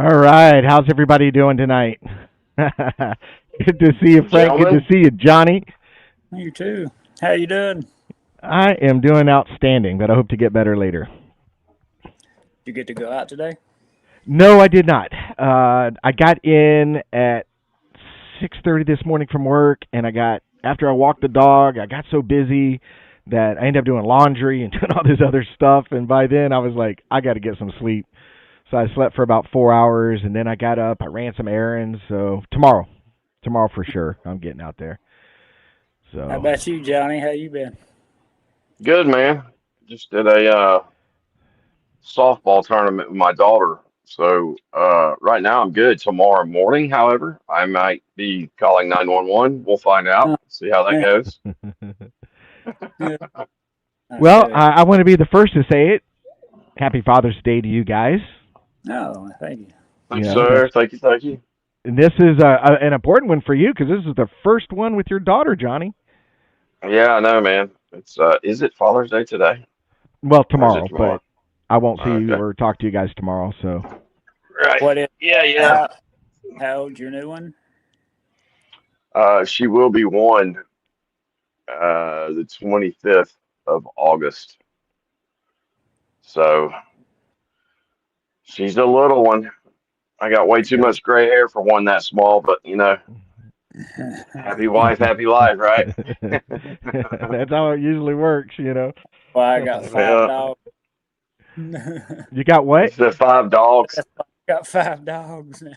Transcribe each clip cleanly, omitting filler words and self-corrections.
All right, how's everybody doing tonight? Good to see you, Frank. Good to Gentlemen, see you, Johnny. You too. How you doing? I am doing outstanding, but I hope to get better later. You get to go out today? No, I did not. I got in at 6:30 this morning from work, and I got after I walked the dog, I got so busy that I ended up doing laundry and doing all this other stuff. And by then, I was like, I got to get some sleep. So I slept for about 4 hours, and then I got up. I ran some errands. So tomorrow for sure, I'm getting out there. How So about you, Johnny? How you been? good man. Just did a softball tournament with my daughter. So right now I'm good. Tomorrow morning, however, I might be calling 911. We'll find out. Oh, See how that yeah, goes. good. That's well, good. I want to be the first to say it. Happy Father's Day to you guys. No, thank you. You Thanks, know that sir. Thank you. Thank you. and this is an important one for you because this is the first one with your daughter, Johnny. Yeah, I know, man. It's is it Father's Day today Well, or is it tomorrow, tomorrow? but I won't see you Okay. or talk to you guys tomorrow. So, Right. What is Yeah, yeah. how how old's your new one? She will be one the 25th of August. So she's a little one. I got way too Good. much gray hair for one that small, but happy wife, happy life, right? that's how it usually works. Well, I got five Yeah. dogs. You got You what? said five dogs. That's why I got 5 dogs now.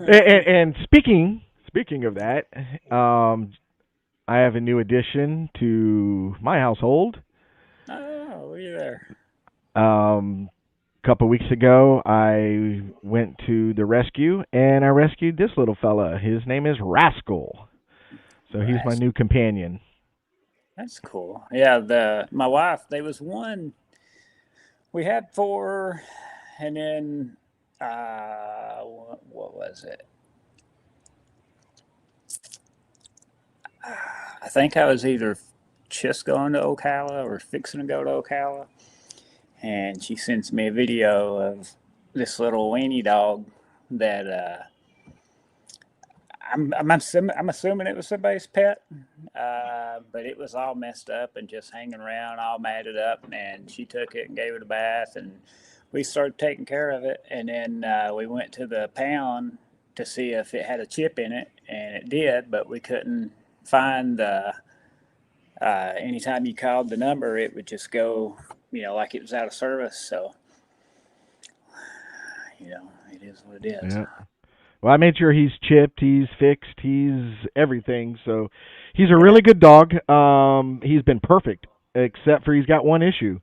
And speaking of that, I have a new addition to my household. Oh, look at there. A couple weeks ago, I went to the rescue and I rescued this little fella. His name is Rascal. So he's my That's new companion. that's cool. Yeah, the my wife. There was one. We had four, and then what was it? I think I was either just going to Ocala or fixing to go to Ocala, and she sends me a video of this little weenie dog that I'm assuming it was somebody's pet, but it was all messed up and just hanging around, all matted up. And she took it and gave it a bath, and we started taking care of it. And then we went to the pound to see if it had a chip in it, and it did, but we couldn't find the. Anytime you called the number, it would just go, like it was out of service. So, it is what it is. Yeah. Well, I made sure he's chipped, he's fixed, he's everything. So he's a Yeah. really good dog. He's been perfect, except for he's got one issue.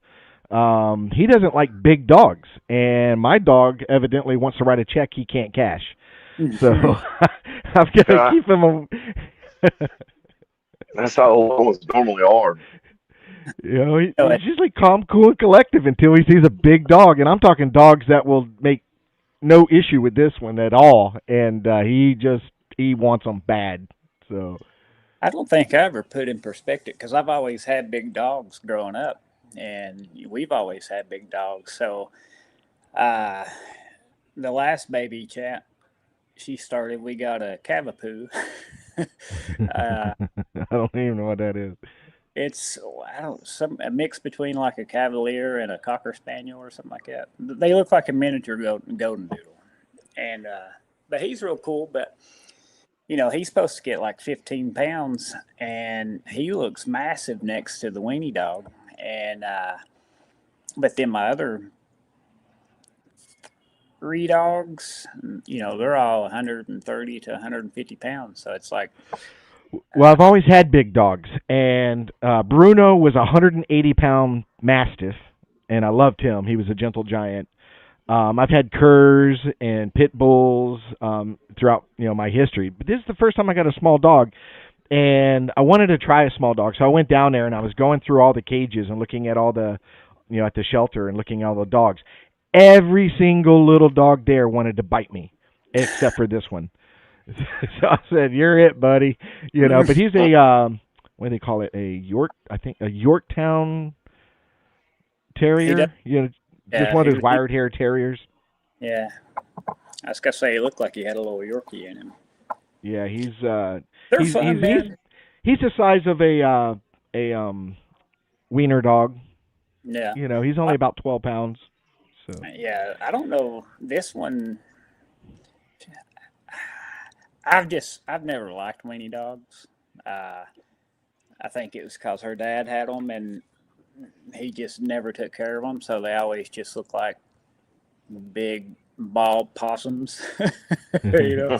He doesn't like big dogs, and my dog evidently wants to write a check he can't cash. So I've got to Yeah, keep him. that's how the little ones normally are. He's usually calm, cool, and collective until he sees a big dog, and I'm talking dogs that will make no issue with this one at all, and he wants them bad. So I don't think I ever put in perspective because I've always had big dogs growing up, and we've always had big dogs. So uh, the last baby chat she started, we got a Cavapoo. uh, I don't even know what that is. it's I don't some a mix between like a Cavalier and a Cocker Spaniel or something like that. They look like a miniature golden doodle, and but he's real cool. But he's supposed to get like 15 pounds, and he looks massive next to the weenie dog. And but then my other three dogs, they're all 130 to 150 pounds. So it's like, Well, I've always had big dogs, and Bruno was a 180-pound mastiff, and I loved him. He was a gentle giant. I've had curs and pit bulls throughout my history, but this is the first time I got a small dog, and I wanted to try a small dog. So I went down there and I was going through all the cages and looking at all the at the shelter and looking at all the dogs. Every single little dog there wanted to bite me, except for this one. So I said, "You're it, buddy." But he's a what do they call it? I think a Yorktown he does. Terrier. Just Yeah, one of those wired hair terriers. yeah. I was gonna say he looked like he had a little Yorkie in him. Yeah, They're he's fun, he's he's man. he's the size of a wiener dog. Yeah, You know, he's only about 12 pounds. So yeah. I don't know this one. I've never liked weenie dogs. Uh, I think it was because her dad had them and he just never took care of them, so they always just look like big bald possums, you know.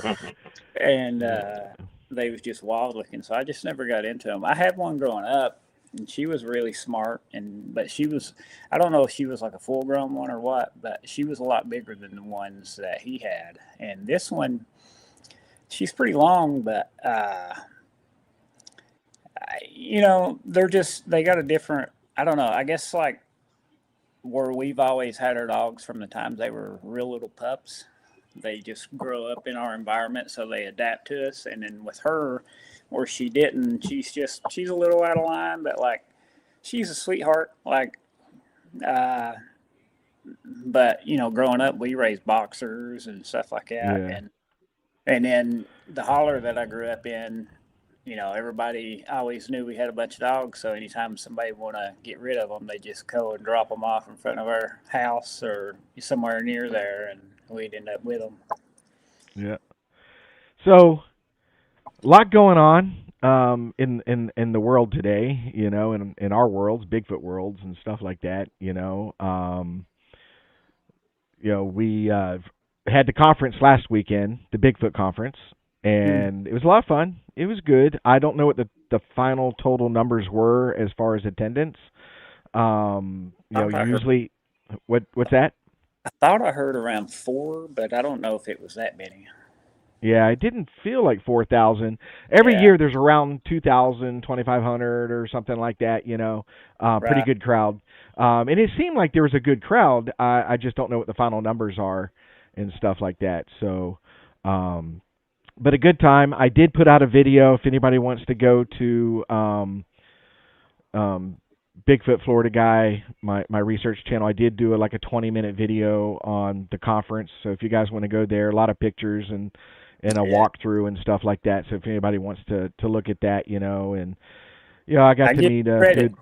And yeah, they was just wild looking, so I just never got into them. I had one growing up, and she was really smart, but she was, I don't know if she was like a full grown one or what, but she was a lot bigger than the ones that he had. And this one, she's pretty long, but they got a different. I don't know. I guess like where we've always had our dogs from the times they were real little pups. They just grow up in our environment, so they adapt to us. And then with her, where she didn't, she's a little out of line, but like she's a sweetheart. Like, uh, but growing up, we raised boxers and stuff like that, yeah. and then the holler that I grew up in, everybody always knew we had a bunch of dogs. So anytime somebody want to get rid of them, they just go and drop them off in front of our house or somewhere near there, and we'd end up with them. Yeah. So a lot going on in the world today, in our worlds, Bigfoot worlds and stuff like that, we had the conference last weekend, the Bigfoot conference, Hmm. and it was a lot of fun. It was good. I don't know what the final total numbers were as far as attendance. I Usually what's that? thought I heard around 4, but I don't know if it was that many. Yeah, it didn't feel like 4,000. Every Yeah, year there's around 2,000, 2,500, or something like that, pretty right. good crowd. And it seemed like there was a good crowd. I just don't know what the final numbers are and stuff like that. So, but a good time. I did put out a video if anybody wants to go to um, Bigfoot Florida Guy, my research channel. I did do like a 20-minute video on the conference. So if you guys want to go there, a lot of pictures and a Yeah, walkthrough and stuff like that. So if anybody wants to look at that, and I got I to give meet you a credit. good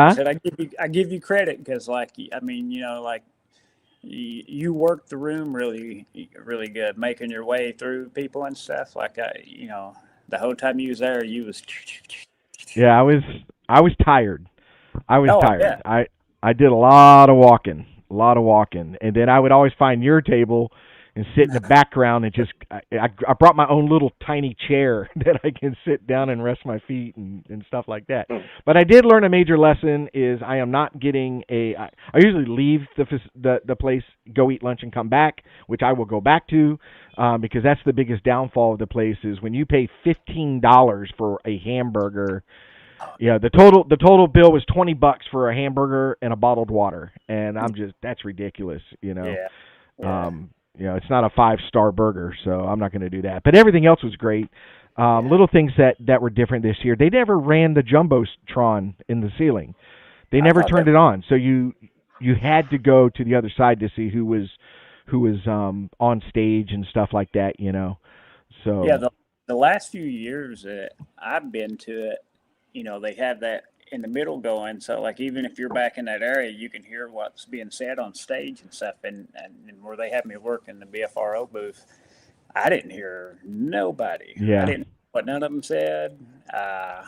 I huh. said I give you credit because like I mean like you worked the room really really good, making your way through people and stuff. Like the whole time you was there, you was. Yeah, I was tired. I was Oh, I tired. bet. I did a lot of walking, and then I would always find your table and sit in the background and just I brought my own little tiny chair that I can sit down and rest my feet and stuff like that. But I did learn a major lesson is I am not getting I usually leave the place, go eat lunch and come back, which I will go back to because that's the biggest downfall of the place is when you pay $15 for a hamburger. Yeah, the total bill was $20 for a hamburger and a bottled water, and that's ridiculous. Yeah, yeah. Um, it's not a 5-star burger, so I'm not going to do that. But everything else was great. Yeah. Little things that were different this year. They never ran the jumbotron in the ceiling. They I never thought that. turned it on, so you had to go to the other side to see who was on stage and stuff like that. Yeah, So the last few years that I've been to it, they have that in the middle going. So like even if you're back in that area, you can hear what's being said on stage and stuff. And where they have me work in the BFRO booth, I didn't hear nobody. I yeah, didn't know what none of them said. Uh,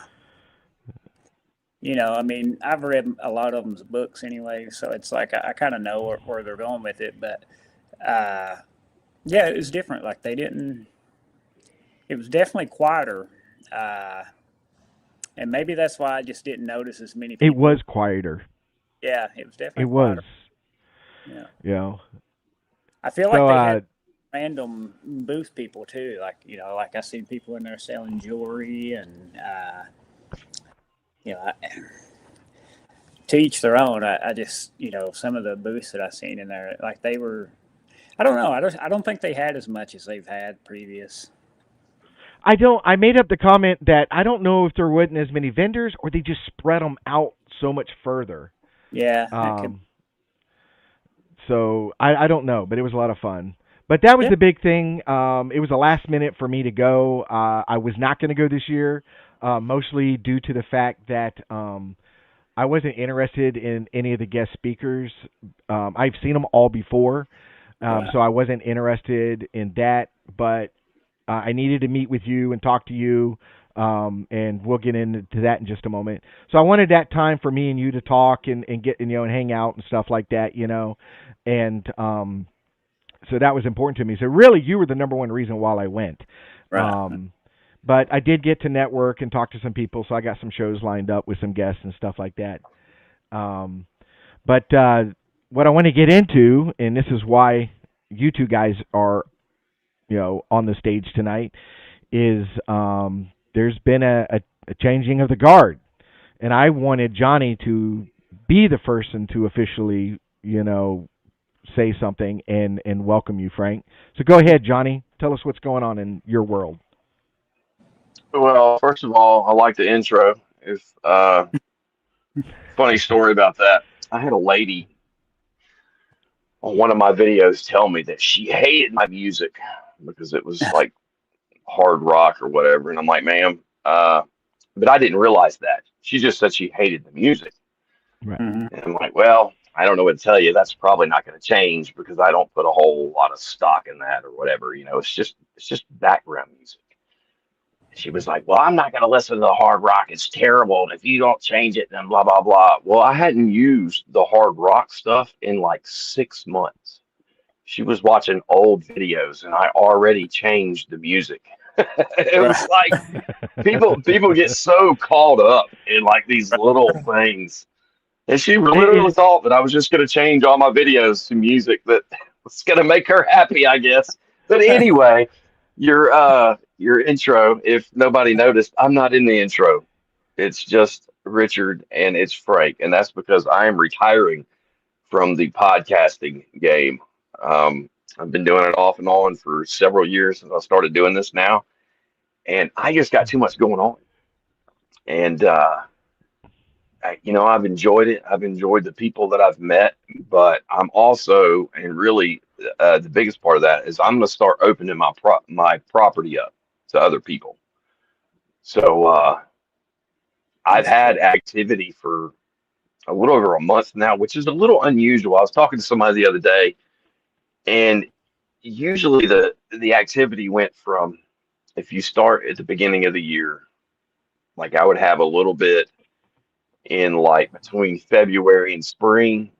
I mean, I've read a lot of them's books anyway, so it's like I kind of know where they're going with it. But uh, yeah, it was different. Like they didn't. It was definitely quieter. Uh, and maybe that's why I just didn't notice as many it people. was quieter. Yeah, it was It definitely was. quieter. Yeah, You know. I feel like So they had random booth people too. Like like I seen people in there selling jewelry and you know, I, to each their own. I just some of the booths that I seen in there, like they were. I don't know. I don't think they had as much as they've had previous. I made up the comment that I don't know if there wasn't as many vendors or they just spread them out so much further. Yeah, that could. Um So I don't know, but it was a lot of fun. But that was Yeah. the big thing. It was a last minute for me to go. I was not going to go this year, mostly due to the fact that I wasn't interested in any of the guest speakers. I've seen them all before, Right. so I wasn't interested in that. But I needed to meet with you and talk to you, and we'll get into that in just a moment. So I wanted that time for me and you to talk and get and hang out and stuff like that, and so that was important to me. So really, you were the number one reason why I went. Right. But I did get to network and talk to some people, so I got some shows lined up with some guests and stuff like that. But what I want to get into, and this is why you two guys are, on the stage tonight, is there's been a changing of the guard, and I wanted Johnny to be the person to officially, say something and welcome you, Frank. So go ahead, Johnny. Tell us what's going on in your world. Well, first of all, I like the intro. If Funny story about that. I had a lady on one of my videos tell me that she hated my music because it was like hard rock or whatever, and I'm like, ma'am, but I didn't realize that. She just said she hated the music, Right. Mm-hmm. and I'm like, well, I don't know what to tell you. That's probably not going to change because I don't put a whole lot of stock in that or whatever. It's just background music. She was like, well, I'm not going to listen to the hard rock. It's terrible. And if you don't change it, then blah, blah, blah. Well, I hadn't used the hard rock stuff in like 6 months. She was watching old videos and I already changed the music. It was Right. like people get so caught up in like these little things. And she literally It, thought that I was just going to change all my videos to music that was going to make her happy, I guess. But anyway, your intro, if nobody noticed, I'm not in the intro. It's just Richard and it's Frank, and that's because I am retiring from the podcasting game. I've been doing it off and on for several years since I started doing this now, and I just got too much going on. And I've enjoyed it. I've enjoyed the people that I've met, but I'm also, and really, the biggest part of that is I'm going to start opening my property up to other people. So I've That's cool. had activity for a little over a month now, which is a little unusual. I was talking to somebody the other day, and usually the activity went from, if you start at the beginning of the year, like I would have a little bit in like between February and spring,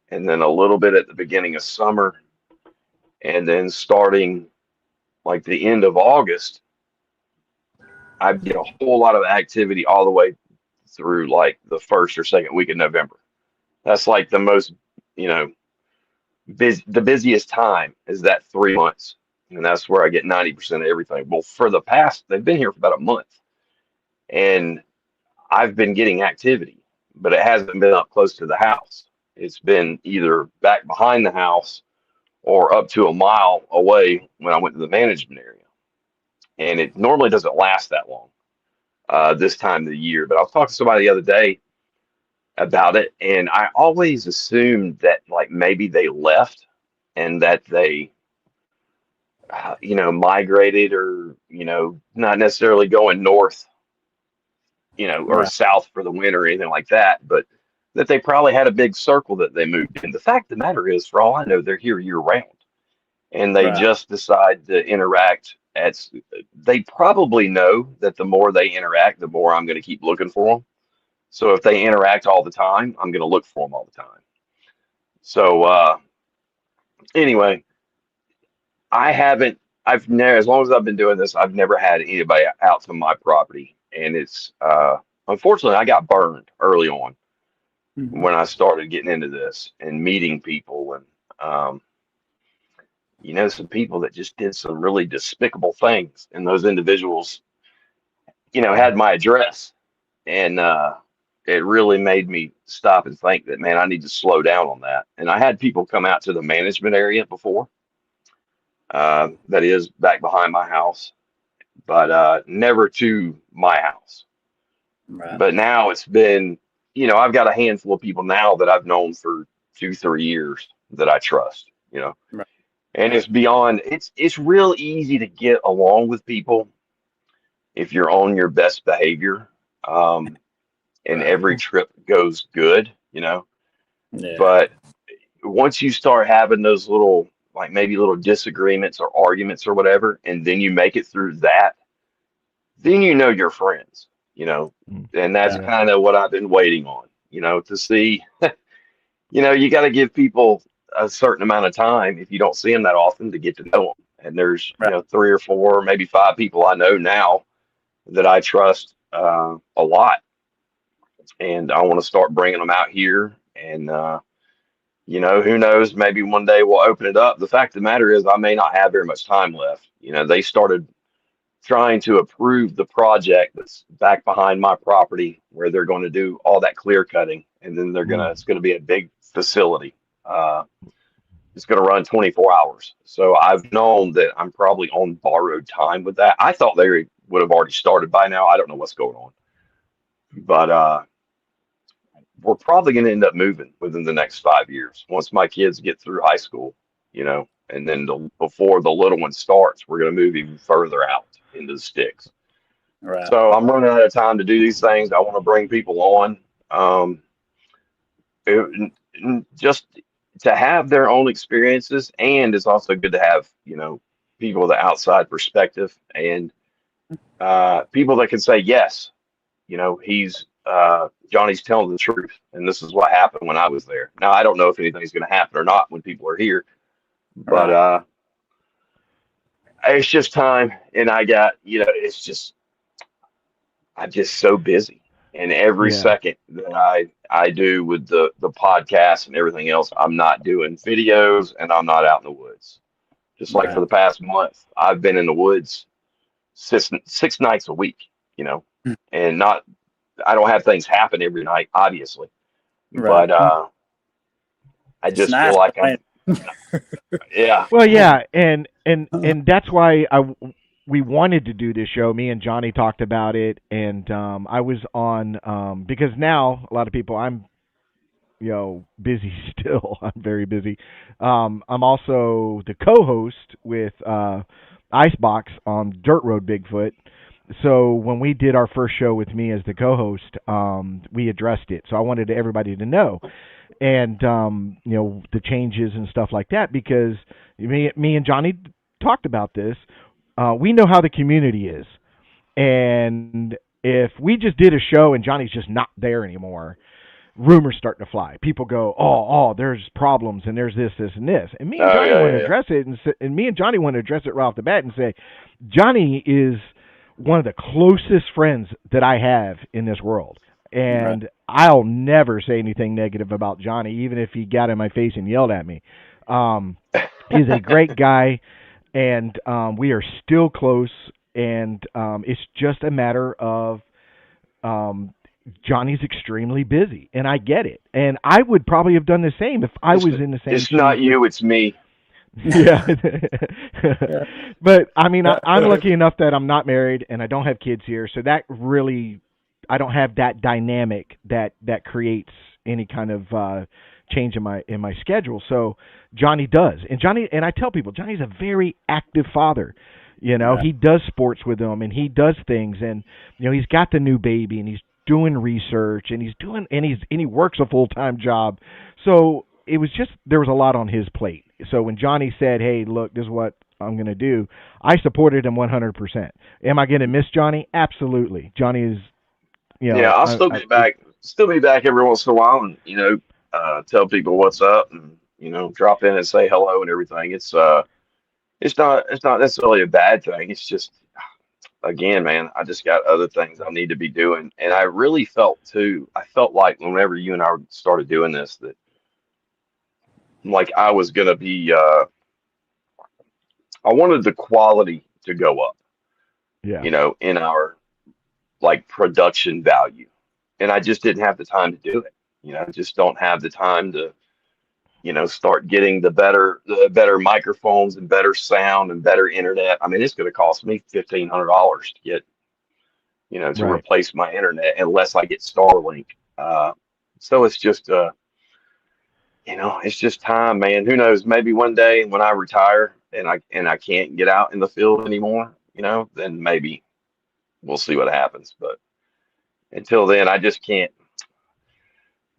and then a little bit at the beginning of summer, and then starting like the end of August, I get a whole lot of activity all the way through like the first or second week of November. That's like the most, you know, the busiest time is that 3 months. And that's where I get 90% of everything. Well, for the past, they've been here for about a month and I've been getting activity, but it hasn't been up close to the house. It's been either back behind the house or up to a mile away when I went to the management area. And it normally doesn't last that long this time of the year. But I was talking to somebody the other day about it, and I always assumed that like maybe they left and that they, migrated or, not necessarily going north, or Right. south for the winter or anything like that, but that they probably had a big circle that they moved in. The fact of the matter is, for all I know, they're here year round and they Right. just decide to interact they probably know that the more they interact, the more I'm going to keep looking for them. So if they interact all the time, I'm going to look for them all the time. So anyway, I've never, as long as I've been doing this, I've never had anybody out to my property. And it's, unfortunately, I got burned early on Mm-hmm. when I started getting into this and meeting people and, some people that just did some really despicable things. And those individuals, had my address. And it really made me stop and think that, man, I need to slow down on that. And I had people come out to the management area before, that is back behind my house, but never to my house. Right. But now it's been, I've got a handful of people now that I've known for 2, 3 years that I trust, you know. Right. And it's beyond, it's real easy to get along with people if you're on your best behavior, um, and Right. every trip goes good, you know. Yeah. But once you start having those little, like maybe little disagreements or arguments or whatever, and then you make it through that, then you know you're friends, you know. Mm. And that's Right. Yeah. kind of what I've been waiting on, you know, to see. You know, you got to give people a certain amount of time if you don't see them that often to get to know them. And there's, you Right. know, three or four, maybe five people I know now that I trust a lot, and I want to start bringing them out here. And you know, who knows? Maybe one day we'll open it up. The fact of the matter is, I may not have very much time left. You know, they started trying to approve the project that's back behind my property, where they're going to do all that clear cutting, and then Mm. it's going to be a big facility. Uh, it's going to run 24 hours. So I've known that I'm probably on borrowed time with that. I thought they would have already started by now. I don't know what's going on, but we're probably going to end up moving within the next 5 years once my kids get through high school, you know, and then before the little one starts, we're going to move even further out into the sticks. Right. So I'm running out of time to do these things. I want to bring people on, um, just to have their own experiences, and it's also good to have, you know, people with the outside perspective, and people that can say yes, you know, Johnny's telling the truth, and this is what happened when I was there. Now I don't know if anything's going to happen or not when people are here, but Right. it's just time, and I got, you know, it's just I'm just so busy, and every Yeah. second that I do with the podcast and everything else, I'm not doing videos and I'm not out in the woods. Just like for Right. the past month, I've been in the woods six nights a week, you know, and not I don't have things happen every night, obviously, Right. but I It's just feel nice like when. yeah, Well, yeah, and that's why we wanted to do this show. Me and Johnny talked about it, and I was on because now a lot of people I'm busy still. I'm very busy. I'm also the co-host with Icebox on Dirt Road Bigfoot. So when we did our first show with me as the co-host, we addressed it. So I wanted everybody to know, and the changes and stuff like that, because me and Johnny talked about this. We know how the community is, and if we just did a show and Johnny's just not there anymore, rumors start to fly. People go, there's problems and there's this, and this. And me and oh Johnny yeah, want to yeah, yeah. address it, and me and Johnny want to address it right off the bat and say, Johnny is one of the closest friends that I have in this world. Right. And I'll never say anything negative about Johnny, even if he got in my face and yelled at me. Um, he's a great guy, and we are still close. And it's just a matter of um, Johnny's extremely busy, and I get it. And I would probably have done the same if I It's was in the same it's shoes not with. you, it's me. Yeah. Yeah. But I mean, I'm lucky enough that I'm not married and I don't have kids here, so that really, I don't have that dynamic that creates any kind of change in my schedule. So Johnny does, and I tell people Johnny's a very active father. Right. He does sports with them and he does things, and he's got the new baby and he's doing research and he works a full-time job. So it was just, there was a lot on his plate. So when Johnny said, "Hey, look, this is what I'm going to do," I supported him 100%. Am I going to miss Johnny? Absolutely. Johnny is, Yeah, I'll I, still I be back. Still be back every once in a while, and you know, tell people what's up, and you know, drop in and say hello and everything. It's not necessarily a bad thing. It's just, again, man, I just got other things I need to be doing, and I really felt too. I felt like whenever you and I started doing this, that like I was gonna be. I wanted the quality to go up, yeah, you know, in our like production value, and I just didn't have the time to do it. You know, I just don't have the time to, you know, start getting the better microphones and better sound and better internet. I mean, it's going to cost me $1,500 to get, you know, to right. replace my internet unless I get Starlink. So it's just it's just time, man. Who knows? Maybe one day when I retire and I can't get out in the field anymore, then maybe we'll see what happens. But until then, I just can't.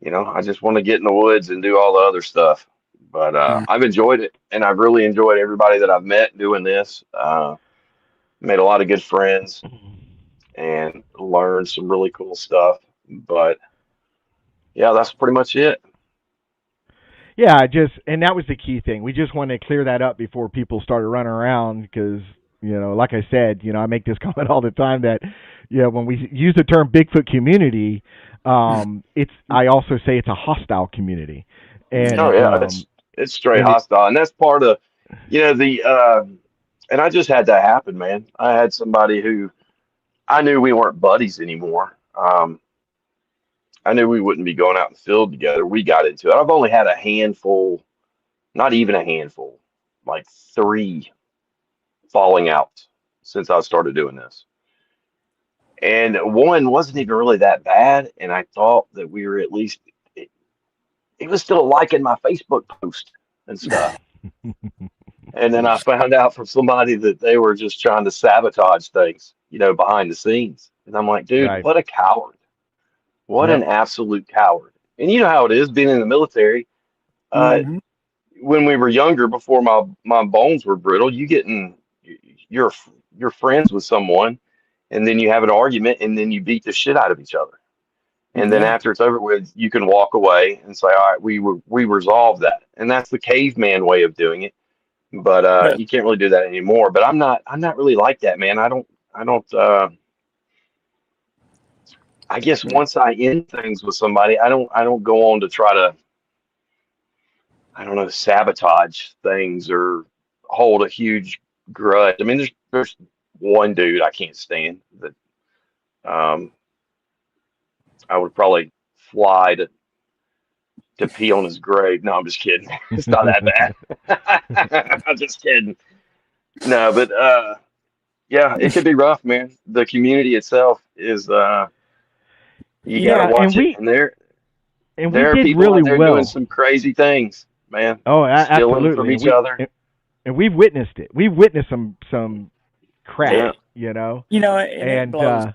I just want to get in the woods and do all the other stuff. But Mm. I've enjoyed it, and I've really enjoyed everybody that I've met doing this. Made a lot of good friends and learned some really cool stuff. But yeah, that's pretty much it. Yeah, and that was the key thing. We just wanted to clear that up before people started running around because, like I said, I make this comment all the time that, when we use the term Bigfoot community, I also say it's a hostile community. Oh And yeah, it's straight and it hostile, and that's part of the and I just had that happen, man. I had somebody who I knew we weren't buddies anymore. I knew we wouldn't be going out in the field together. We got into it. I've only had a handful, not even a handful, like three falling out since I started doing this. And one wasn't even really that bad, and I thought that we were at least he was still liking my Facebook post and stuff. And then I found out from somebody that they were just trying to sabotage things, behind the scenes. And I'm like, dude, right. what a coward. What an Yep. absolute coward. And you know how it is being in the military. Uh, Mm-hmm. when we were younger, before my bones were brittle, you're you're friends with someone, and then you have an argument, and then you beat the shit out of each other. And then Yeah. after it's over with, you can walk away and say, all right, we resolved that. And that's the caveman way of doing it. But But you can't really do that anymore. But I'm not really like that, man. I don't I guess once I end things with somebody, I don't go on to try to, I don't know, sabotage things or hold a huge grudge. I mean, there's one dude I can't stand that um I would probably fly to pee on his grave. No, I'm just kidding. It's not that bad. I'm just kidding. No, but yeah, it could be rough, man. The community itself is you got to Yeah, watch it, and and we there are did people really out there doing well. some crazy things, man, Oh, stealing from absolutely. each other. And we've witnessed it. We've witnessed some crap, Yeah, it, and it and blows.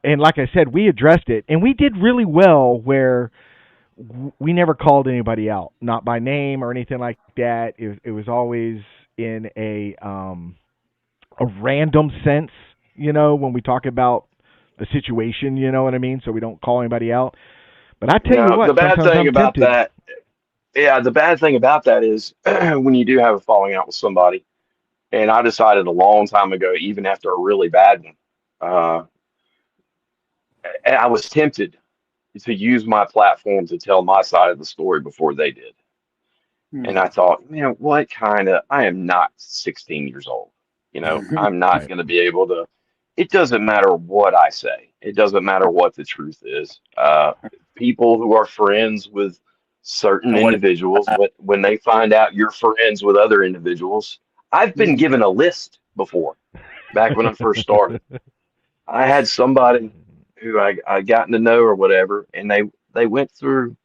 and like I said, we addressed it, and we did really well where we never called anybody out, not by name or anything like that. It was always in a random sense, when we talk about the situation, you know what I mean? So we don't call anybody out. But I tell you no, what, the bad sometimes thing I'm about tempted. that, yeah, the bad thing about that is when you do have a falling out with somebody, and I decided a long time ago, even after a really bad one, uh, I was tempted to use my platform to tell my side of the story before they did. And Mm. I thought, man, what kind of, I am not 16 years old. I'm not Right. going to be able to, it doesn't matter what I say. It doesn't matter what the truth is. People who are friends with certain And what? individuals, when they find out you're friends with other individuals, I've been Mm. given a list before back when I first started. I had somebody who I gotten to know or whatever, and they went through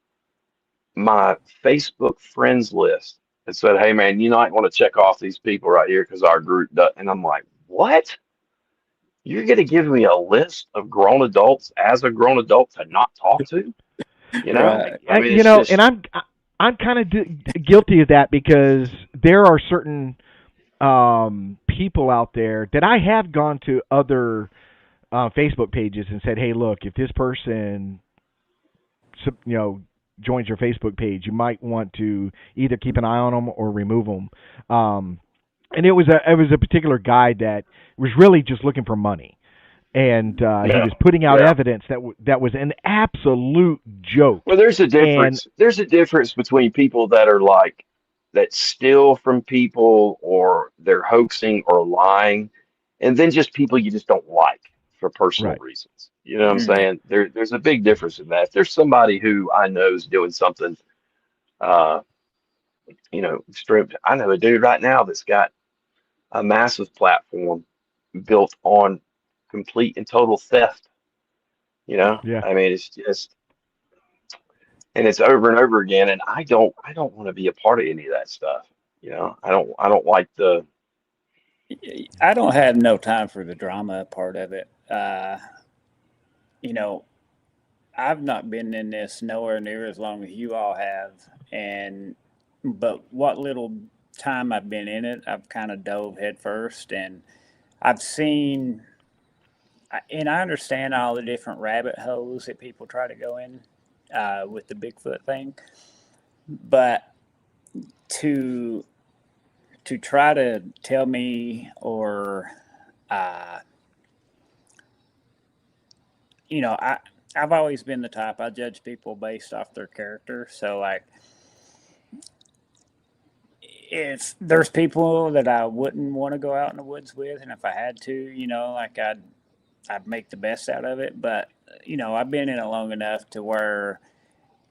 my Facebook friends list and said, "Hey man, you might want to check off these people right here because our group does." And I'm like, "What? You're gonna give me a list of grown adults as a grown adult to not talk to?" You know? Right. I mean, You it's know, and just I'm kind of guilty of that because there are certain people out there that I have gone to other Facebook pages and said, "Hey, look, if this person, you know, joins your Facebook page, you might want to either keep an eye on them or remove them." And it was a particular guy that was really just looking for money, and he yeah, was putting out yeah. evidence that was an absolute joke. Well, there's a And difference. There's a difference between people that are like that steal from people or they're hoaxing or lying, and then just people you just don't like for personal right, reasons. You know what I'm Mm. saying? There's a big difference in that. If there's somebody who I know is doing something, uh, stripped. I know a dude right now that's got a massive platform built on complete and total theft. yeah, I mean, it's just and it's over and over again. And I don't want to be a part of any of that stuff. I don't like the. I don't have no time for the drama part of it. You know, I've not been in this nowhere near as long as you all have, and but what little time I've been in it, I've kind of dove headfirst, and I've seen, and I understand all the different rabbit holes that people try to go in with the Bigfoot thing, but to try to tell me or uh, I've always been the type I judge people based off their character. So like it's there's people that I wouldn't want to go out in the woods with, and if I had to, like I'd make the best out of it. But I've been in it long enough to where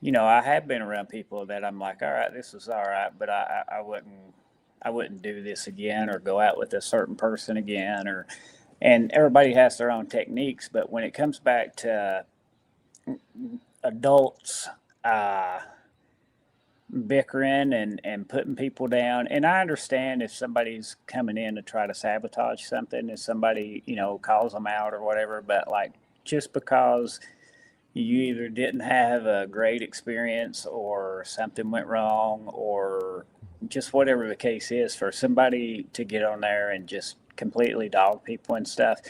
I have been around people that I'm like, all right, this was all right, but I wouldn't do this again or go out with a certain person again or and everybody has their own techniques, but when it comes back to adults uh, bickering and putting people down. And I understand if somebody's coming in to try to sabotage something, if somebody, calls them out or whatever, but like just because you either didn't have a great experience or something went wrong or just whatever the case is, for somebody to get on there and just completely dog people and stuff,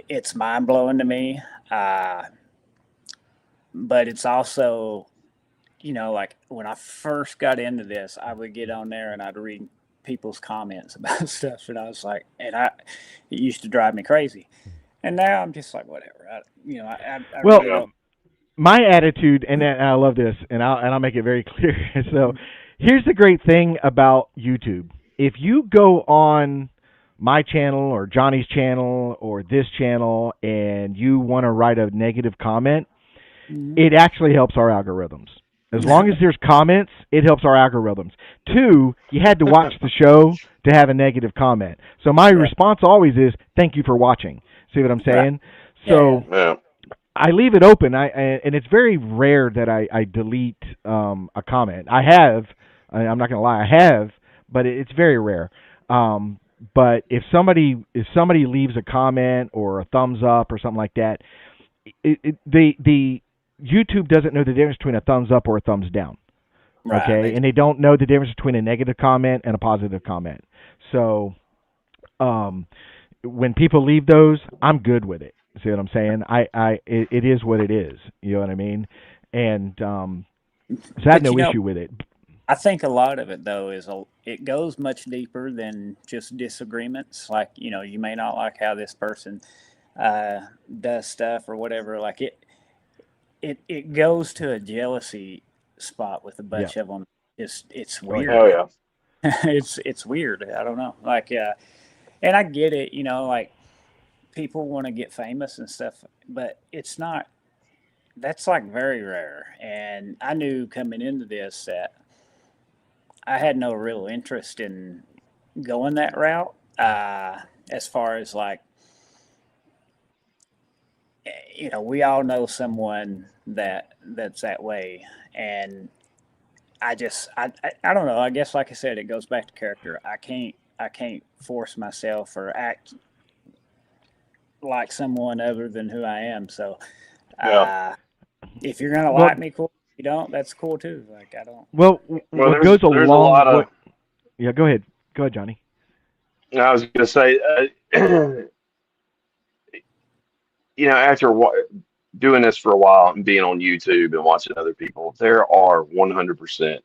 it's mind blowing to me. But it's also like when I first got into this, I would get on there and I'd read people's comments about stuff, and I was like, it used to drive me crazy. And now I'm just like, whatever. I Well, really Yeah. don't. my attitude, and I love this, and I'll make it very clear. So, here's the great thing about YouTube. If you go on my channel or Johnny's channel or this channel and you want to write a negative comment, Mhm. it actually helps our algorithms. As long as there's comments, it helps our algorithms. Two, you had to watch the show to have a negative comment. So my Right. response always is, "Thank you for watching." See what I'm Right. saying? Yeah. Yeah. So Yeah. I leave it open. And it's very rare that I delete a comment. I have. I'm not gonna lie. I have, but it's very rare. But if somebody leaves a comment or a thumbs up or something like that, the YouTube doesn't know the difference between a thumbs up or a thumbs down. Right. Okay, and they don't know the difference between a negative comment and a positive comment. So um, when people leave those, I'm good with it. See what I'm saying? It is what it is. You know what I mean? And so I had But no issue with it. I think a lot of it though it goes much deeper than just disagreements. Like you may not like how this person uh, does stuff or whatever. Like it goes to a jealousy spot with a Yeah. bunch of them. It's Oh yeah. Oh weird. yeah. It's weird. I don't know. Like and I get it. Like people want to get famous and stuff, but it's not. That's like very rare. And I knew coming into this that I had no real interest in going that route. As far as like, we all know someone that's that way, and I don't know. I guess like I said, it goes back to character. I can't force myself or act like someone other than who I am. So, Yeah. uh, if you're gonna Well, like me, cool. If you don't, that's cool too. Like I don't. Well, what there's goes there's a along lot of. what? Yeah, go ahead. Go ahead, Johnny. I was gonna say, after doing this for a while and being on YouTube and watching other people, there are 100%.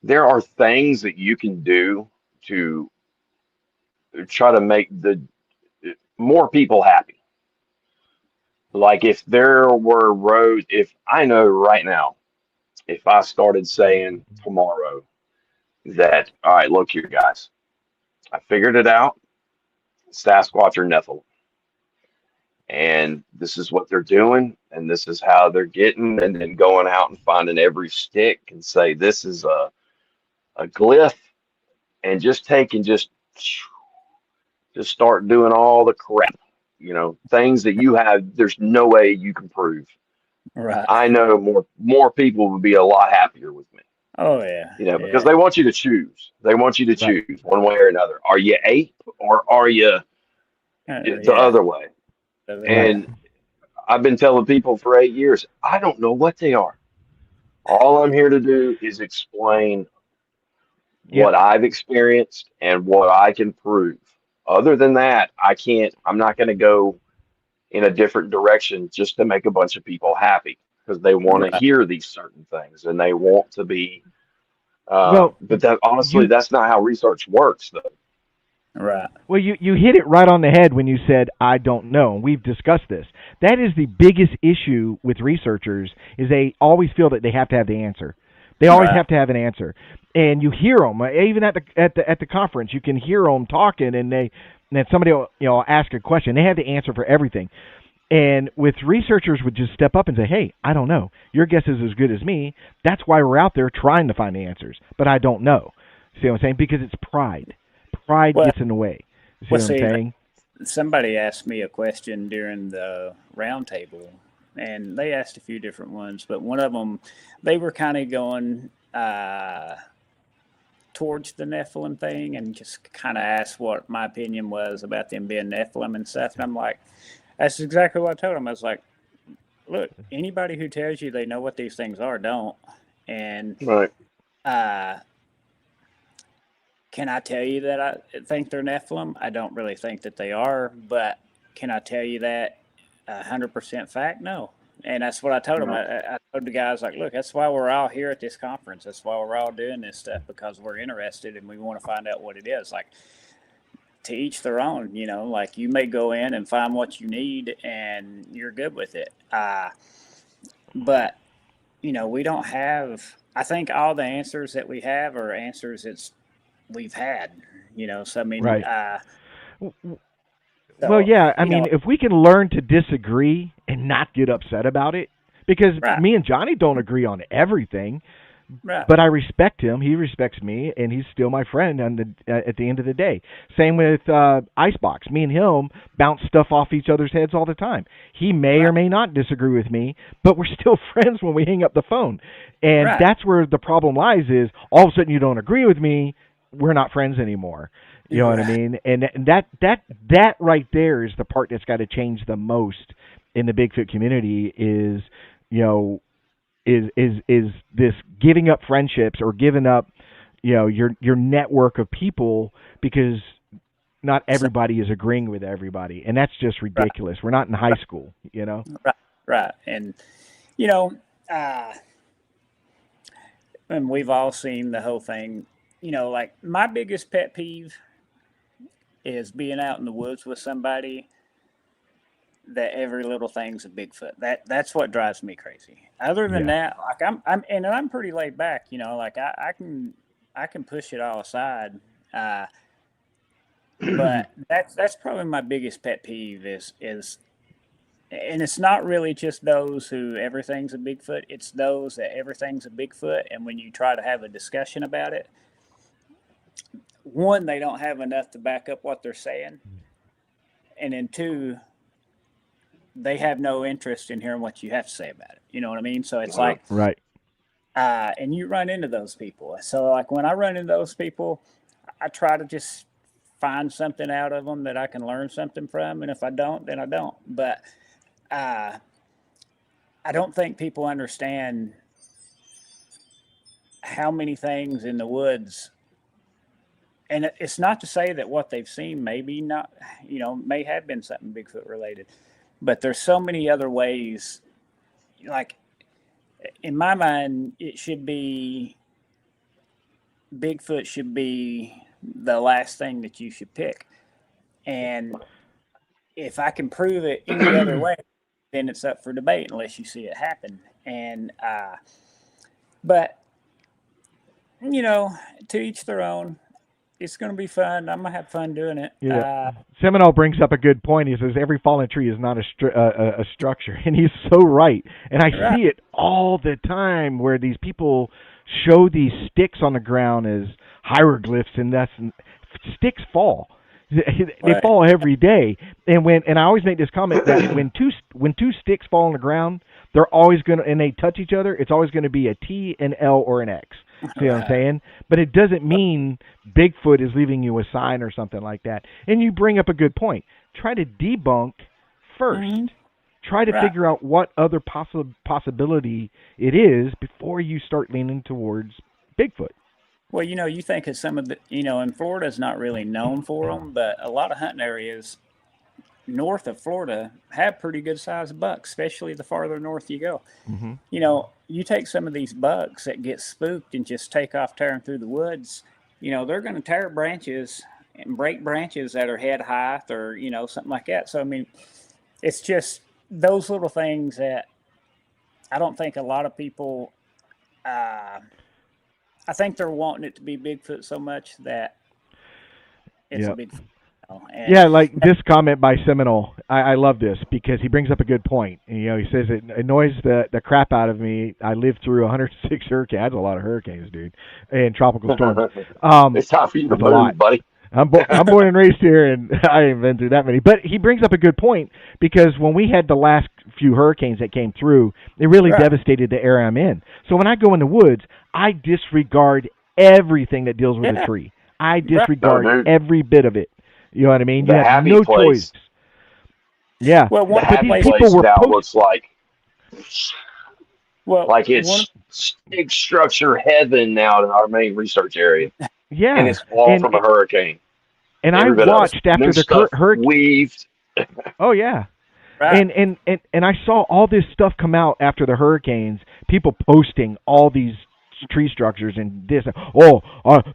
There are things that you can do to try to make the more people happy. Like if there were roads, if I know right now, if I started saying tomorrow that, all right, look here, guys, I figured it out. Sasquatch or Nephilim. And this is what they're doing, and this is how they're getting, and then going out and finding every stick and say this is a glyph, and just take and just start doing all the crap, things that you have. There's no way you can prove. Right. I know more people would be a lot happier with me. Oh yeah. Because Yeah. they want you to choose. They want you to Right. choose one way or another. Are you ape or are you the Yeah. other way? Right. Yeah. And I've been telling people for 8 years, I don't know what they are. All I'm here to do is explain Yep. what I've experienced and what I can prove. Other than that, I can't, I'm not going to go in a different direction just to make a bunch of people happy because they want to Right. hear these certain things and they want to be, Well, but that honestly, you that's not how research works, though. Right. you hit it right on the head when you said I don't know. We've discussed this. That is the biggest issue with researchers is they always feel that they have to have the answer. They always Right. have to have an answer, and you hear them even at the conference. You can hear them talking, and then somebody will ask a question. They have the answer for everything. And with researchers would just step up and say, "Hey, I don't know. Your guess is as good as me. That's why we're out there trying to find the answers. But I don't know." See what I'm saying? Because it's pride. Pride Well, gets in the way. See well, what I'm see, saying? somebody asked me a question during the roundtable, and they asked a few different ones, but one of them, they were kind of going towards the Nephilim thing and just kind of asked what my opinion was about them being Nephilim and stuff. And I'm like, that's exactly what I told them. I was like, look, anybody who tells you they know what these things are don't. And Right. uh, can I tell you that I think they're Nephilim? I don't really think that they are, but can I tell you that 100% fact? No. And that's what I told them. Right. I told the guys, like, look, that's why we're all here at this conference. That's why we're all doing this stuff because we're interested and we want to find out what it is. Like, to each their own, like you may go in and find what you need and you're good with it. But, we don't have, I think all the answers that we have are answers that we've had, so I mean, Right. Well, so, yeah. I mean, if we can learn to disagree and not get upset about it, because right, me and Johnny don't agree on everything, right, but I respect him. He respects me, and he's still my friend. At the end of the day, same with Icebox. Me and him bounce stuff off each other's heads all the time. He may or right, may not disagree with me, but we're still friends when we hang up the phone. And right, that's where the problem lies: is all of a sudden you don't agree with me, we're not friends anymore. You know what I right, mean? And that right there is the part that's got to change the most in the Bigfoot community. Is you know is this giving up friendships or giving up your network of people because not so, everybody is agreeing with everybody, and that's just right, ridiculous. We're not in high school. right, right, and you know, uh, and we've all seen the whole thing. Like my biggest pet peeve is being out in the woods with somebody that every little thing's a Bigfoot. That's what drives me crazy. Other than Yeah. that, like I'm pretty laid back. Like I can push it all aside. Uh, but that's probably my biggest pet peeve is and it's not really just those who everything's a Bigfoot. It's those that everything's a Bigfoot, and when you try to have a discussion about it, one, they don't have enough to back up what they're saying, and then two, they have no interest in hearing what you have to say about it. You know what I mean? So it's like, Right. and you run into those people. So like when I run into those people, I try to just find something out of them that I can learn something from, and if I don't, then I don't. But uh, I don't think people understand how many things in the woods. And it's not to say that what they've seen maybe not, may have been something Bigfoot related, but there's so many other ways. Like in my mind, it should be Bigfoot should be the last thing that you should pick. And if I can prove it any other way, then it's up for debate unless you see it happen. And but to each their own. It's going to be fun. I'm gonna have fun doing it. Yeah. Seminole brings up a good point. He says every fallen tree is not a structure, and he's so right. And I Right, see it all the time where these people show these sticks on the ground as hieroglyphs, and sticks fall. They right, fall every day. And I always make this comment that when two sticks fall on the ground, they're always going to, and they touch each other, it's always going to be a T, an L, or an X. See what I'm Right. saying? But it doesn't mean Bigfoot is leaving you a sign or something like that. And you bring up a good point. Try to debunk first. Hmm. Try to Right. figure out what other possibility it is before you start leaning towards Bigfoot. Well, you think of some of the, and Florida's not really known for them, but a lot of hunting areas north of Florida have pretty good sized bucks, especially the farther north you go. Hmm. You take some of these bucks that get spooked and just take off tearing through the woods, they're going to tear branches and break branches that are head high or, something like that. So, I mean, it's just those little things that I don't think a lot of people, uh, I think they're wanting it to be Bigfoot so much that it's a Yep. Bigfoot. And Yeah, like this comment by Seminole, I love this because he brings up a good point. And, he says it annoys the crap out of me. I lived through 106 hurricanes. That's a lot of hurricanes, dude, and tropical storms. It's time for you to That's a lot. move, buddy. I'm born and raised here, and I ain't been through that many. But he brings up a good point because when we had the last few hurricanes that came through, it really right. devastated the area I'm in. So when I go in the woods, I disregard everything that deals with a Yeah. tree. I Right. No, disregard dude. every bit of it. You know what I mean? You The have happy no place. choice. Yeah, Well, The one but these happy place, people place were now post. looks like well, one, it's big structure heaven now in our main research area, and Yeah, it's all and from a hurricane. I Every bit of it. watched New after the stuff hurricane. weaved. Oh yeah, right. and I saw all this stuff come out after the hurricanes. People posting all these tree structures and this. Oh,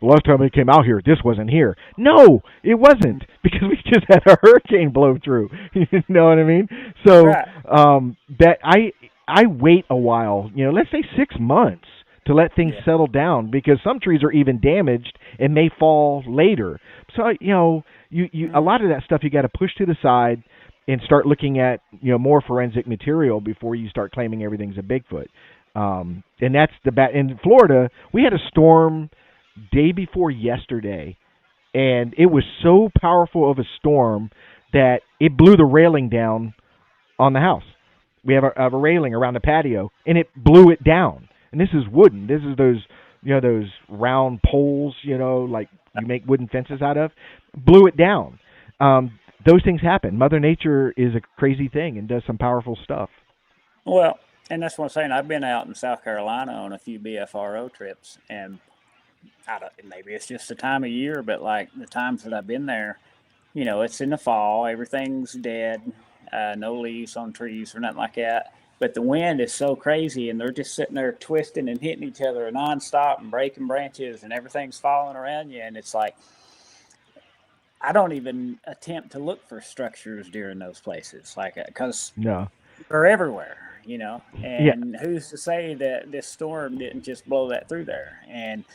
last time they came out here, this wasn't here. No, it wasn't because we just had a hurricane blow through. You know what I mean? So Right. that I wait a while. Let's say 6 months to let things Yeah. settle down because some trees are even damaged and may fall later. So you a lot of that stuff you got to push to the side and start looking at more forensic material before you start claiming everything's a Bigfoot. And that's the in Florida. We had a storm day before yesterday, and it was so powerful of a storm that it blew the railing down on the house. We have a railing around the patio, and it blew it down. And this is wooden. This is those round poles, like you make wooden fences out of. Blew it down. Those things happen. Mother Nature is a crazy thing and does some powerful stuff. Well, and that's what I'm saying. I've been out in South Carolina on a few BFRO trips, and I don't, maybe it's just the time of year, but like the times that I've been there, it's in the fall, everything's dead, no leaves on trees or nothing like that. But the wind is so crazy, and they're just sitting there twisting and hitting each other nonstop and breaking branches, and everything's falling around you. And it's like, I don't even attempt to look for structures during those places, like, because No. they're everywhere, Yeah. and who's to say that this storm didn't just blow that through there? And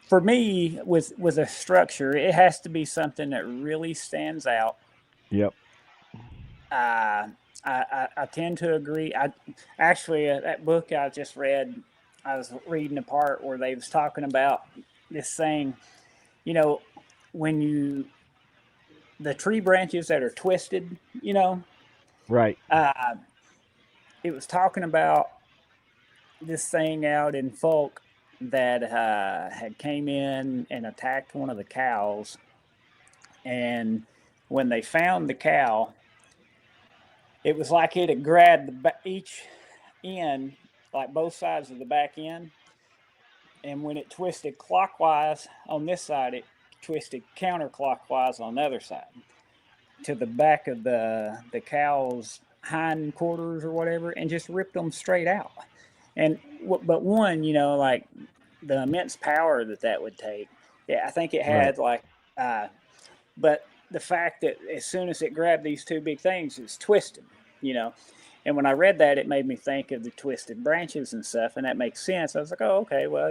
for me, with a structure, it has to be something that really stands out. Yep. Uh, I tend to agree. I actually that book I just read, I was reading a part where they was talking about this thing. You know, when you the tree branches that are twisted, Right. uh, it was talking about this thing out in Folk that had came in and attacked one of the cows, and when they found the cow, it was like it had grabbed each end, like both sides of the back end, and when it twisted clockwise on this side, it twisted counterclockwise on the other side to the back of the cow's hind quarters or whatever, and just ripped them straight out. And but one, like the immense power that would take. Yeah, I think it Right. had like, uh, but the fact that as soon as it grabbed these two big things, it's twisted, you know. And when I read that, it made me think of the twisted branches and stuff, and that makes sense. I was like, oh, okay, well,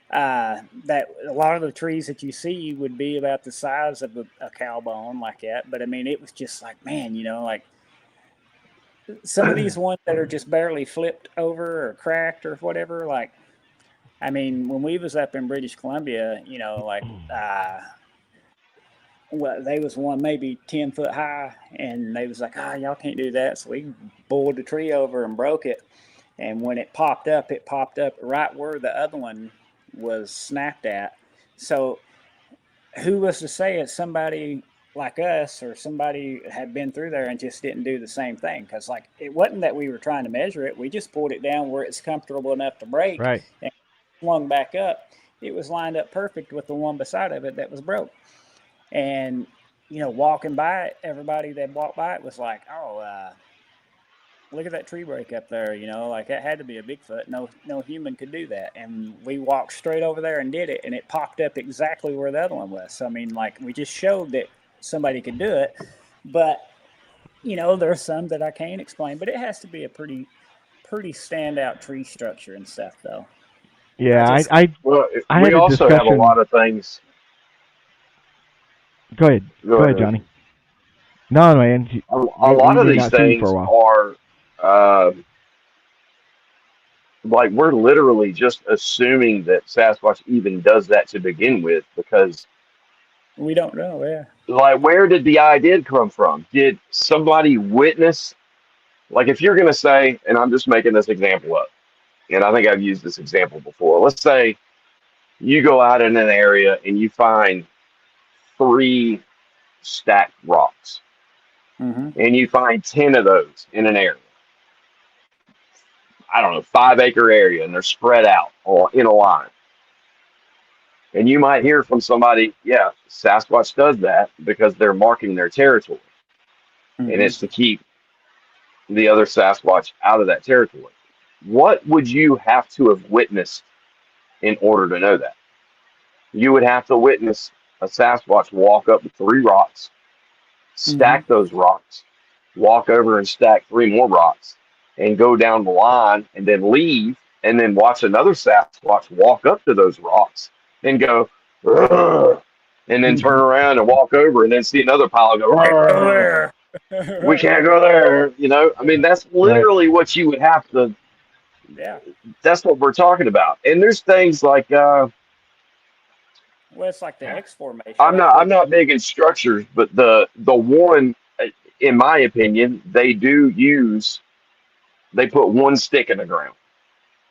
that a lot of the trees that you see would be about the size of a cow bone like that. But I mean, it was just like, man, like some of these ones that are just barely flipped over or cracked or whatever. Like, I mean, when we was up in British Columbia, like well, they was one maybe 10 foot high, and they was like, "Ah, y'all can't do that." So we pulled the tree over and broke it. And when it popped up right where the other one was snapped at. So who was to say it's somebody like us or somebody had been through there and just didn't do the same thing? Because like it wasn't that we were trying to measure it; we just pulled it down where it's comfortable enough to break Right. and swung back up. It was lined up perfect with the one beside of it that was broke. And walking by it, everybody that walked by it was like, "Oh, look at that tree break up there." Like that had to be a Bigfoot. No human could do that. And we walked straight over there and did it, and it popped up exactly where the other one was. So I mean, like we just showed that somebody could do it. But there's some that I can't explain. But it has to be a pretty standout tree structure and stuff, though. Yeah, I just Well, I we had a also have a discussion. lot of things. Go ahead. Go Go ahead, ahead. Johnny. No, man. A We lot of may these not see you for a things while. are like we're literally just assuming that Sasquatch even does that to begin with, because we don't know. Yeah. like where did the idea come from? Did somebody witness? Like if you're gonna say, and I'm just making this example up, and I think I've used this example before. Let's say you go out in an area and you find three stacked rocks, Mm-hmm. and you find 10 of those in an area. I don't know, 5 acre area, and they're spread out or in a line. And you might hear from somebody, yeah, Sasquatch does that because they're marking their territory. And Mm-hmm. it's to keep the other Sasquatch out of that territory. What would you have to have witnessed in order to know that? You would have to witness a Sasquatch walk up to three rocks, Mm-hmm. stack those rocks, walk over and stack three more rocks, and go down the line and then leave, and then watch another Sasquatch walk up to those rocks and go, "Rrr," and then turn around and walk over and then see another pile and go, Go "Rrr, there. we Right. can't go there." I mean, that's Right. literally what you would have to, Yeah. that's what we're talking about. And there's things like, Well, it's like the X formation. I'm Like not for I'm not big in structures, but the one, in my opinion, they put one stick in the ground.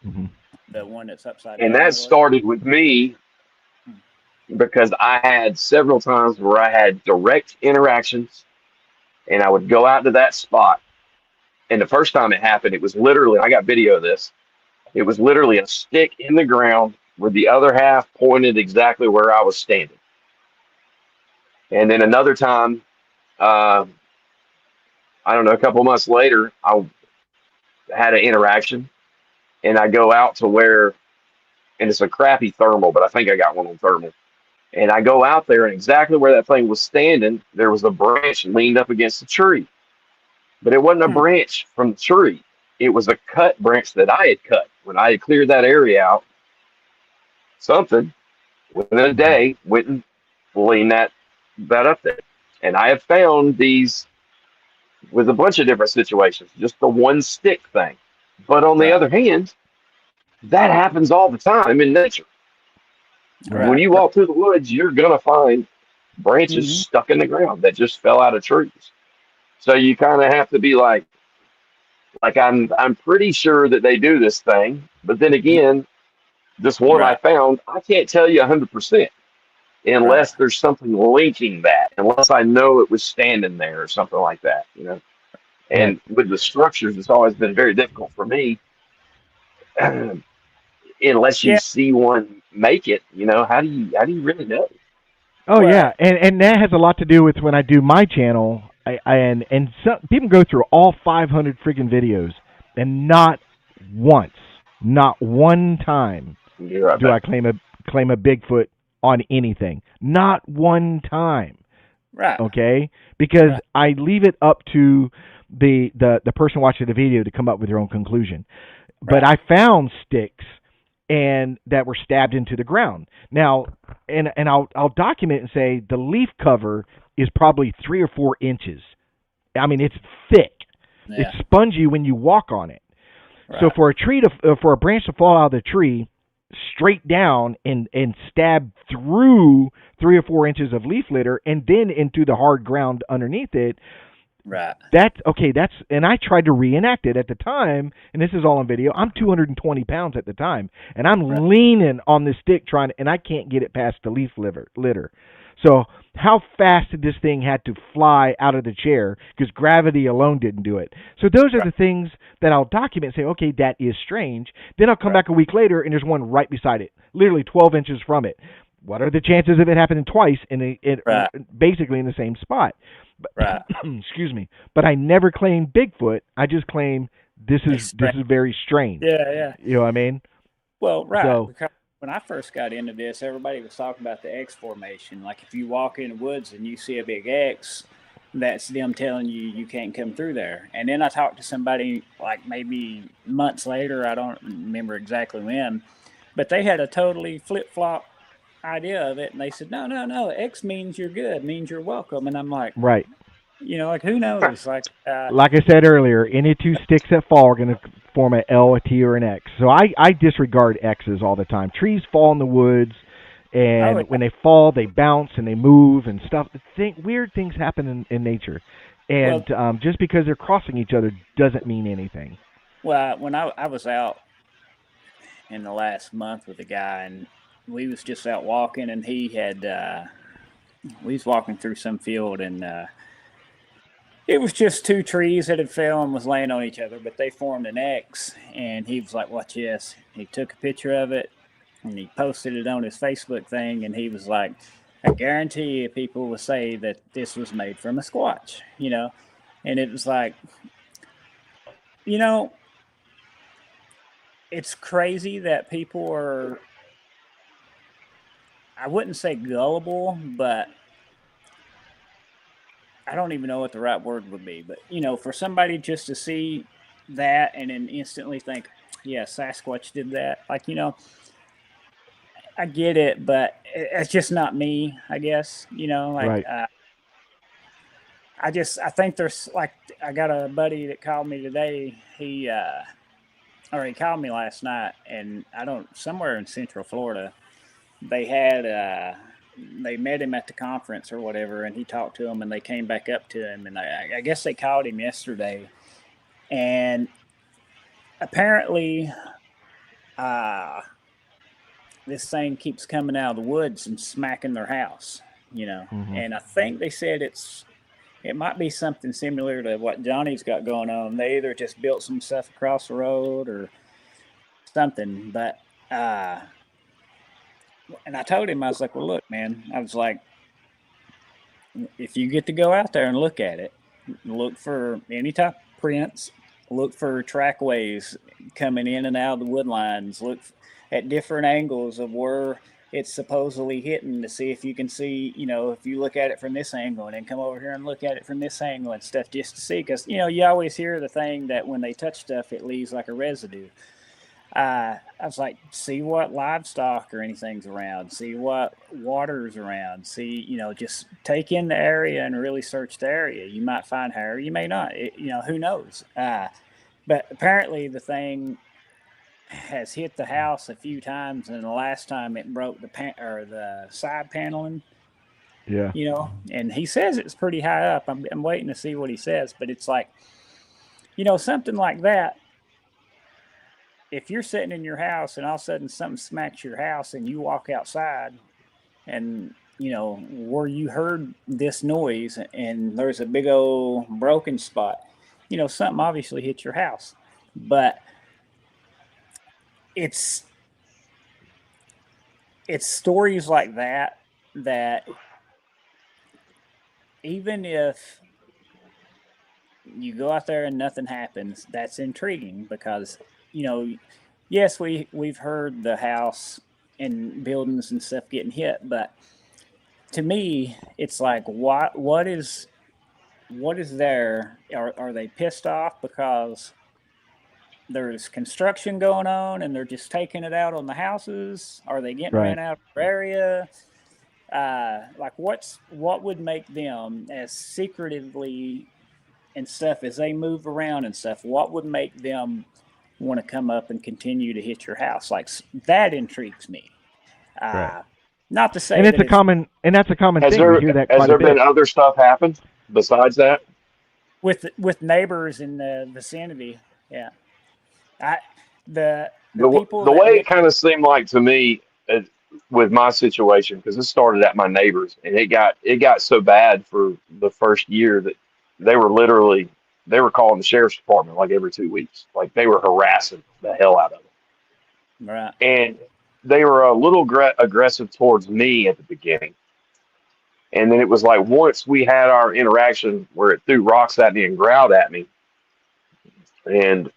Hmm. the one that's upside And down, that I believe. started with me because I had several times where I had direct interactions, and I would go out to that spot. And the first time it happened, it was literally, I got video of this. It was literally a stick in the ground with the other half pointed exactly where I was standing. And then another time, uh, I don't know, a couple of months later, I had an interaction, and I go out to where, and it's a crappy thermal, but I think I got one on thermal. And I go out there, and exactly where that thing was standing, there was a branch leaned up against the tree. But it wasn't a Hmm. branch from the tree. It was a cut branch that I had cut. When I had cleared that area out, something within a Hmm. day went and leaned that up there. And I have found these with a bunch of different situations, just the one stick thing. But on the Right. other hand, that happens all the time in nature. When Right. you Right. walk through the woods, you're gonna find branches Mm-hmm. stuck in the ground that just fell out of trees. So you kind of have to be like I'm pretty sure that they do this thing, but then again, this one I Right. found, I can't tell you 100% Right. unless there's something linking that, unless I know it was standing there or something like that. Right. And with the structures, it's always been very difficult for me unless you Yeah. see one make it. How do you really know? Oh Well. yeah, and that has a lot to do with when I do my channel. And some people go through all 500 friggin' videos, and not once, not one time, You're right do I back. claim a Bigfoot on anything. Not one time. Right. Okay, because Right. I leave it up to the person watching the video to come up with their own conclusion. But Right. I found sticks and that were stabbed into the ground. Now, and I'll document and say the leaf cover is probably 3 or 4 inches. I mean, it's thick. It's Yeah. spongy when you walk on it. So Right. for a branch to fall out of the tree, straight down and stab through 3 or 4 inches of leaf litter and then into the hard ground underneath it. Right. That's okay. And I tried to reenact it at the time, and this is all on video. I'm 220 pounds at the time, and I'm Right. leaning on this stick and I can't get it past the leaf litter. So how fast did this thing had to fly out of the chair? Because gravity alone didn't do it. So those are the things that I'll document and say, okay, that is strange. Then I'll come back a week later, and there's one right beside it, literally 12 inches from it. What are the chances of it happening twice basically in the same spot? Right. Excuse me. But I never claim Bigfoot. I just claim this is very strange. Yeah. You know what I mean? Well, right. So, because when I first got into this, everybody was talking about the X formation. Like if you walk in the woods and you see a big X, that's them telling you can't come through there. And then I talked to somebody like maybe months later, I don't remember exactly when, but they had a totally flip-flop idea of it, and they said, no, X means you're good, means you're welcome. And I'm like, right. like who knows? Like I said earlier, any two sticks that fall are going to form an L, a T, or an X. So I disregard X's all the time. Trees fall in the woods, and when they fall, they bounce and they move and stuff. Weird things happen in nature, and just because they're crossing each other doesn't mean anything. Well, when I was out in the last month with a guy, and we was just out walking, and he had we was walking through some field, and it was just two trees that had fell and was laying on each other, but they formed an X. And he was like, "Watch this." He took a picture of it and he posted it on his Facebook thing, and he was like, "I guarantee you people will say that this was made from a squatch," And it was like, it's crazy that people are, I wouldn't say gullible, but I don't even know what the right word would be. But, for somebody just to see that and then instantly think, yeah, Sasquatch did that. Like, I get it, but it's just not me, I guess. Right. I think there's like, I got a buddy that called me today. He called me last night, and somewhere in Central Florida, they had, they met him at the conference or whatever, and he talked to them, and they came back up to him, and I guess they called him yesterday, and apparently, this thing keeps coming out of the woods and smacking their house, Mm-hmm. And I think they said it might be something similar to what Johnny's got going on. They either just built some stuff across the road or something, but, and I told him, I was like, well, look, man, I was like, if you get to go out there and look at it, look for any type of prints, look for trackways coming in and out of the wood lines, look at different angles of where it's supposedly hitting to see if you can see, if you look at it from this angle and then come over here and look at it from this angle and stuff just to see. Because, you always hear the thing that when they touch stuff, it leaves like a residue. I was like, see what livestock or anything's around, see what water's around, see, just take in the area and really search the area. You might find hair, you may not, who knows? But apparently the thing has hit the house a few times, and the last time it broke the side paneling. Yeah. And he says it's pretty high up. I'm waiting to see what he says, but it's like, something like that. If you're sitting in your house and all of a sudden something smacks your house and you walk outside and, where you heard this noise and there's a big old broken spot, something obviously hit your house. But it's stories like that even if you go out there and nothing happens, that's intriguing because, yes, we've heard the house and buildings and stuff getting hit, but to me, it's like, what is there? Are they pissed off because there's construction going on and they're just taking it out on the houses? Are they getting ran out of their area? Like what would make them as secretively and stuff as they move around and stuff? What would make them want to come up and continue to hit your house. Like that intrigues me. Right. Not to say And that it's that's a common Has thing. We there hear that has quite a there been bit. other stuff happen besides that? with neighbors in the vicinity. Yeah, I the The people the that way live. it kind of seemed like to me with my situation, because it started at my neighbors, and it got so bad for the first year that they were literally they were calling the sheriff's department like every 2 weeks, like they were harassing the hell out of them, Right. and they were a little aggressive towards me at the beginning, and then it was like once we had our interaction where it threw rocks at me and growled at me, and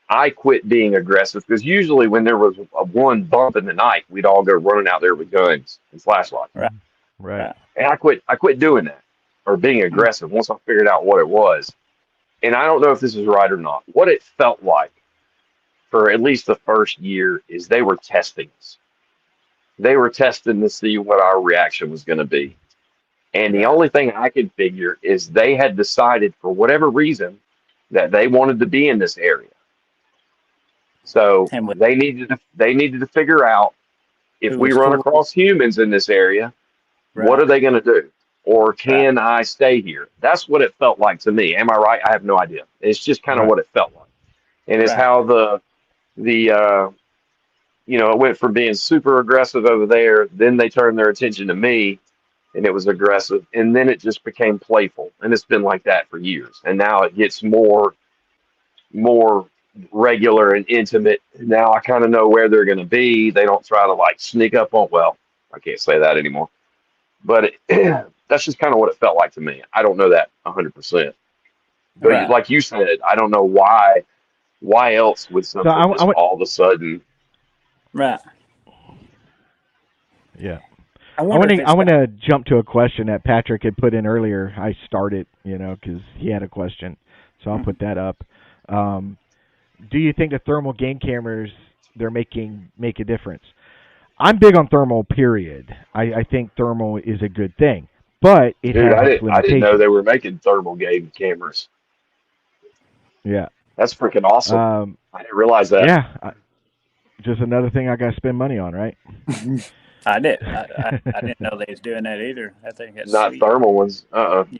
I quit being aggressive because usually when there was a one bump in the night, we'd all go running out there with guns and flashlights. Right. Right. Right. And I quit doing that or being aggressive once I figured out what it was. And I don't know if this is right or not. What it felt like for at least the first year is they were testing us. They were testing to see what our reaction was going to be. And the Right. only thing I could figure is they had decided for whatever reason that they wanted to be in this area. So And with they needed to figure out if who we was run cool. across humans in this area, what Right. are they going to do? Or Right. can I stay here? That's what it felt like to me. Am I right? I have no idea. It's just kind of Right. what it felt like, and it's Right. how the it went from being super aggressive over there. Then they turned their attention to me, and it was aggressive, and then it just became playful, and it's been like that for years. And now it gets more regular and intimate. Now I kind of know where they're going to be. They don't try to like sneak up on. Well, I can't say that anymore. But that's just kind of what it felt like to me. I don't know that 100%. But Right. like you said, I don't know why. Why else would So something just all of a sudden? Right. yeah. I wonder if I it's want got. to jump to a question that Patrick had put in earlier. I started, because he had a question, so I'll put that up. Um, do you think the thermal game cameras they're making make a difference? I'm big on thermal. Period. I think thermal is a good thing, but it Dude, has I its didn't I didn't know limitations. they were making thermal game cameras. Yeah. That's freaking awesome. Um, I didn't realize that. yeah. Just another thing I got to spend money on, right? I did. I didn't know they was doing that either. I think that's Not sweet. thermal ones.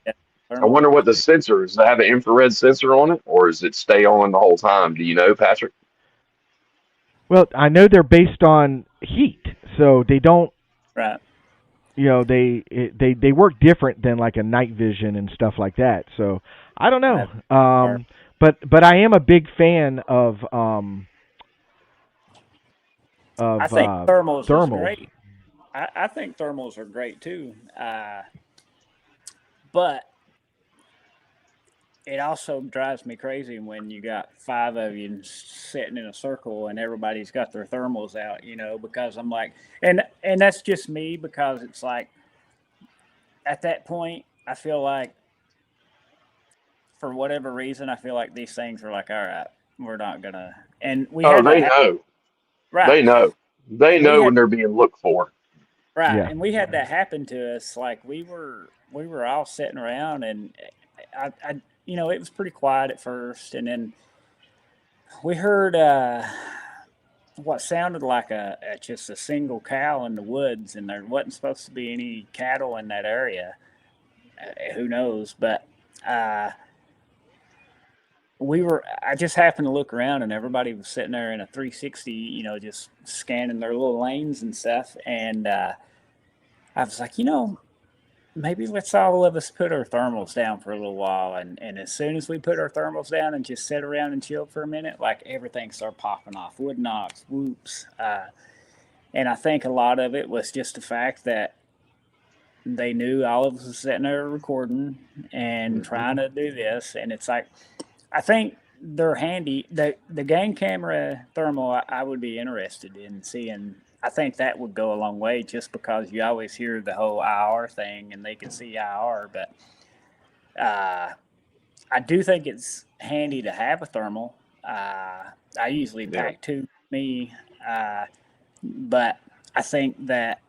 Yeah. I Thermal wonder ones. what the sensor is. Does it have an infrared sensor on it, or does it stay on the whole time? Do you know, Patrick? Well, I know they're based on heat, so they don't. Right. They work different than like a night vision and stuff like that. So I don't know. That are. But I am a big fan I of think thermals is thermals. great. I think thermals are great too. But it also drives me crazy when you got five of you sitting in a circle and everybody's got their thermals out, because I'm like, and that's just me because it's like at that point I feel like for whatever reason I feel like these things are like, all right, we're not gonna, and we Oh, had that they happen, know. right, They know. They and we know had when they're being looked for. right, Yeah. and we had that happen to us. Like we were all sitting around, and it was pretty quiet at first, and then we heard what sounded like a just a single cow in the woods, and there wasn't supposed to be any cattle in that area. Who knows? But uh, I just happened to look around, and everybody was sitting there in a 360, just scanning their little lanes and stuff. And I was like, maybe let's all of us put our thermals down for a little while. And as soon as we put our thermals down and just sit around and chill for a minute, like everything started popping off, wood knocks, whoops. And I think a lot of it was just the fact that they knew all of us was sitting there recording and Hmm. trying to do this. And it's like, I think they're handy. The game camera thermal, I would be interested in seeing. I think that would go a long way just because you always hear the whole IR thing and they can see IR. But uh, I do think it's handy to have a thermal. I usually Yeah. pack two with me, uh, but I think that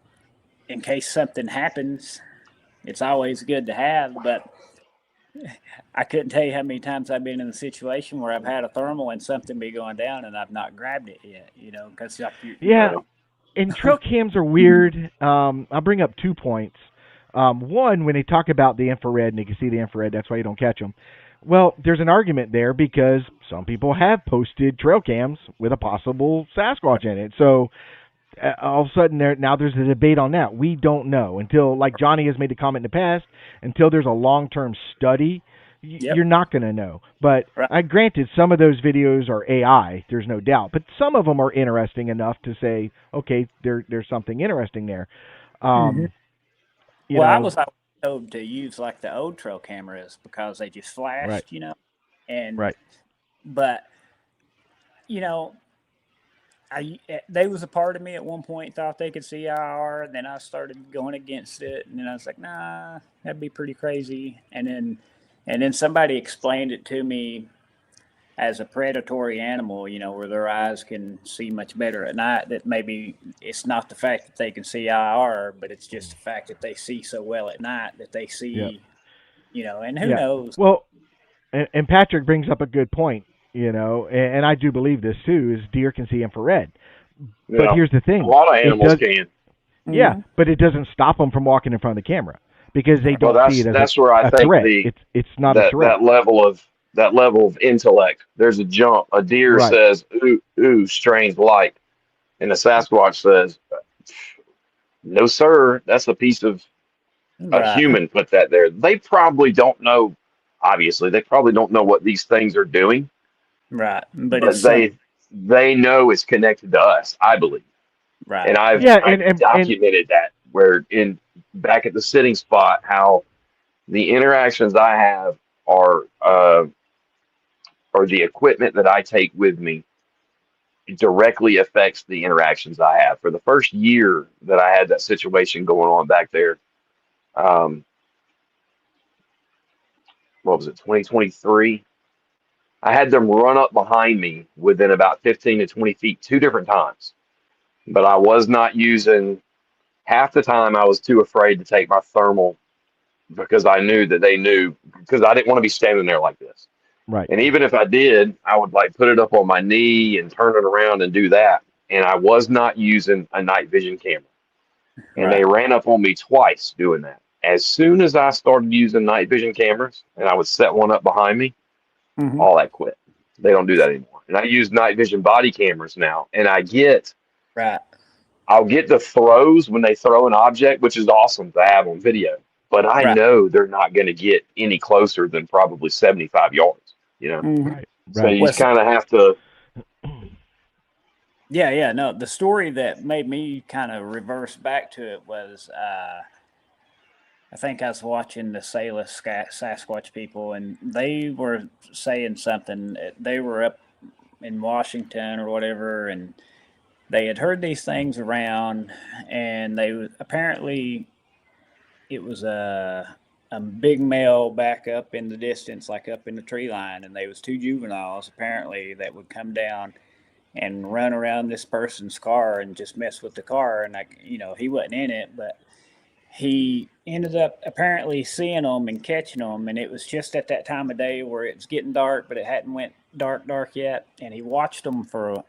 in case something happens, it's always good to have. But I couldn't tell you how many times I've been in a situation where I've had a thermal and something be going down and I've not grabbed it yet, because like Yeah, Right. and trail cams are weird. I'll bring up 2 points. One, when they talk about the infrared and you can see the infrared, that's why you don't catch them. Well, there's an argument there because some people have posted trail cams with a possible Sasquatch in it. So all of a sudden, there's a debate on that. We don't know until, like Johnny has made the comment in the past, until there's a long-term study. You're Yep. not going to know. But Right. I granted some of those videos are AI. There's no doubt. But some of them are interesting enough to say, okay, there's something interesting there. Hmm. Um, you Well, I know, was always told to use like the old trail cameras because they just right, flashed, and right. but you know, they was a part of me at one point thought they could see IR, and then I started going against it, and then I was like, nah, that'd be pretty crazy, and then somebody explained it to me as a predatory animal, where their eyes can see much better at night. That maybe it's not the fact that they can see IR, but it's just the fact that they see so well at night that they Yeah, see, and who yeah. knows? Well, and Patrick brings up a good point. And I do believe this too. Is deer can see infrared, but Yeah. here's the A thing: lot of it animals does. can. Yeah, Mm-hmm. but it doesn't stop them from walking in front of the camera because they Well, don't see that's it as that's where I a think threat. the It's not a that threat. that level of intellect. There's a jump. A deer Right. says, "Ooh, ooh, strange light," and a Sasquatch says, "No, sir, that's a piece of a Right, human put that there." They probably don't know. Obviously, they probably don't know what these things are doing, right, but it's but some they know it's connected to us. I believe, right, and Yeah, I've and documented that where in back at the sitting spot how the interactions I have are or the equipment that I take with me directly affects the interactions I have. For the first year that I had that situation going on back there, um, what was it, 2023? I had them run up behind me within about 15 to 20 feet 2 different times, but I was not using half the time. I was too afraid to take my thermal because I knew that they knew because I didn't want to be standing there like this. right, And even if I did, I would like put it up on my knee and turn it around and do that. And I was not using a night vision camera. And they right. ran up on me twice doing that. As soon as I started using night vision cameras and I would set one up behind me, Hmm. all that quit. They don't do that anymore. And I use night vision body cameras now. And Right, I'll get the throws when they throw an object, which is awesome to have on video. But I right. know they're not going to get any closer than probably 75 yards, you know? Hmm. right, So right. you Well, just kind of have to. yeah, yeah. No, the story that made me kind of reverse back to it was I think I was watching the Salus Sasquatch people, and they were saying something. They were up in Washington or whatever, and they had heard these things around, and apparently it was a big male back up in the distance, like up in the tree line, and they was two juveniles apparently that would come down and run around this person's car and just mess with the car, and like he wasn't in it, but he ended up apparently seeing them and catching them, and it was just at that time of day where it's getting dark, but it hadn't went dark yet, and he watched them for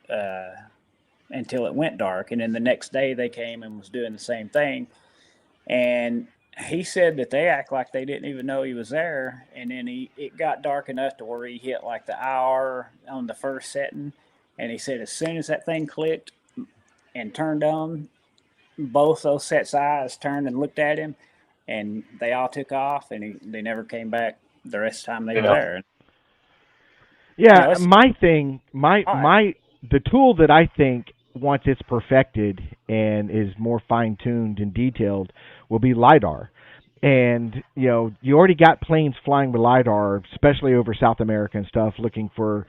until it went dark, and then the next day they came and was doing the same thing, and he said that they act like they didn't even know he was there, and then it got dark enough to where he hit like the hour on the first setting, and he said as soon as that thing clicked and turned on, both those sets of eyes turned and looked at him, and they all took off, and they never came back the rest of the time they were Yeah. there. Yeah, It's my thing, odd. the tool that I think once it's perfected and is more fine tuned and detailed will be lidar. And you already got planes flying with lidar, especially over South America and stuff, looking for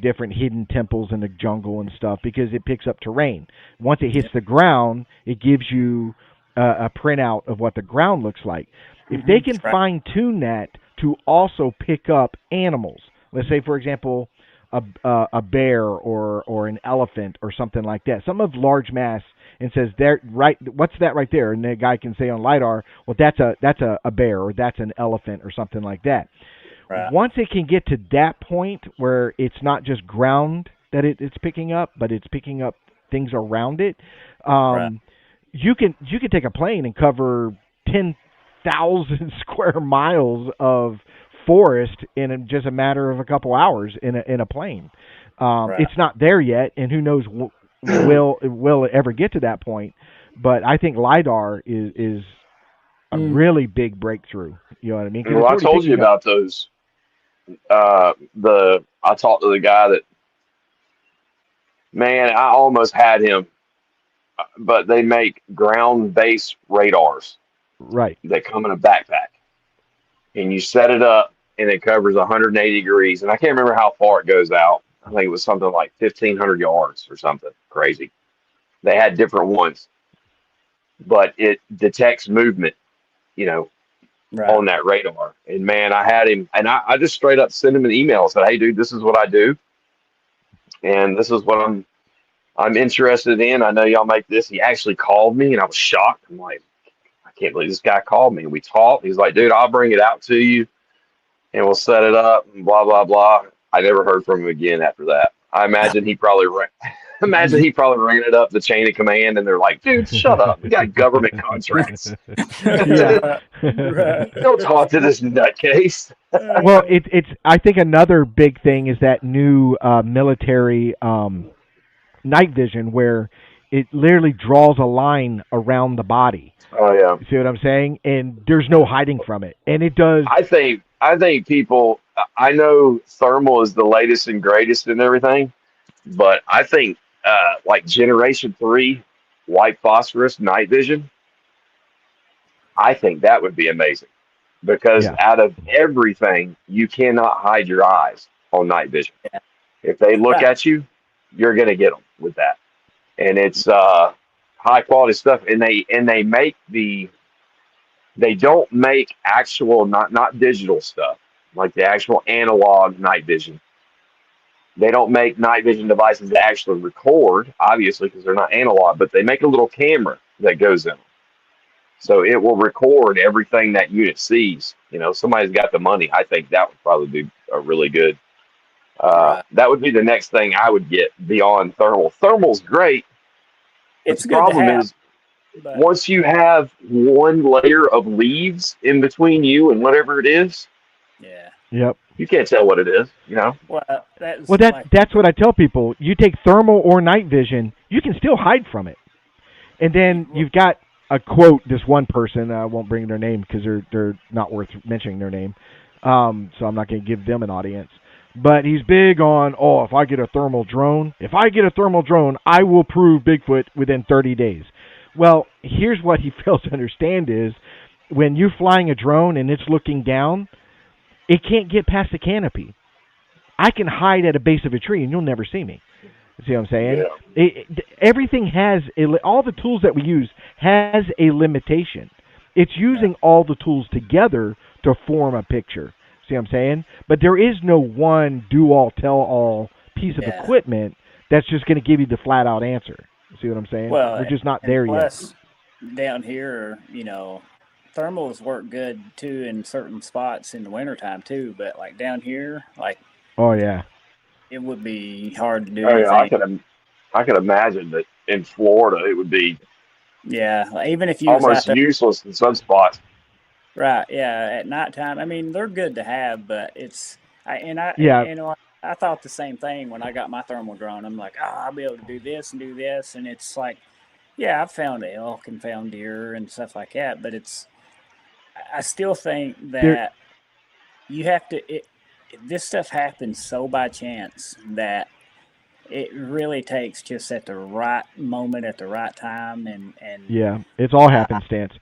different hidden temples in the jungle and stuff because it picks up terrain. Once it hits Yeah. the ground, it gives you a printout of what the ground looks like. If they can Right. fine tune that to also pick up animals, let's say for example, a bear or an elephant or something like that, some of large mass, and says there right, what's that right there, and the guy can say on lidar, well that's a bear or that's an elephant or something like that. Right. Once it can get to that point where it's not just ground that it's picking up, but it's picking up things around it, Right. you can take a plane and cover 10,000 square miles of forest in just a matter of a couple hours in a plane. Right. It's not there yet, and who knows will it ever get to that point? But I think lidar is a really big breakthrough. You know what I mean? 'Cause Well, it's I already told you picking up. about those. I talked to the guy that, man, I almost had him, but they make ground-based radars Right. that come in a backpack, and you set it up, and it covers 180 degrees, and I can't remember how far it goes out. I think it was something like 1,500 yards or something crazy. They had different ones, but it detects movement, you know, Right. on that radar. And man, I had him, and I just straight up sent him an email and said, "Hey, dude, this is what I do, and this is what I'm interested in. I know y'all make this." He actually called me, and I was shocked. I'm like, I can't believe this guy called me. And we talked. He's like, "Dude, I'll bring it out to you, and we'll set it up." And blah blah blah. I never heard from him again after that. I imagine he probably ran it up the chain of command, and they're like, "Dude, shut up. We got government contracts. Yeah. Right. Don't talk to this nutcase." Well, it's. I think another big thing is that new military night vision, where it literally draws a line around the body. Oh yeah. You see what I'm saying? And there's no hiding from it. And it does. I think people. I know thermal is the latest and greatest and everything, but I think like Generation 3 white phosphorus night vision. I think that would be amazing because Yeah. out of everything, you cannot hide your eyes on night vision. Yeah. If they look Right. at you, you're gonna get them with that, and it's high quality stuff. And they don't make actual not digital stuff like the actual analog night vision. They don't make night vision devices that actually record, obviously, because they're not analog, but they make a little camera that goes in them. So it will record everything that unit sees. You know, somebody's got the money. I think that would probably be a really good. Right. That would be the next thing I would get beyond thermal. Thermal's great, but It's the good to problem have, is but once you have one layer of leaves in between you and whatever it is, yeah. Yep. you can't tell what it is. You know. Well, that's Well, like that's what I tell people. You take thermal or night vision, you can still hide from it. And then you've got a quote. This one person, I won't bring their name because they're not worth mentioning their name. So I'm not going to give them an audience. But he's big on, if I get a thermal drone, I will prove Bigfoot within 30 days. Well, here's what he fails to understand is when you're flying a drone and it's looking down, it can't get past the canopy. I can hide at a base of a tree and you'll never see me. See what I'm saying? Yeah. Everything has all the tools that we use has a limitation. It's using all the tools together to form a picture. See what I'm saying? But there is no one do-all, tell-all piece of equipment that's just going to give you the flat-out answer. See what I'm saying? well, We're just not and there yet. plus down here, thermals work good too in certain spots in the wintertime too. But like down here, like Oh, yeah. it would be hard to do Oh yeah, anything. I can imagine that in Florida it would be Yeah, like, even if you was out almost there, useless in some spots. right? Yeah, at nighttime. I mean, they're good to have, but Yeah. I thought the same thing when I got my thermal drone. I'm like, I'll be able to do this and do this, and it's like, yeah, I've found elk and found deer and stuff like that, but I still think There, that you have to. This stuff happens so by chance that it really takes just at the right moment at the right time, and yeah, it's all I, happenstance.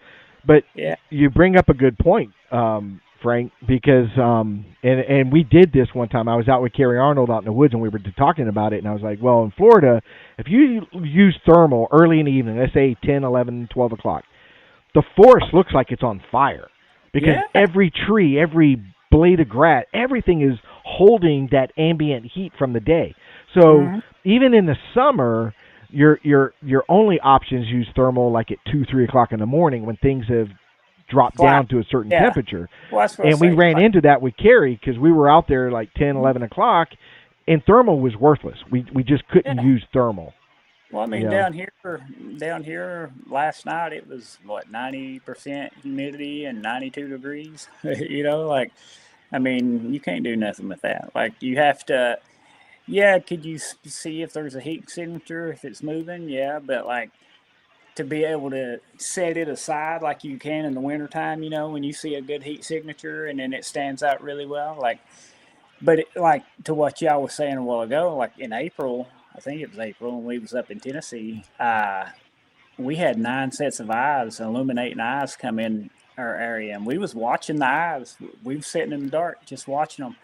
But yeah, you bring up a good point, Frank, because and we did this one time. I was out with Kerry Arnold out in the woods, and we were talking about it, and I was like, well, in Florida, if you use thermal early in the evening, let's say 10, 11, 12 o'clock, the forest looks like it's on fire because yeah, every tree, every blade of grass, everything is holding that ambient heat from the day. So Mm-hmm. even in the summer, your only options use thermal like at 2, 3 o'clock in the morning when things have dropped Flat. down to a certain Yeah. temperature. Well, that's what I And we say. ran into that with Carrie because we were out there like 10, 11 o'clock, and thermal was worthless. We just couldn't Yeah. use thermal. Well, I You mean, know. down here last night it was what 90% humidity and 92 degrees. Like I mean, you can't do nothing with that. Like you have to. Yeah, could you see if there's a heat signature if it's moving? Yeah, but like to be able to set it aside like you can in the wintertime, when you see a good heat signature and then it stands out really well, like. But like to what y'all was saying a while ago, like in April, I think it was April, when we was up in Tennessee. We had 9 sets of eyes, illuminating eyes, come in our area, and we was watching the eyes. We was sitting in the dark, just watching them.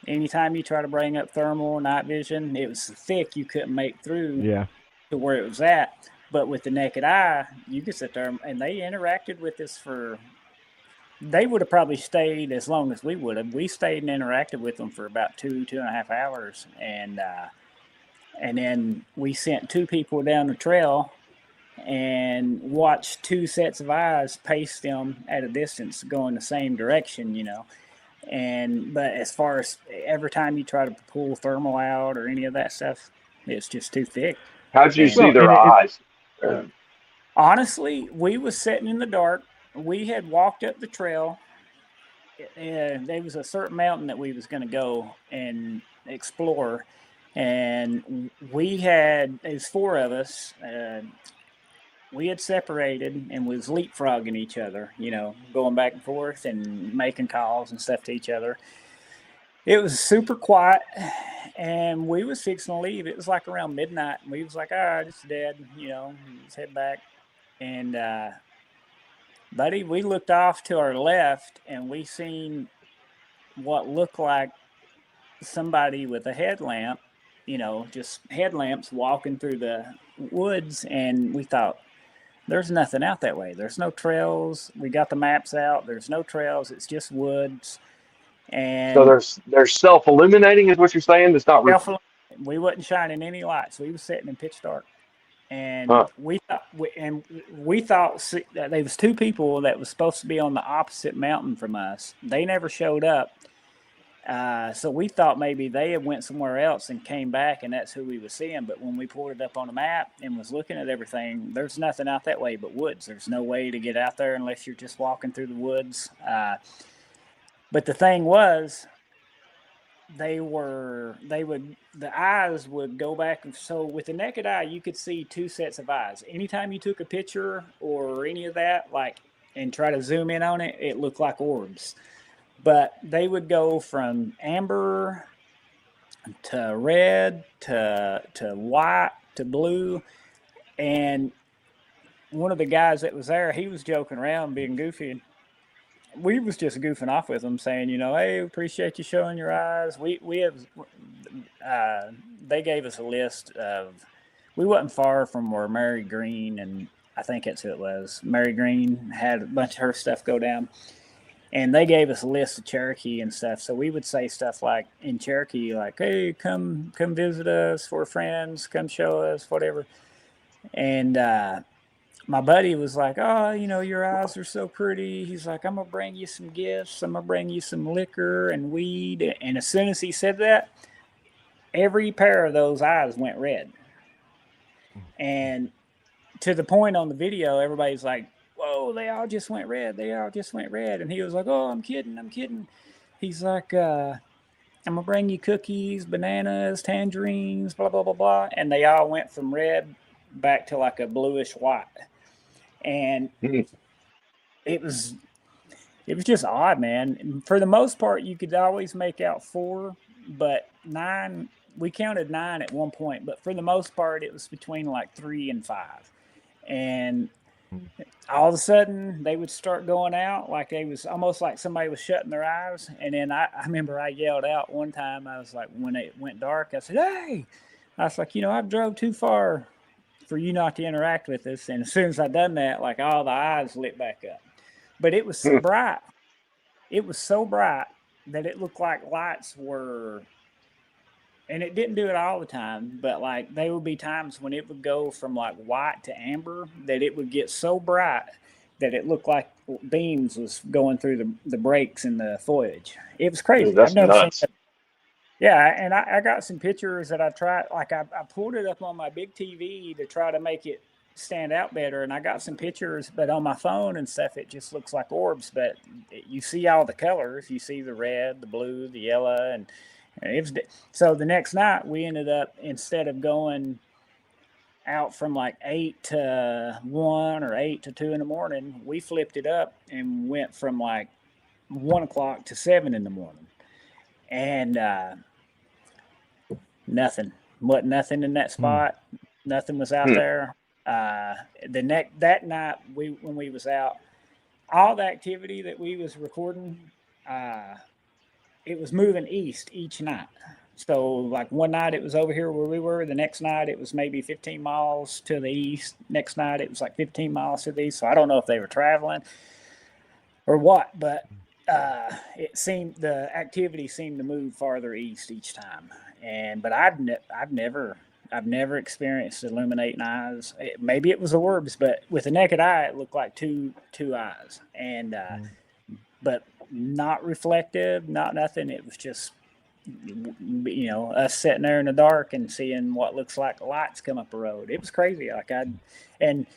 Anytime you try to bring up thermal night vision, it was thick you couldn't make through Yeah. to where it was at. But with the naked eye, you could sit there, and they interacted with us for. They would have probably stayed as long as we would have. We stayed and interacted with them for about 2.5 hours, and then we sent 2 people down the trail and watched 2 sets of eyes pace them at a distance going the same direction. But as far as every time you try to pull thermal out or any of that stuff, it's just too thick. How'd you And see Well, their and eyes? honestly, we was sitting in the dark. We had walked up the trail. There was a certain mountain that we was going to go and explore, and it was 4 of us. We had separated and was leapfrogging each other, going back and forth and making calls and stuff to each other. It was super quiet, and we was fixing to leave. It was like around midnight, and we was like, all right, it's dead, let's head back. And buddy, we looked off to our left, and we seen what looked like somebody with a headlamp, just headlamps walking through the woods, and we thought, there's nothing out that way. There's no trails. We got the maps out. There's no trails. It's just woods. So And they're self illuminating, is what you're saying? It's not. we wasn't shining any lights. We was sitting in pitch dark. And Huh. we thought that there was 2 people that was supposed to be on the opposite mountain from us. They never showed up. So we thought maybe they had went somewhere else and came back, and that's who we was seeing. But when we pulled it up on a map and was looking at everything, there's nothing out that way but woods. There's no way to get out there unless you're just walking through the woods. But the thing was, the eyes would go back. So with the naked eye, you could see 2 sets of eyes. Anytime you took a picture or any of that, and try to zoom in on it, it looked like orbs. But they would go from amber to red to white to blue. And one of the guys that was there, he was joking around, being goofy. We was just goofing off with him, saying, hey, appreciate you showing your eyes. We have. They gave us a list of. We wasn't far from where Mary Green, and I think that's who it was. Mary Green had a bunch of her stuff go down. And they gave us a list of Cherokee and stuff. So we would say stuff like in Cherokee, like, hey, come visit us, we're friends, come show us, whatever. And my buddy was like, oh, your eyes are so pretty. He's like, I'm going to bring you some gifts. I'm going to bring you some liquor and weed. And as soon as he said that, every pair of those eyes went red. And to the point on the video, everybody's like, whoa, they all just went red. They all just went red. And he was like, oh, I'm kidding. He's like, I'm going to bring you cookies, bananas, tangerines, blah, blah, blah, blah. And they all went from red back to like a bluish white. And it was just odd, man. For the most part, you could always make out 4, but 9, we counted 9 at one point. But for the most part, it was between like 3 and 5. And all of a sudden they would start going out like they was almost like somebody was shutting their eyes. And then I remember I yelled out one time. I was like, when it went dark, I said, hey, I was like, I've drove too far for you not to interact with us. And as soon as I done that, like all the eyes lit back up. But it was so bright. It was so bright that it looked like lights were, and it didn't do it all the time, but like there would be times when it would go from like white to amber, that it would get so bright that it looked like beams was going through the breaks in the foliage. It was Dude, crazy. I've that's never seen nuts. it. Yeah, and I got some pictures that I tried. Like I pulled it up on my big TV to try to make it stand out better, and I got some pictures, but on my phone and stuff, it just looks like orbs. But you see all the colors. You see the red, the blue, the yellow, and it was. So the next night, we ended up, instead of going out from like 8 to 1 or 8 to 2 in the morning, we flipped it up and went from like 1 o'clock to 7 in the morning, and nothing. What nothing in that Hmm. spot. Nothing was out Hmm. there. That night when we was out, all the activity that we was recording, uh, it was moving east each night. So like one night it was over here where we were. The next night it was maybe 15 miles to the east. Next night it was like 15 miles to the east. So I don't know if they were traveling or what, but it seemed the activity seemed to move farther east each time. And but I've never experienced illuminating eyes. Maybe it was orbs, but with the naked eye, it looked like two eyes, and Hmm. but not reflective, not nothing. It was just us sitting there in the dark and seeing what looks like lights come up the road. It was crazy. And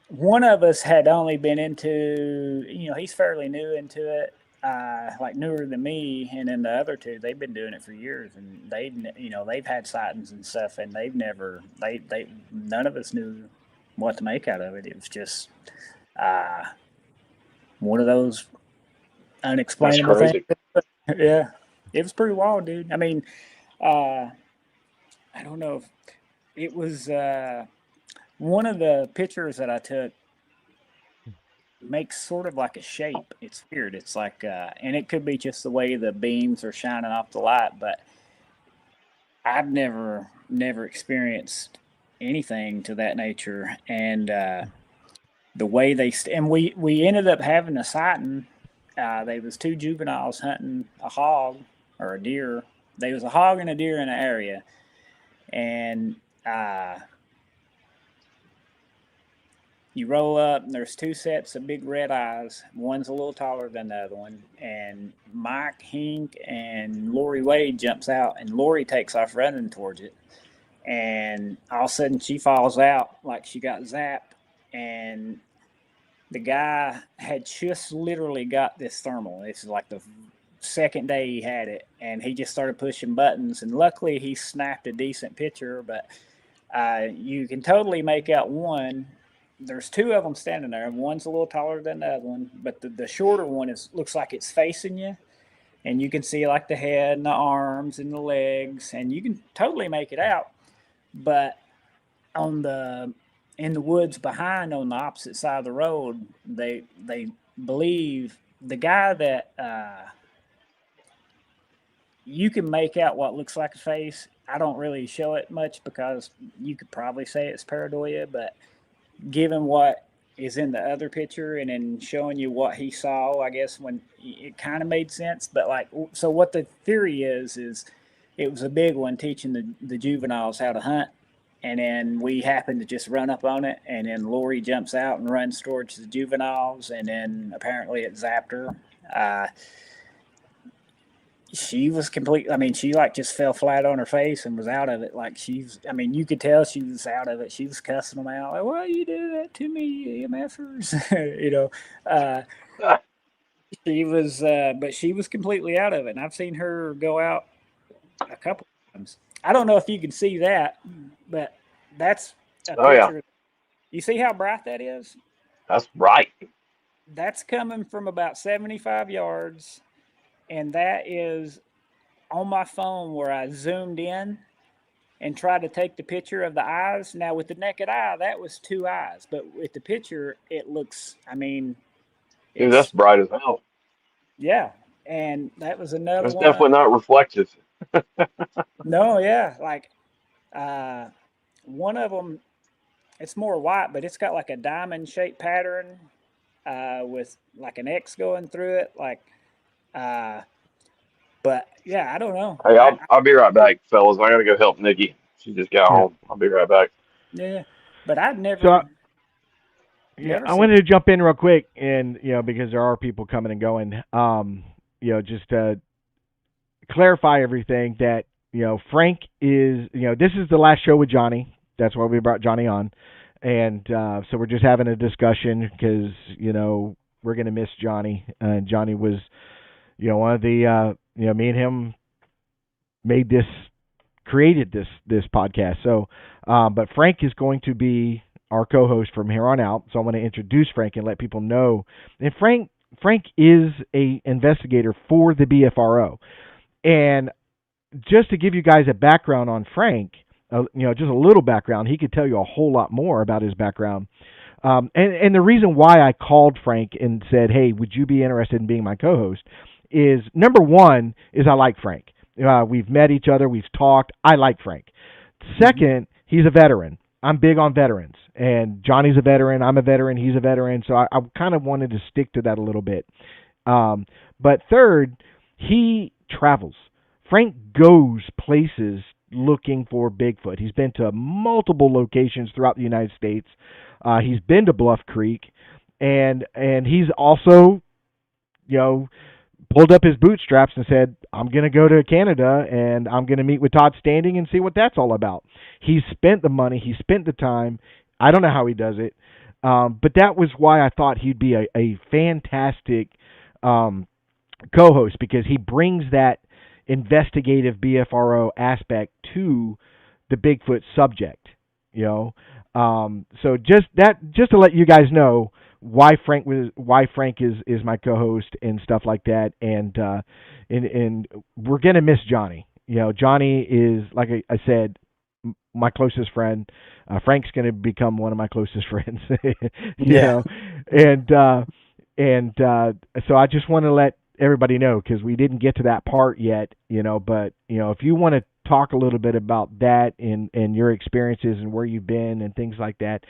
one of us had only been into, he's fairly new into it, like newer than me, and then the other two, they've been doing it for years, and they've had sightings and stuff, and they've never, they none of us knew what to make out of it. It was just uh, one of those That's unexplainable things. crazy. Yeah, it was pretty wild, dude. I mean, uh, I don't know if it was one of the pictures that I took makes sort of like a shape. It's weird. It's like, and it could be just the way the beams are shining off the light, but I've never experienced anything to that nature. And the way and we ended up having a sighting. There was two juveniles hunting a hog or a deer. There was a hog and a deer in the area, and uh, you roll up, and there's two sets of big red eyes. One's a little taller than the other one. And Mike Hink and Lori Wade jumps out, and Lori takes off running towards it. And all of a sudden, she falls out like she got zapped. And the guy had just literally got this thermal. This is like the second day he had it, and he just started pushing buttons. And luckily, he snapped a decent picture, but you can totally make out one. There's two of them standing there, and one's a little taller than the other one, but the shorter one looks like it's facing you, and you can see like the head and the arms and the legs, and you can totally make it out. But on the in the woods behind, on the opposite side of the road, they believe the guy that you can make out what looks like a face. I don't really show it much because you could probably say it's pareidolia, but given what is in the other picture and then showing you what he saw, I guess when it kind of made sense. But like, so what the theory is it was a big one teaching the juveniles how to hunt. And then we happened to just run up on it, and then Lori jumps out and runs towards the juveniles, and then apparently it zapped her. Uh, she was complete. I mean, she like just fell flat on her face and was out of it. Like she's, I mean, you could tell she was out of it. She was cussing them out, like, "Why you do that to me, you MFers?" Uh, she was, but she was completely out of it. And I've seen her go out a couple of times. I don't know if you can see that, but that's a Oh yeah, picture. You see how bright that is? that's right. That's coming from about 75 yards, and that is on my phone where I zoomed in and tried to take the picture of the eyes. Now, with the naked eye, that was two eyes, but with the picture, it looks, I mean, Dude, that's it's, bright as hell. yeah. And that was another That's one. definitely not reflective. No, yeah. Like, uh, one of them, it's more white, but it's got like a diamond shaped pattern with like an X going through it. Like, But yeah, I don't know. Hey, I'll be right back, fellas. I gotta go help Nikki. She just got Yeah. home. I'll be right back. Yeah, but I'd So yeah, never I seen. wanted to jump in real quick, and because there are people coming and going. Just to clarify everything that Frank is. This is the last show with Johnny. That's why we brought Johnny on, and so we're just having a discussion because we're gonna miss Johnny. And Johnny was one of the me and him made this created this podcast. So, but Frank is going to be our co-host from here on out. So I want to introduce Frank and let people know. And Frank is a investigator for the BFRO. And just to give you guys a background on Frank, just a little background, he could tell you a whole lot more about his background. And the reason why I called Frank and said, "Hey, would you be interested in being my co-host?" is number one is I like Frank. We've met each other, we've talked. I like Frank. Second, he's a veteran. I'm big on veterans, and Johnny's a veteran. I'm a veteran. He's a veteran. So I kind of wanted to stick to that a little bit. But third, he travels. Frank goes places looking for Bigfoot. He's been to multiple locations throughout the United States. He's been to Bluff Creek, and he's also, pulled up his bootstraps and said, "I'm going to go to Canada and I'm going to meet with Todd Standing and see what that's all about." He spent the money. He spent the time. I don't know how he does it, but that was why I thought he'd be a fantastic co-host, because he brings that investigative BFRO aspect to the Bigfoot subject. So just to let you guys know why Frank is my co-host and stuff like that, and we're gonna miss Johnny. Johnny is, like I said, my closest friend. Frank's gonna become one of my closest friends. Yeah. So I just want to let everybody know, because we didn't get to that part yet. But if you want to talk a little bit about that and your experiences and where you've been and things like that,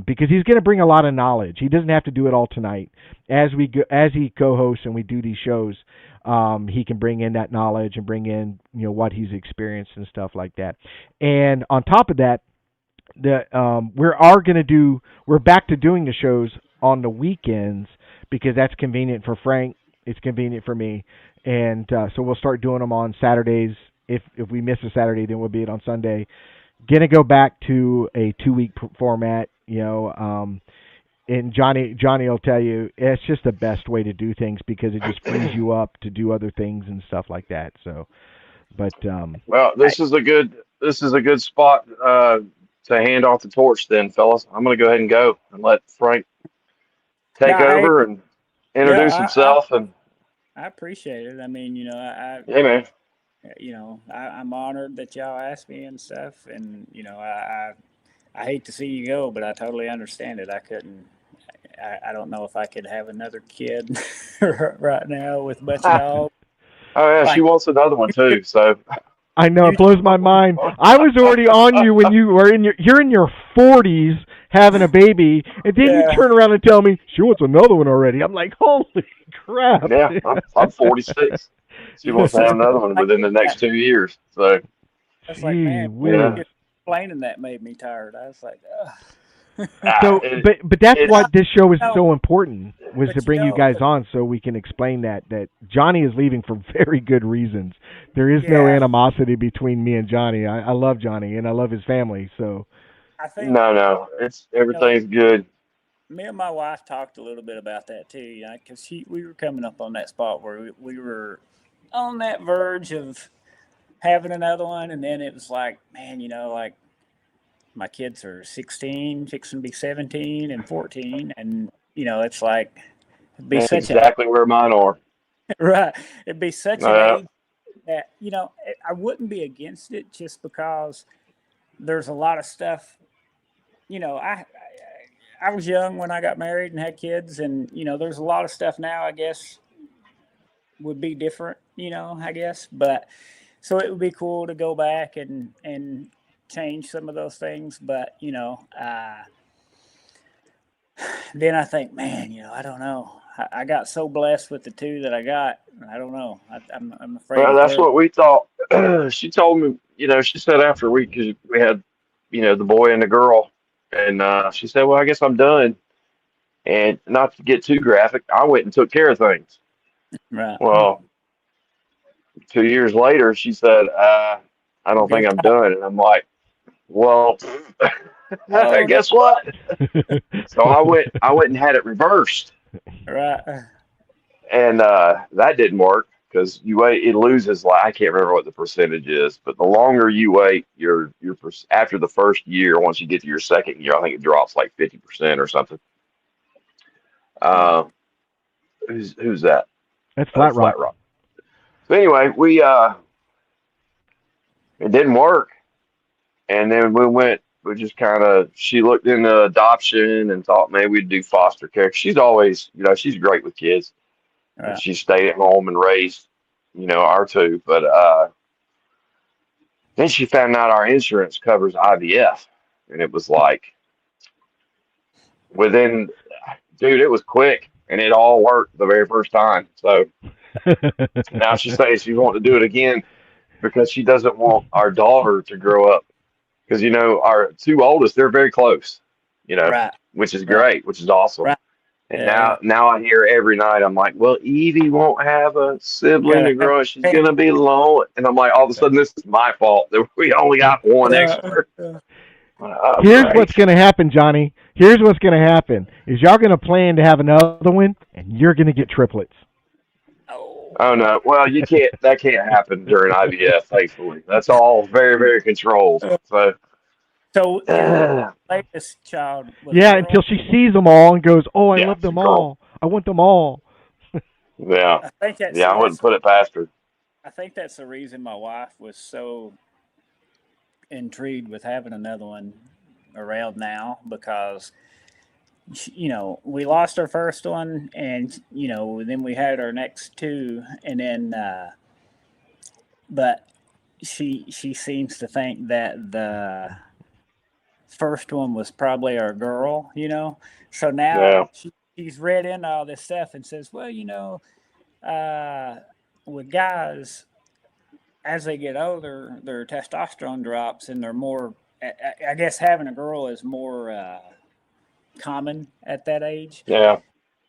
because he's going to bring a lot of knowledge. He doesn't have to do it all tonight. As he co-hosts and we do these shows, he can bring in that knowledge and bring in what he's experienced and stuff like that. And on top of that, we're back to doing the shows on the weekends, because that's convenient for Frank. It's convenient for me, and so we'll start doing them on Saturdays. If we miss a Saturday, then we'll be it on Sunday. Gonna go back to a 2-week format, and Johnny will tell you it's just the best way to do things, because it just frees you up to do other things and stuff like that. So, but Well, this is a good spot to hand off the torch, then, fellas. I'm gonna go ahead and go and let Frank No, take over and introduce yeah, himself. And I appreciate it. I mean, hey, man, I'm honored that y'all asked me and stuff, and I hate to see you go, but I totally understand it. I couldn't. I don't know if I could have another kid right now with a bunch of oh dogs. yeah, she Like wants another one too. So I know, you, it blows my mind. I was already on you when you were you're in your 40s having a baby, and then you yeah, turn around and tell me she wants another one already. I'm like, holy crap! yeah, I'm 46. She wants to have another one like within the next 2 years. So that's like, Gee man, whiz. yeah, just explaining that made me tired. I was like, ugh. So, it, but that's it's what this show is no, so important, was to but bring you guys on so we can explain that Johnny is leaving for very good reasons. There is no yeah, animosity between me and Johnny. I love Johnny and I love his family. So, I think no, it's you know, everything's good. me and my wife talked a little bit about that too, because we were coming up on that spot where we were on that verge of having another one, and then it was like, man, like my kids are 16, fixing to be 17 and 14, and it's like it'd be That's such an exactly where mine are. right, it'd be such an Uh, age that I wouldn't be against it just because there's a lot of stuff. I was young when I got married and had kids, and there's a lot of stuff now. I guess would be different. I guess, but so it would be cool to go back and change some of those things. But then I think, man, I don't know. I got so blessed with the two that I got. I don't know. I'm afraid Well, to that's tell you. what we thought. She told me, she said after a week, 'cause we had, the boy and the girl, and she said, well, I guess I'm done. And not to get too graphic, I went and took care of things. Right. Well, 2 years later, she said, I don't think Good I'm call. done. And I'm like, well, Oh no. guess what? So I went and had it reversed, Right. and that didn't work because you wait, it loses. Like I can't remember what the percentage is, but the longer you wait, after the first year, once you get to your second year, I think it drops like 50% or something. Wow. Uh, who's that? That's Flat Rock. Flat Rock. So anyway, it didn't work, and then we just kind of, she looked into adoption and thought maybe we'd do foster care. She's always, she's great with kids, and Right. she stayed at home and raised, our two. But then she found out our insurance covers IVF, and it was like within, dude, it was quick, and it all worked the very first time. So now she says she wants to do it again because she doesn't want our daughter to grow up. Because our two oldest, they're very close, Right. which is Right. great, which is awesome. Right. And Yeah. now I hear every night, I'm like, well, Evie won't have a You sibling gotta to have grow up. She's a gonna be alone. And I'm like, all of a sudden, this is my fault that we only got one pet. extra. Here's Great. what's going to happen, Johnny. Here's what's going to happen is y'all going to plan to have another one, and you're going to get triplets. Oh. Oh no, well, you can't. That can't happen during IVF. Thankfully, that's all very, very controlled. So, So your latest child was a Yeah, girl? until she sees them all and goes, "Oh, I yeah, love it's a them girl. all. I want them all." Yeah, I think that yeah, see I wouldn't that's put it past her. I think that's the reason my wife was so intrigued with having another one around now because we lost our first one and then we had our next two and then but she seems to think that the first one was probably our girl. So now Yeah, she's read into all this stuff and says, well, uh, with guys, as they get older, their testosterone drops and they're more. I guess having a girl is more common at that age. yeah.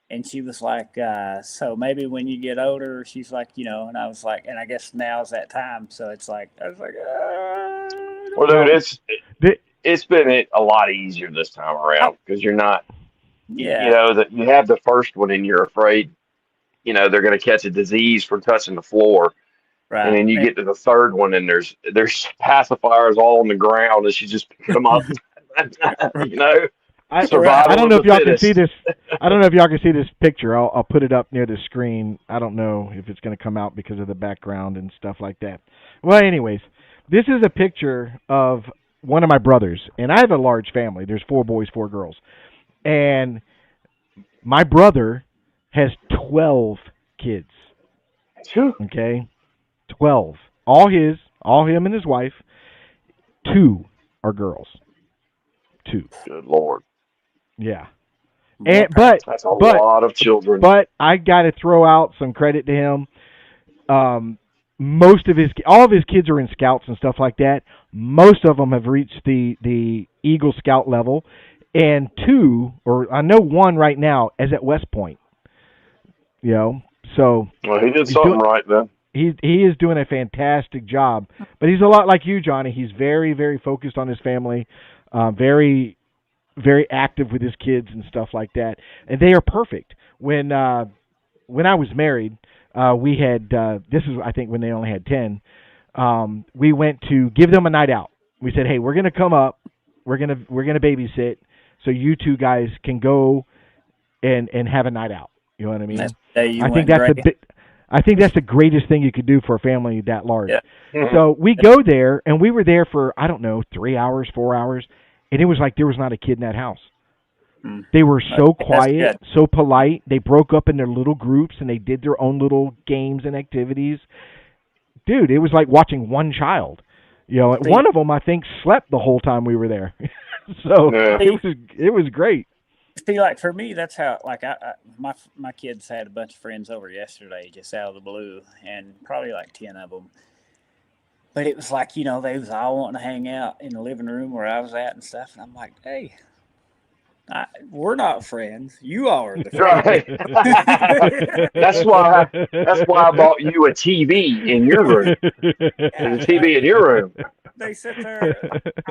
And she was like, so maybe when you get older, she's like, and I was like, and I guess now's that time. So it's like, I was like, I Well, don't dude, Well, know. the, it's been a lot easier this time I, around because you're not, yeah, that you have the first one and you're afraid, they're going to catch a disease from touching the floor, and right. then you get to the third one and there's pacifiers all on the ground and she just pick them up, you know, Right. I survival don't of know the if y'all can see fittest. this. I don't know if y'all can see this picture. I'll put it up near the screen. I don't know if it's going to come out because of the background and stuff like that. Well, anyways, this is a picture of one of my brothers, and I have a large family. There's 4 boys, 4 girls, and my brother has 12 kids. Phew. Okay, 12. All him and his wife. 2 are girls. 2. Good Lord. Yeah. More And but That's a but lot of children. but I got to throw out some credit to him. Most of all of his kids are in scouts and stuff like that. Most of them have reached the Eagle Scout level, and 2, or I know 1 right now, is at West Point. So Well, he did he's something doing right then. he is doing a fantastic job. But he's a lot like you, Johnny. He's very, very focused on his family, very, very active with his kids and stuff like that. And they are perfect. When I was married, we had this is I think when they only had 10. We went to give them a night out. We said, "Hey, we're going to come up. We're going to babysit so you 2 guys can go and have a night out." You know what I mean? That's the day you I think went that's gray. I think that's the greatest thing you could do for a family that large. Yeah. So we go there, and we were there for, I don't know, 3 hours, 4 hours, and it was like there was not a kid in that house. Mm. They were so That's quiet, good. so polite. They broke up in their little groups, and they did their own little games and activities. Dude, it was like watching one child. See, One of them, I think, slept the whole time we were there. So Yeah. it was great. See, like for me, that's how. Like my kids had a bunch of friends over yesterday, just out of the blue, and probably like 10 of them. But it was like they was all wanting to hang out in the living room where I was at and stuff, and I'm like, hey, we're not friends. You all are the friends. Right. That's why. That's why I bought you a TV in your room. There's a Yeah, TV in your room. they sit there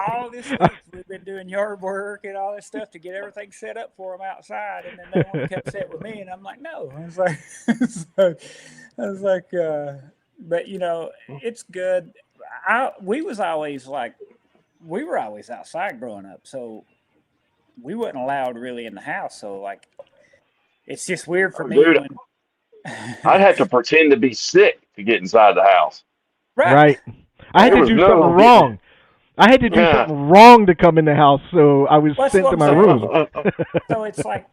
all this week. We've been doing yard work and all this stuff to get everything set up for them outside, and then they want to come sit with me, and I'm like, no. I was like, so, I was like, but it's good. We were always outside growing up, so we wasn't allowed really in the house. So like, it's just weird for Oh, me dude, when, I'd have to pretend to be sick to get inside the house. right, Right. I had There to was do something no getting wrong. I had to do Yeah. something wrong to come in the house, so I was well, that's sent what to I'm my saying. room. So it's like,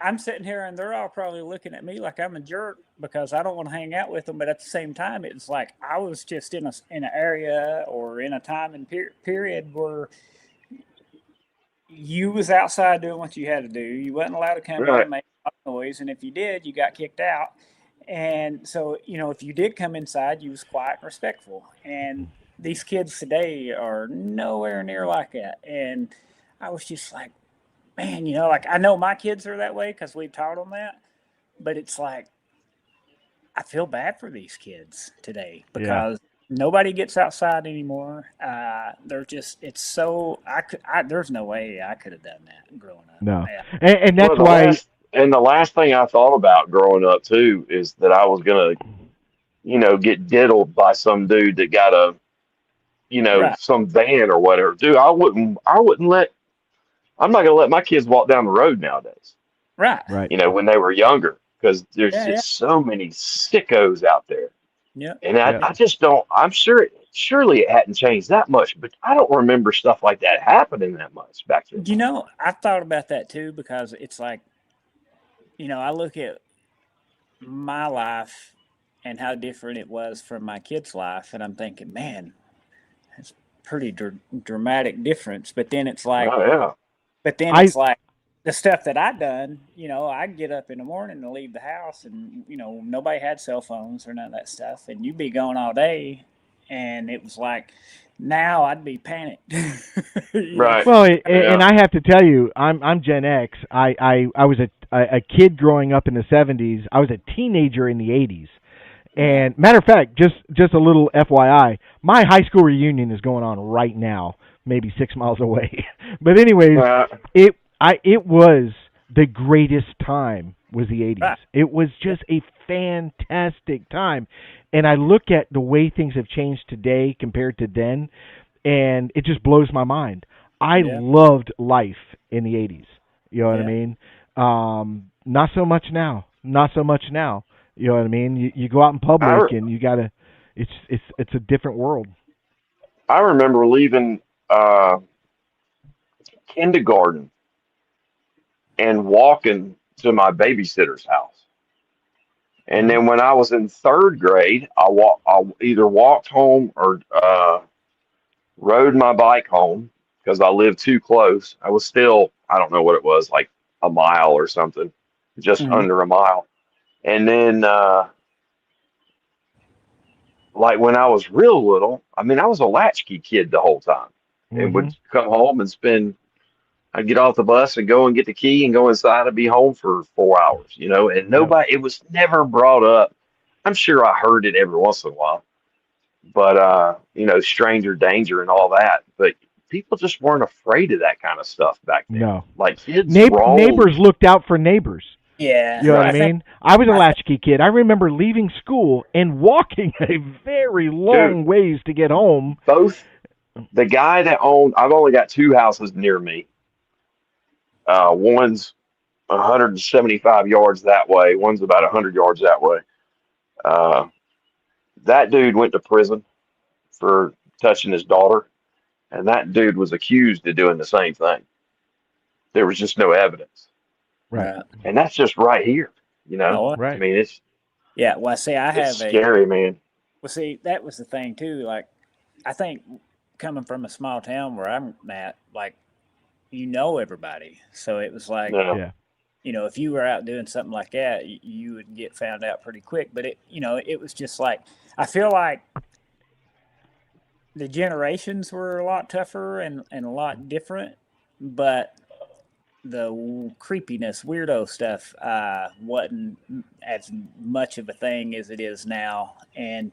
I'm sitting here and they're all probably looking at me like I'm a jerk because I don't want to hang out with them. But at the same time, it's like I was just in an area or in a time and period where you was outside doing what you had to do. You wasn't allowed to come in Right. and make noise, and if you did, you got kicked out. And so, if you did come inside, you was quiet and respectful. And these kids today are nowhere near like that. And I was just like, man, like I know my kids are that way because we taught them that. But it's like I feel bad for these kids today Yeah. because nobody gets outside anymore. They're just it's so there's no way I could have done that growing up. No. Yeah. And Well, that's why the last thing I thought about growing up too is that I was gonna, get diddled by some dude that got Right. some van or whatever. Dude, I'm not gonna let my kids walk down the road nowadays. Right. right. When they were younger, because there's Yeah. Yeah. just so many sickos out there. Yeah. And I, Yeah. I just don't, I'm sure, surely it hadn't changed that much, but I don't remember stuff like that happening that much back then. I thought about that too because it's like, I look at my life and how different it was from my kid's life, and I'm thinking, man, it's pretty dramatic difference. Oh, yeah. But then I it's like the stuff that I done. I get up in the morning to leave the house, and nobody had cell phones or none of that stuff, and you'd be gone all day, and it was like now I'd be panicked. Right. well, Yeah. and I have to tell you, I'm Gen X. I was a kid growing up in the 70s. I was a teenager in the 80s. Yeah. And matter of fact, just a little FYI, my high school reunion is going on right now, maybe 6 miles away. But anyways, Uh, it was the greatest time was the 80s. Right. It was just a fantastic time. And I look at the way things have changed today compared to then, and it just blows my mind. I Yeah. loved life in the 80s. You know what I Yeah. mean? Not so much now. Not so much now. You know what I mean? You go out in I, public re- and you gotta. It's a different world. I remember leaving kindergarten and walking to my babysitter's house. And Hmm. then when I was in third grade, I either walked home or rode my bike home because I lived too close. I was still, I don't know what it was, like a mile or something, just Mhm. under a mile. And then, like when I was real little, I mean, I was a latchkey kid the whole time and Hmm. would come home and I'd get off the bus and go and get the key and go inside and be home for 4 hours, and Yep. it was never brought up. I'm sure I heard it every once in a while, but stranger danger and all that. But people just weren't afraid of that kind of stuff back then. No. Like kids Neighbors roamed, looked out for neighbors. Yeah. You know what I right, mean? I was a I think. latchkey kid. I remember leaving school and walking a very dude. long ways to get home. Both the guy that owned, I've only got two houses near me. One's 175 yards that way. One's about 100 yards that way. Uh, that dude went to prison for touching his daughter, and that dude was accused of doing the same thing. There was just no evidence, Right. Right. and that's just right here. You know, Oh, I Right. mean, yeah. Well, see, it's scary, man. that was the thing too. Like, I think coming from a small town where I'm at, like you know everybody. So it was like, Yeah. Yeah. if you were out doing something like that, you would get found out pretty quick. But it was just like, I feel like the generations were a lot tougher and a lot different, but the creepiness, weirdo stuff wasn't as much of a thing as it is now. And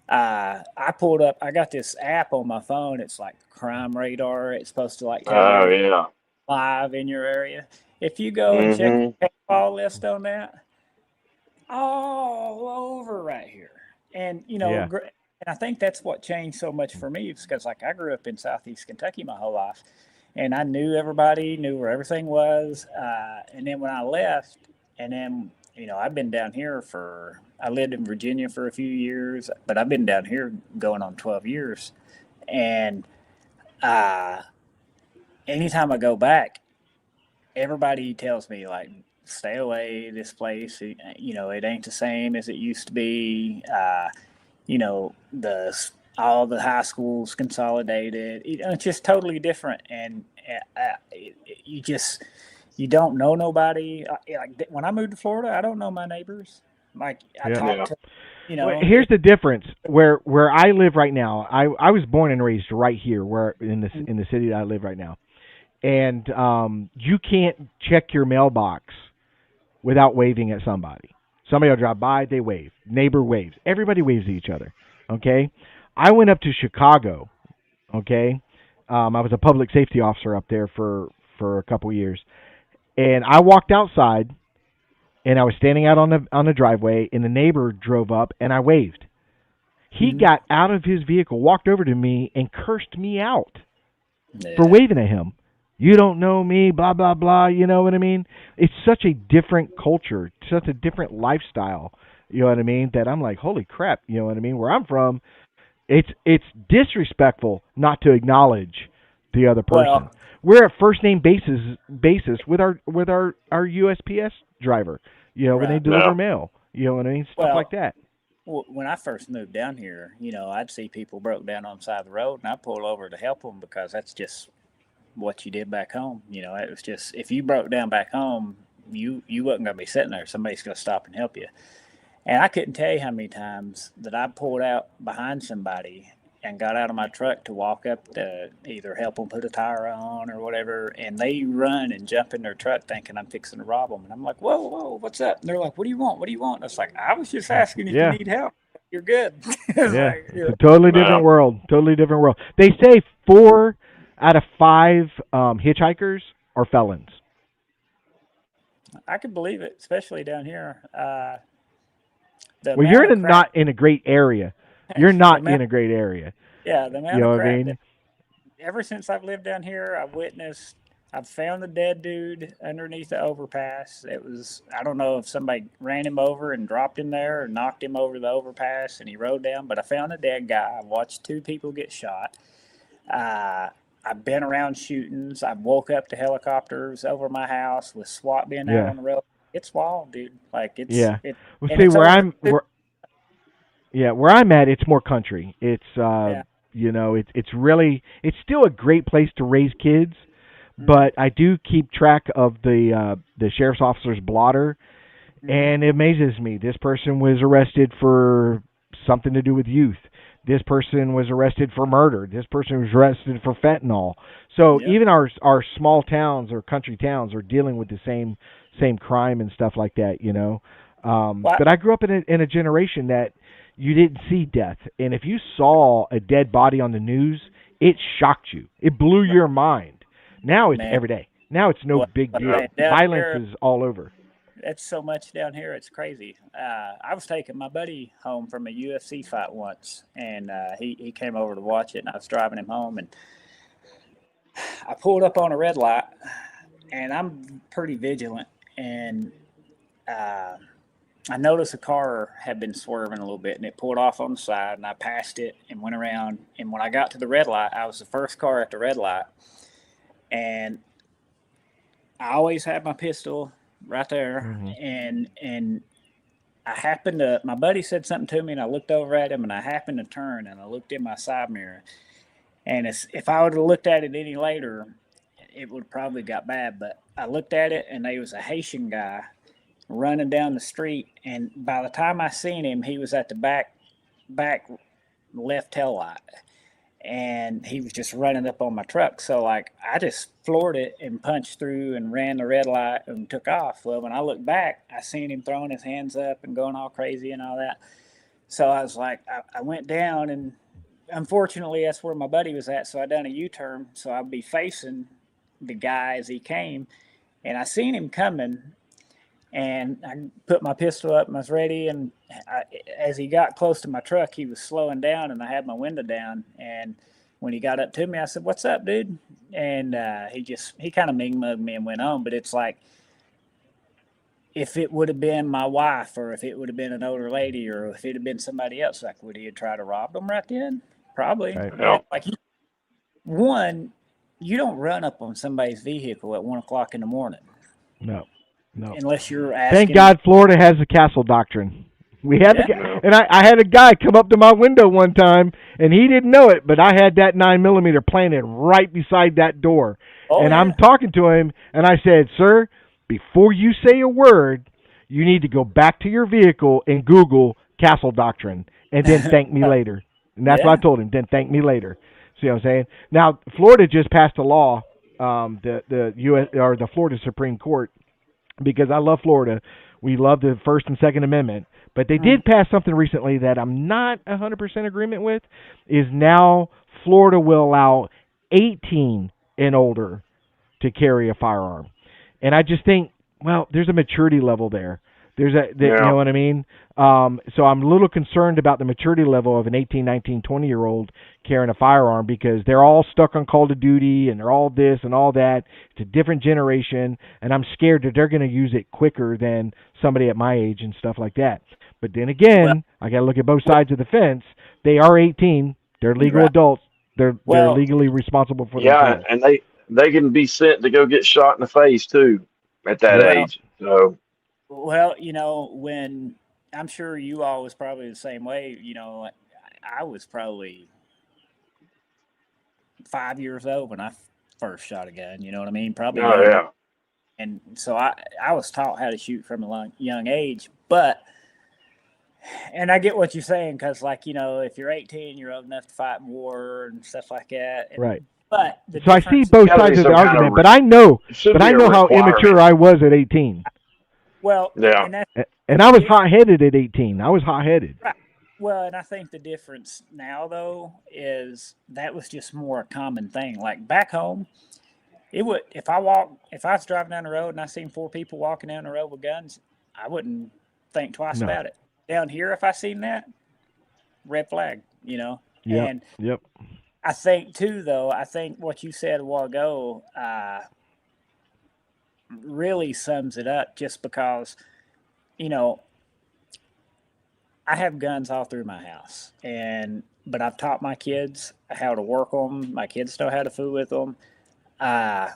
I pulled up. I got this app on my phone. It's like Crime Radar. It's supposed to like tell you Oh everything yeah. live in your area. If you go and check Hmm. the paintball list on that, all over right here, and Yeah. and I think that's what changed so much for me, because like I grew up in Southeast Kentucky my whole life, and I knew everybody, knew where everything was, and then when I left, and then I've been down here for. I lived in Virginia for a few years, but I've been down here going on 12 years, and uh, anytime I go back, everybody tells me like, stay away this place. It ain't the same as it used to be. The all the high schools consolidated. It's just totally different, and you don't know nobody. Like when I moved to Florida, I don't know my neighbors. Like I Yeah. talk Yeah. to, Well, here's it, the difference. Where I live right now, I was born and raised right here, where in the city that I live right now, and you can't check your mailbox without waving at somebody. Somebody will drive by, they wave. Neighbor waves. Everybody waves at each other. Okay. I went up to Chicago. Okay. I was a public safety officer up there for a couple years, and I walked outside, and I was standing out on the driveway, and the neighbor drove up, and I waved. He Mhm. got out of his vehicle, walked over to me, and cursed me out for Yeah. waving at him. You don't know me, blah blah blah. You know what I mean? It's such a different culture, such a different lifestyle. You know what I mean? That I'm like, holy crap. You know what I mean? Where I'm from, it's disrespectful not to acknowledge the other person. Well, We're at first name basis with our USPS driver. You know, when they right. deliver Yeah. mail. You know what I mean? Stuff like Well, that. when I first moved down here, I'd see people broke down on the side of the road, and I'd pull over to help them, because that's just what you did back home. It was just, if you broke down back home, you wasn't gonna be sitting there. Somebody's gonna stop and help you. And I couldn't tell you how many times that I pulled out behind somebody and got out of my truck to walk up to either help them put a tire on or whatever, and they run and jump in their truck thinking I'm fixing to rob them. And I'm like, whoa, whoa, what's up? And they're like, what do you want? What do you want? And it's like, I was just asking if you Yeah. need help. You're good. It's Yeah, like, it's a totally different Yeah. world. Totally different world. They say 4 out of 5 hitchhikers are felons. I could believe it, especially down here. The Well, you're amount of crap, not in a great area. You're the not in amount, a great area. yeah, the You amount know of what I crap that mean? ever since I've lived down here, I've found a dead dude underneath the overpass. It was, I don't know if somebody ran him over and dropped him there or knocked him over the overpass and he rode down, but I found a dead guy. I watched 2 people get shot. Uh, I've been around shootings. I've woke up to helicopters over my house with SWAT being out Yeah, on the road. It's wild, dude. Like yeah. Well, and see it's where over. where I'm at, it's more country. It's Yeah. it's really it's still a great place to raise kids, Mm-hmm. but I do keep track of the sheriff's officer's blotter, Mm-hmm. and it amazes me. This person was arrested for something to do with youth. This person was arrested for murder. This person was arrested for fentanyl. So Yep. even our small towns or country towns are dealing with the same crime and stuff like that. Well, But I grew up in a generation that you didn't see death, and if you saw a dead body on the news, it shocked you. It blew your mind. Now it's man, every day. Now it's no well, big Yeah. deal. man, down Violence here, is all over. it's so much down here. It's crazy. I was taking my buddy home from a UFC fight once, and he came over to watch it, and I was driving him home, and I pulled up on a red light, and I'm pretty vigilant, and uh, I noticed a car had been swerving a little bit, and it pulled off on the side, and I passed it and went around, and when I got to the red light, I was the first car at the red light, and I always had my pistol right there, Hmm. and I happened to, my buddy said something to me, and I looked over at him, and I happened to turn, and I looked in my side mirror. And if I would have looked at it any later, it would probably got bad. But I looked at it, and there was a Haitian guy running down the street, and by the time I seen him, he was at the back left tail light, and he was just running up on my truck. So like I just floored it and punched through and ran the red light and took off. Well, when I looked back, I seen him throwing his hands up and going all crazy and all that. So I was like, I went down, and unfortunately that's where my buddy was at. So I done a U-turn, so I'd be facing the guy as he came, and I seen him coming, and I put my pistol up and I was ready. And as he got close to my truck, he was slowing down, and I had my window down. And when he got up to me, I said, "What's up, dude?" And he kind of ming mugged me and went on. But it's like, if it would have been my wife, or if it would have been an older lady, or if it had been somebody else, like, would he have tried to rob them right then? Probably. Right. Yeah. Like, you don't run up on somebody's vehicle at 1 o'clock in the morning. No. Unless you're asking. Thank God Florida has the castle doctrine. We had and I had a guy come up to my window one time, and he didn't know it, but I had that 9mm planted right beside that door. And I'm talking to him, and I said, "Sir, before you say a word, you need to go back to your vehicle and Google castle doctrine, and then thank me later." And that's what I told him. Then thank me later. See what I'm saying? Now, Florida just passed a law, the U.S. or the Florida Supreme Court, because I love Florida. We love the First and Second Amendment. But they did pass something recently that I'm not 100% agreement with, is now Florida will allow 18 and older to carry a firearm. And I just think, well, there's a maturity level there. You know what I mean? So I'm a little concerned about the maturity level of an 18, 19, 20-year-old carrying a firearm, because they're all stuck on Call of Duty, and they're all this and all that. It's a different generation, and I'm scared that they're going to use it quicker than somebody at my age and stuff like that. But then again, I got to look at both sides of the fence. They are 18. They're legal adults. They're legally responsible for themselves. And they can be sent to go get shot in the face too at that age. So. Well, when I'm sure you all was probably the same way. I was probably 5 years old when I first shot a gun. You know what I mean? Probably. Oh, yeah. And so I was taught how to shoot from a young age, and I get what you're saying, because, like, if you're 18, you're old enough to fight in war and stuff like that. Right. But so I see both sides of the argument, but I know how immature I was at 18. Well, yeah. And I was hot-headed at 18. I was hot-headed. Right. Well, and I think the difference now, though, is that was just more a common thing. Like, back home, if I was driving down the road and I seen 4 people walking down the road with guns, I wouldn't think twice about it. Down here, if I seen that, red flag, Yep. And I think, too, though, what you said a while ago really sums it up, just because, I have guns all through my house, but I've taught my kids how to work them. My kids know how to fool with them. I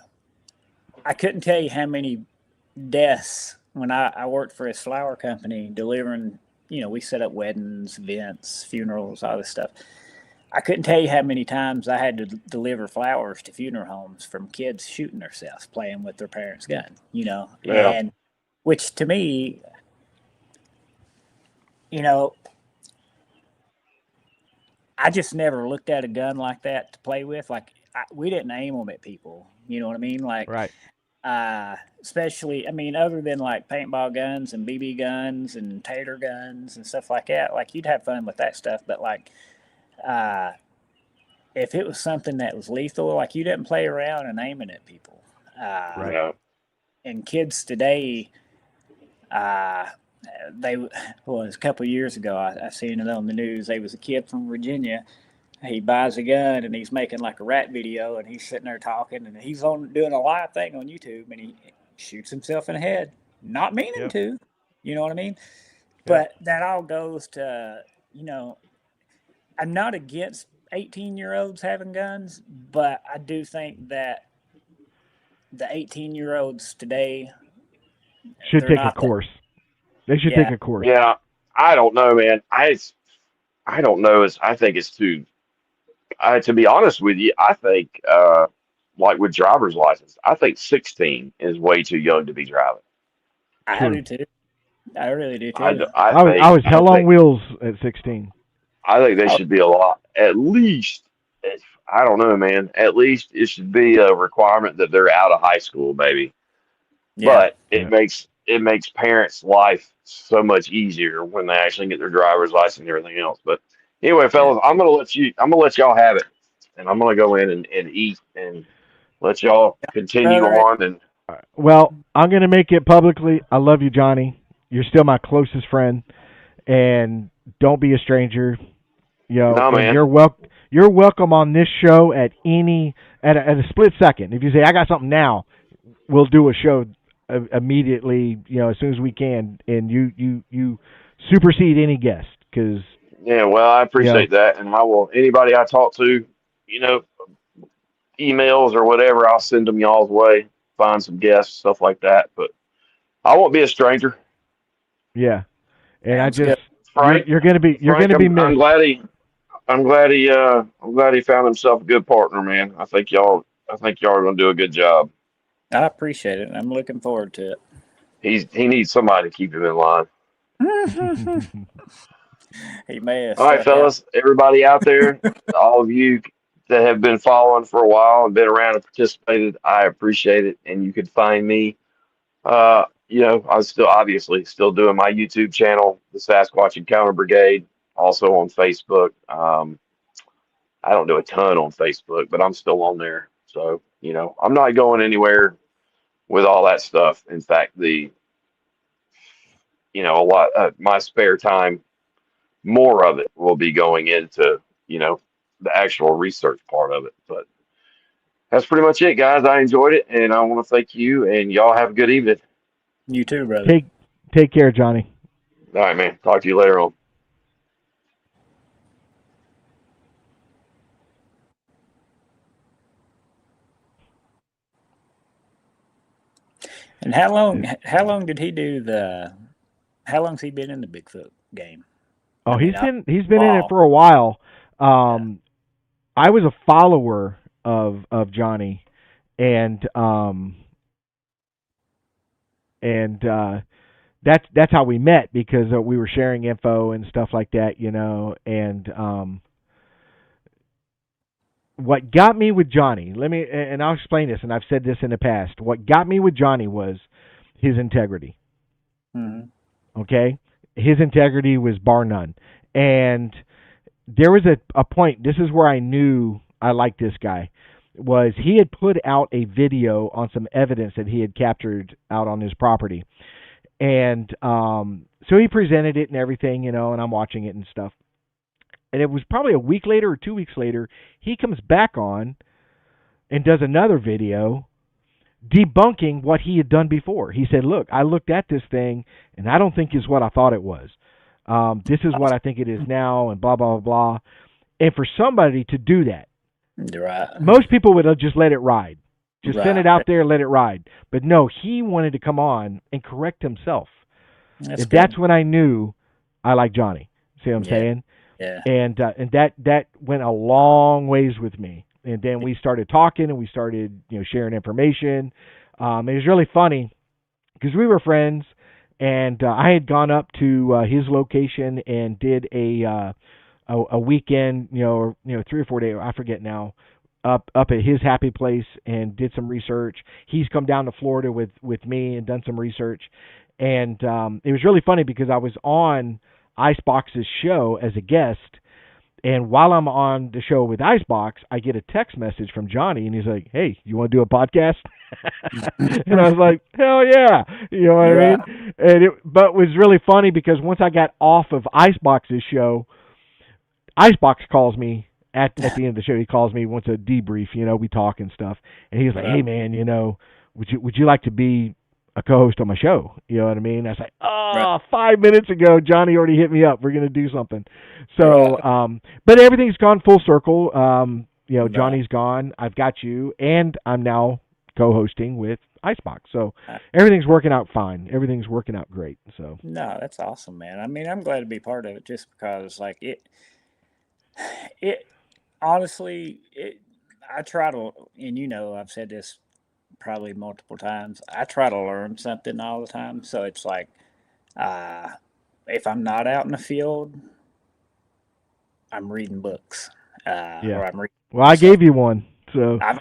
couldn't tell you how many deaths when I worked for his flower company delivering, we set up weddings, events, funerals, all this stuff. I couldn't tell you how many times I had to deliver flowers to funeral homes from kids shooting themselves, playing with their parents' gun, and which to me, I just never looked at a gun like that to play with. Like, we didn't aim them at people, you know what I mean? Like, right. Especially, other than like paintball guns and BB guns and tater guns and stuff like that, like, you'd have fun with that stuff. But like, if it was something that was lethal, like, you didn't play around and aiming at people. Right. And kids today, it was a couple of years ago, I seen it on the news. There was a kid from Virginia. He buys a gun and he's making like a rat video, and he's sitting there talking, and he's doing a live thing on YouTube, and he shoots himself in the head, not meaning to, you know what I mean? But that all goes to, I'm not against 18-year-olds having guns, but I do think that the 18-year-olds today should take a course. They should take a course. Yeah, I don't know, man. I don't know. I think it's too. To be honest with you, I think like with driver's license, I think 16 is way too young to be driving. I True. do too. I really do I, too. I I think was I hell on think wheels at 16. I think they Oh, should be a lot. At least, I don't know, man. At least it should be a requirement that they're out of high school, maybe. yeah. But Yeah. it makes parents' life so much easier when they actually get their driver's license and everything else. But anyway, Yeah. fellas, I'm gonna let y'all have it, and I'm gonna go in and eat and let y'all continue Brother, on. And Well, I'm going to make it publicly. I love you, Johnny. You're still my closest friend, and don't be a stranger. no, And man, you're welcome on this show at a split second. If you say I got something now, we'll do a show immediately. As soon as we can, and you supersede any guest because yeah, well, I you know appreciate that, and I will. Anybody I talk to, you know, emails or whatever, I'll send them y'all's way. Find some guests, stuff like that. But I won't be a stranger. yeah. And I sounds just good. you're Frank, you're gonna be you're Frank, gonna be I'm missed. glad he found himself a good partner, man. I think y'all are gonna do a good job. I appreciate it. I'm looking forward to He needs somebody to keep him in line. it. He may have All right, stuck out. fellas, everybody out there, all of you that have been following for a while and been around and participated, I appreciate it. And you can find me. I'm still obviously still doing my YouTube channel, the Sasquatch Encounter Brigade, also on Facebook. I don't do a ton on Facebook, but I'm still on there. So, I'm not going anywhere with all that stuff. In fact, a lot my spare time, more of it will be going into, the actual research part of it. But that's pretty much it, guys. I enjoyed it, and I want to thank you, and y'all have a good evening. You too, brother. Take care, Johnny. All right, man. Talk to you later on. And how long? How long did he do the? How long's he been in the Bigfoot game? I Oh, mean, I he's been in it wow. for a while. Yeah. I was a follower of Johnny, and and that's how we met because we were sharing info and stuff like that. And what got me with Johnny, and I'll explain this, and I've said this in the past. What got me with Johnny was his integrity. Mm-hmm. Okay, his integrity was bar none, and there was a point. This is where I knew I liked this guy. Was he had put out a video on some evidence that he had captured out on his property, and so he presented it and everything, and I'm watching it and stuff. And it was probably a week later or 2 weeks later, he comes back on and does another video debunking what he had done before. He said, "Look, I looked at this thing, and I don't think it's what I thought it was. This is what I think it is now, and blah blah blah." And for somebody to do that, Right. most people would have just let it ride, just send Right. it out there, let it ride. But no, he wanted to come on and correct himself. That's And good. that's when I knew I liked Johnny. See what I'm Yeah. saying? Yeah. And that went a long ways with me. And then we started talking, and we started sharing information. It was really funny because we were friends, and I had gone up to his location and did a weekend, 3 or 4 days, I forget now, up at his happy place and did some research. He's come down to Florida with me and done some research, and it was really funny because I was on Icebox's show as a guest. And while I'm on the show with Icebox, I get a text message from Johnny, and he's like, "Hey, you want to do a podcast?" And I was like, "Hell yeah!" You know what I Right. mean? But it was really funny because once I got off of Icebox's show, Icebox calls me at the end of the show. He calls me, wants a debrief. We talk and stuff, and he's like, Right. "Hey man, would you like to be a co-host on my show?" You know what I mean? I was like, Right. "Oh, 5 minutes ago, Johnny already hit me up. We're gonna do something." So, Right. but everything's gone full circle. Right. Johnny's gone. I've got you, and I'm now co-hosting with Icebox. So Uh, everything's working out fine. Everything's working out great. So No, that's awesome, man. I mean, I'm glad to be part of it just because, like, it honestly, I try to, and I've said this probably multiple times. I try to learn something all the time. So it's like, uh, if I'm not out in the field, I'm reading books, Yeah. or I'm reading Well, I stuff. gave you one, so I'm,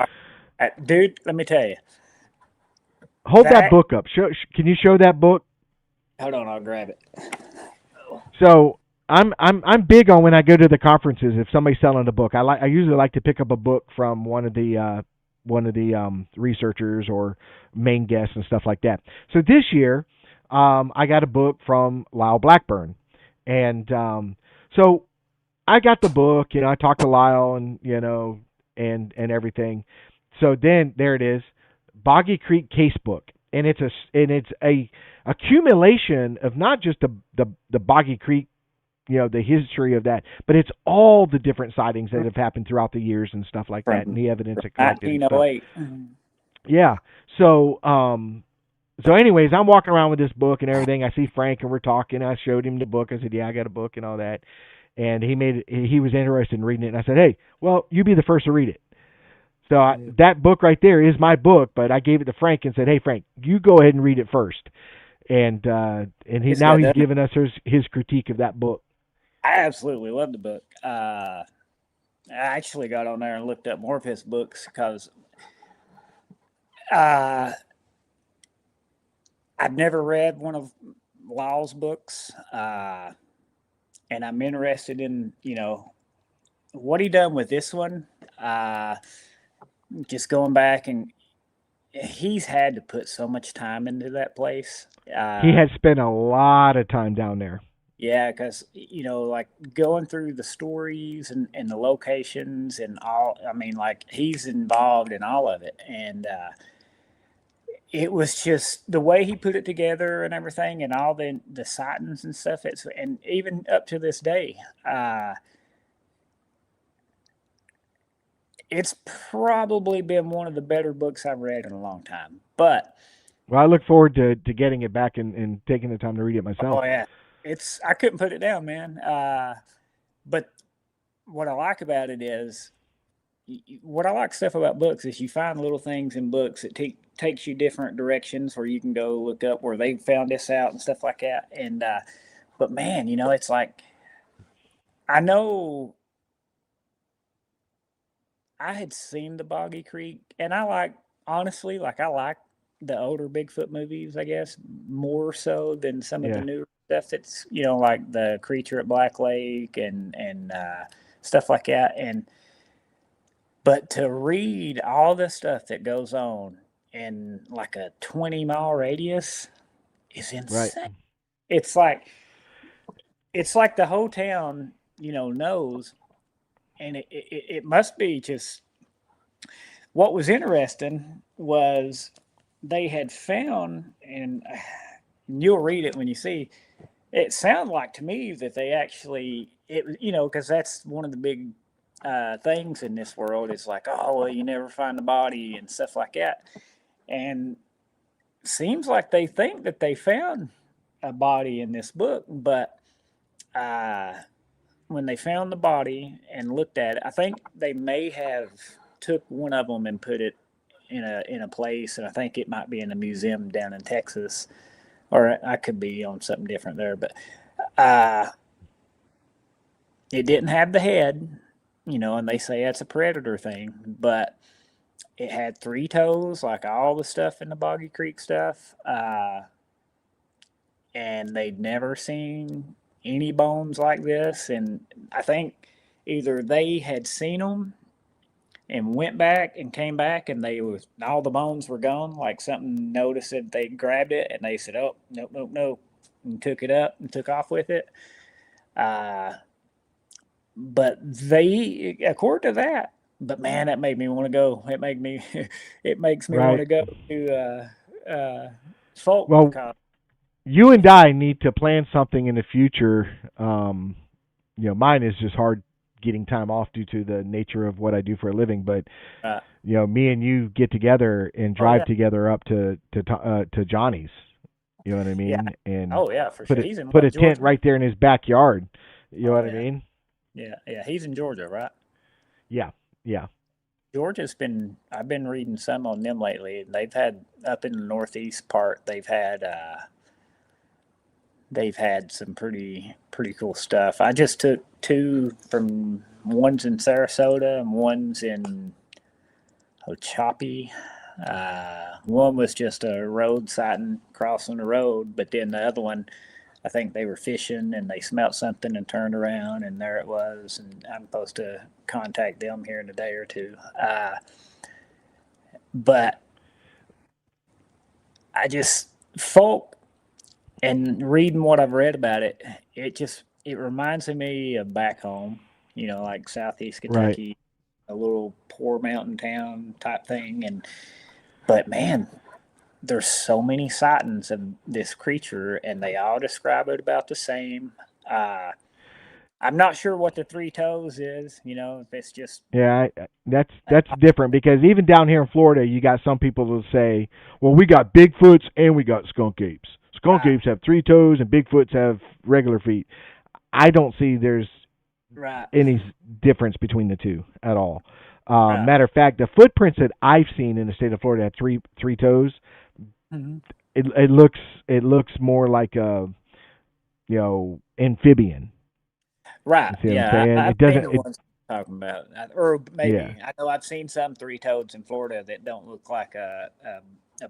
dude, let me tell you hold that that. book up. Can you show that book? Hold on, I'll grab it. So I'm big on when I go to the conferences. If somebody's selling a book, I usually like to pick up a book from one of the researchers or main guests and stuff like that. So this year, I got a book from Lyle Blackburn, and so I got the book. I talked to Lyle, and and everything. So then there it is, Boggy Creek Casebook, and it's a accumulation of not just the Boggy Creek, the history of that, but it's all the different sightings that have happened throughout the years and stuff like that, and from the evidence from it collected and stuff. 1908. Yeah. So anyways, I'm walking around with this book and everything. I see Frank and we're talking. I showed him the book. I said, "Yeah, I got a book and all that." And he was interested in reading it. And I said, "Hey, well, you be the first to read it." So that book right there is my book, but I gave it to Frank and said, "Hey, Frank, you go ahead and read it first." And It's now good, he's doesn't it? given us his critique of that book. I absolutely love the book. I actually got on there and looked up more of his books because uh, I've never read one of Lyle's books, and I'm interested in what he done with this one. Uh, just going back, and he's had to put so much time into that place. He has spent a lot of time down there. Yeah, because like going through the stories and the locations and all. I mean, like he's involved in all of it, and it was just the way he put it together and everything, and all the sightings and stuff. And even up to this day, it's probably been one of the better books I've read in a long time. But Well, I look forward to getting it back and taking the time to read it myself. oh yeah, it's I couldn't put it down, man. But what I like about it is what I like stuff about books is you find little things in books that takes you different directions where you can go look up where they found this out and stuff like that. And but man, it's like I know I had seen the Boggy Creek, and I like honestly, like I like the older Bigfoot movies, I guess, more so than some of the Yeah. newer stuff. That's like the Creature at Black Lake and stuff like that. And but to read all the stuff that goes on in like a 20-mile radius is Right. insane. It's like it's like the whole town, knows, and it must be just what was interesting was they had found, and you'll read it when you see. It sounded like to me that they actually because that's one of the big things in this world. It's like, oh well, you never find the body and stuff like that, and seems like they think that they found a body in this book, but uh, when they found the body and looked at it, I think they may have took one of them and put it in a place, and I think it might be in a museum down in Texas, or I could be on something different there, but uh, it didn't have the head, and they say that's a predator thing, but it had three toes, like all the stuff in the Boggy Creek stuff, and they'd never seen any bones like this, and I think either they had seen them and went back and came back and they was all the bones were gone. Like something noticed that they grabbed it and they said, "Oh, nope, nope, nope," and took it up and took off with it. Uh, but they, according to that, but man, that made me want to go. It made me, it makes me want Right. to go to Fulton Well, because you and I need to plan something in the future. Mine is just hard getting time off due to the nature of what I do for a living. But uh, me and you get together and oh drive yeah, together up to Johnny's. You know what I yeah, mean? And oh yeah, for sure. He's in put what, a tent Georgia? right there in his backyard. You know Oh what I yeah, mean? yeah, yeah. He's in Georgia, right? Yeah, yeah. I've been reading some on them lately. They've had up in the northeast part. They've had some pretty cool stuff. I just took two from one's in Sarasota and one's in Ochopee. One was just a road sighting crossing the road, but then the other one, I think they were fishing and they smelt something and turned around and there it was. And I'm supposed to contact them here in a day or two. But I just folk and reading what I've read about it, it reminds me of back home. Like Southeast Right. Kentucky, a little poor mountain town type thing. But man, there's so many sightings of this creature, and they all describe it about the same. Uh, I'm not sure what the three toes is. If it's just Yeah, that's different because even down here in Florida, you got some people who say, "Well, we got Bigfoots and we got skunk apes. Skunk right, apes have three toes and Bigfoots have regular feet." I don't see there's right, any difference between the two at all. right. Matter of fact, the footprints that I've seen in the state of Florida have three toes. Hmm. It looks more like a amphibian. Right. You see what I'm Yeah, saying? I've It seen doesn't. the It ones you're talking about, or yeah. maybe I know I've seen some three toads in Florida that don't look like a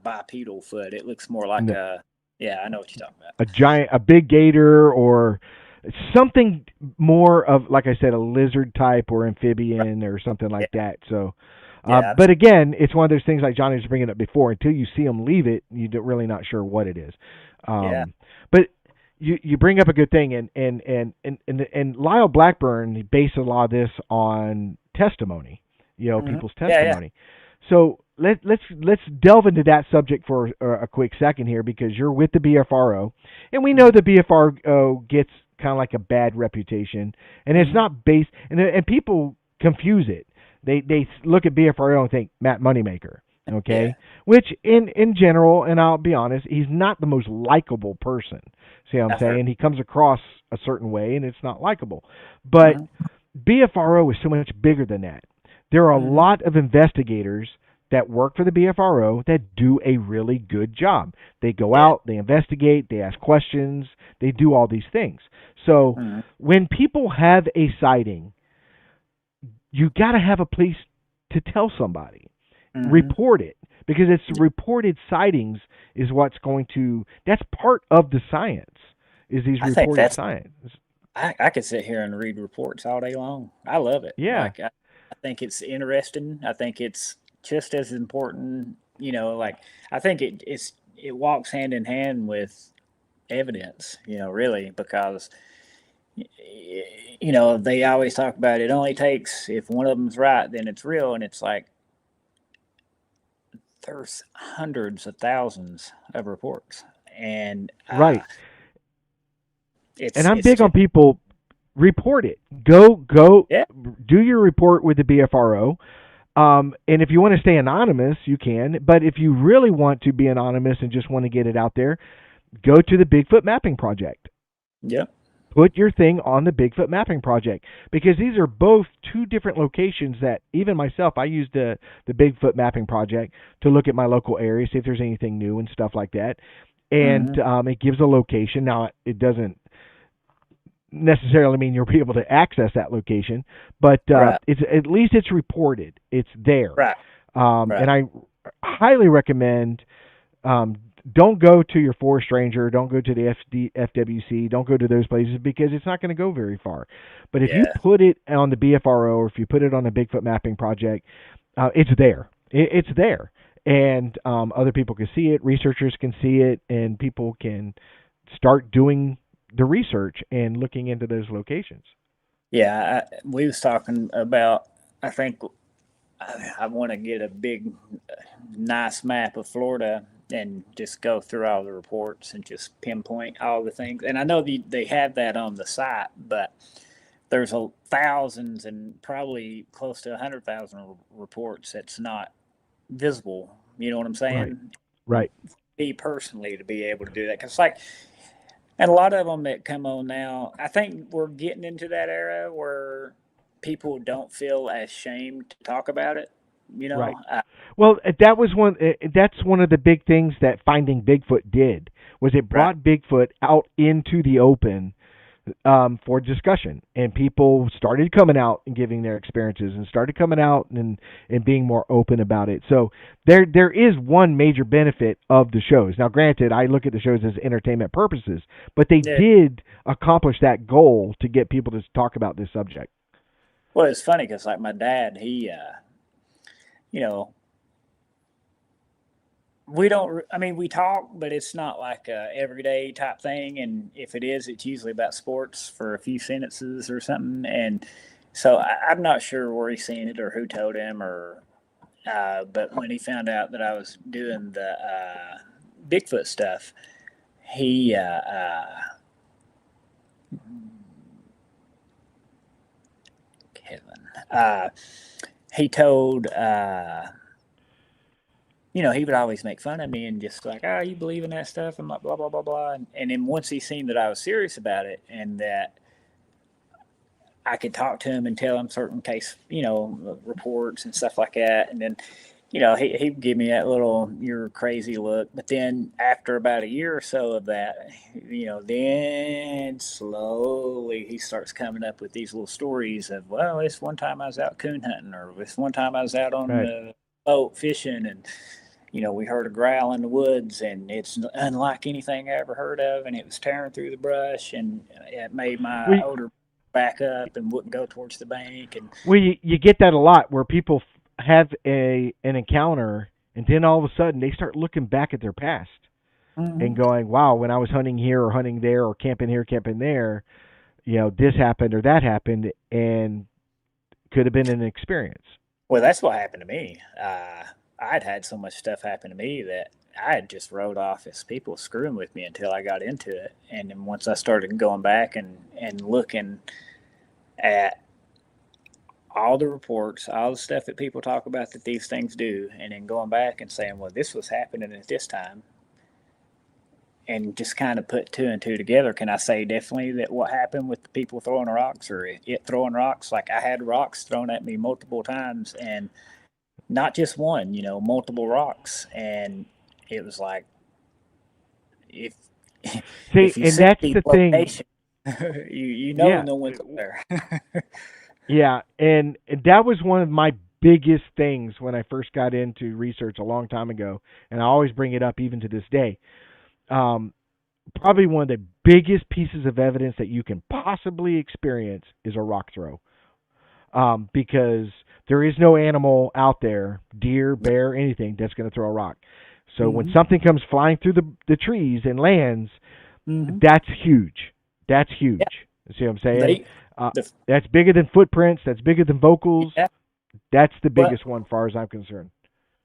bipedal foot. It looks more like No, a yeah. I know what you're talking about. a big gator or something more of, like I said, a lizard type or Right. amphibian or something Yeah, like that. So, yeah, but again, it's one of those things like Johnny was bringing up before. Until you see them leave it, you're really not sure what it is. yeah. But you bring up a good thing, and Lyle Blackburn based a lot of this on testimony, Hmm. people's Yeah, yeah. testimony. So let's delve into that subject for a quick second here because you're with the BFRO, and we know Hmm. the BFRO gets kind of like a bad reputation, and it's Hmm. not based, and people confuse it. They look at BFRO and think Matt Moneymaker, Yeah, okay? Which in general, and I'll be honest, he's not the most likable person. See what I'm I've heard. saying? He comes across a certain way, and it's not likable. But Hmm. BFRO is so much bigger than that. There are a Hmm. lot of investigators that work for the BFRO that do a really good job. They go Yeah. out, they investigate, they ask questions, they do all these things. So Hmm. when people have a sighting, you got to have a place to tell somebody. Hmm. Report it because it's reported sightings is what's going to that's part of the science is these I think reported that's sightings. I could sit here and read reports all day long. I love it. Yeah, I think it's interesting. I think it's just as important. Like I think it walks hand in hand with evidence. Really, because they always talk about it only takes if one of them's right, then it's real, and it's like there's hundreds of thousands of reports, and right. And I'm it's big on just people report it. Go yeah, do your report with the BFRO. And if you want to stay anonymous, you can. But if you really want to be anonymous and just want to get it out there, go to the Bigfoot Mapping Project. yep, Put your thing on the Bigfoot Mapping Project because these are both two different locations that even myself I use the Bigfoot Mapping Project to look at my local area, see if there's anything new and stuff like that. And hmm, it gives a location. Now it doesn't necessarily mean you'll be able to access that location, but right, it's at least it's reported. It's there, right, and right, I highly recommend. Um, don't go to your forest ranger. Don't go to the FWC. Don't go to those places because it's not going to go very far. But if you yeah, put it on the BFRO or if you put it on a Bigfoot mapping project, it's there. It's there, and other people can see it. Researchers can see it, and people can start doing the research and looking into those locations. yeah. We was talking about. I think I want to get a big, nice map of Florida and just go through all the reports and just pinpoint all the things. And I know they have that on the site, but there's thousands and probably close to 100,000 reports that's not visible. You know what I'm Right. saying? Right. Me personally to be able to do that because like, and a lot of them that come on now, I think we're getting into that era where people don't feel ashamed to talk about it. You Right. know, Well, that was one. That's one of the big things that Finding Bigfoot did was it right. brought Bigfoot out into the open for discussion, and people started coming out and giving their experiences, and started coming out and being more open about it. So there is one major benefit of the shows. Now, granted, I look at the shows as entertainment purposes, but they Yeah. did accomplish that goal to get people to talk about this subject. Well, it's funny because like my dad, he, you know, we don't. I mean, we talk, but it's not like a everyday type thing. And if it is, it's usually about sports for a few sentences or something. And so I'm not sure where he's seen it or who told him, or but when he found out that I was doing the Bigfoot stuff, he Kevin, he told. He would always make fun of me and just like, oh, you believe in that stuff? I'm like, blah, blah, blah, blah. And then once he seen that I was serious about it and that I could talk to him and tell him certain case, reports and stuff like that. And then, he'd give me that little, you're crazy look. But then after about a year or so of that, then slowly he starts coming up with these little stories of, well, this one time I was out coon hunting, or this one time I was out on Right. the boat fishing, and we heard a growl in the woods, and it's unlike anything I ever heard of, and it was tearing through the brush, and it made my We odor back up and wouldn't go towards the bank, and you get that a lot where people have an encounter, and then all of a sudden they start looking back at their past and mm-hmm. going, "Wow, when I was hunting here or hunting there or camping here, camping there, this happened or that happened, and could have been an experience." Well, that's what happened to me. I'd had so much stuff happen to me that I had just wrote off as people screwing with me until I got into it, and then once I started going back and looking at all the reports, all the stuff that people talk about that these things do, and then going back and saying, well, this was happening at this time, and just kind of put two and two together. Can I say definitely that what happened with the people throwing rocks, or it throwing rocks? Like I had rocks thrown at me multiple times, and not just one, multiple rocks, and it was like if See, if you and see that's the the thing. location, you know Yeah, no one's there. yeah, and that was one of my biggest things when I first got into research a long time ago, and I always bring it up even to this day. Um, Probably one of the biggest pieces of evidence that you can possibly experience is a rock throw. Because there is no animal out there, deer, bear, anything, that's going to throw a rock. So when Mm-hmm. something comes flying through the trees and lands, Mm-hmm. that's huge. That's Yeah, huge. You see what I'm saying? they Uh, the that's bigger than footprints. That's bigger than vocals. yeah. That's the Well, biggest one, as far as I'm concerned.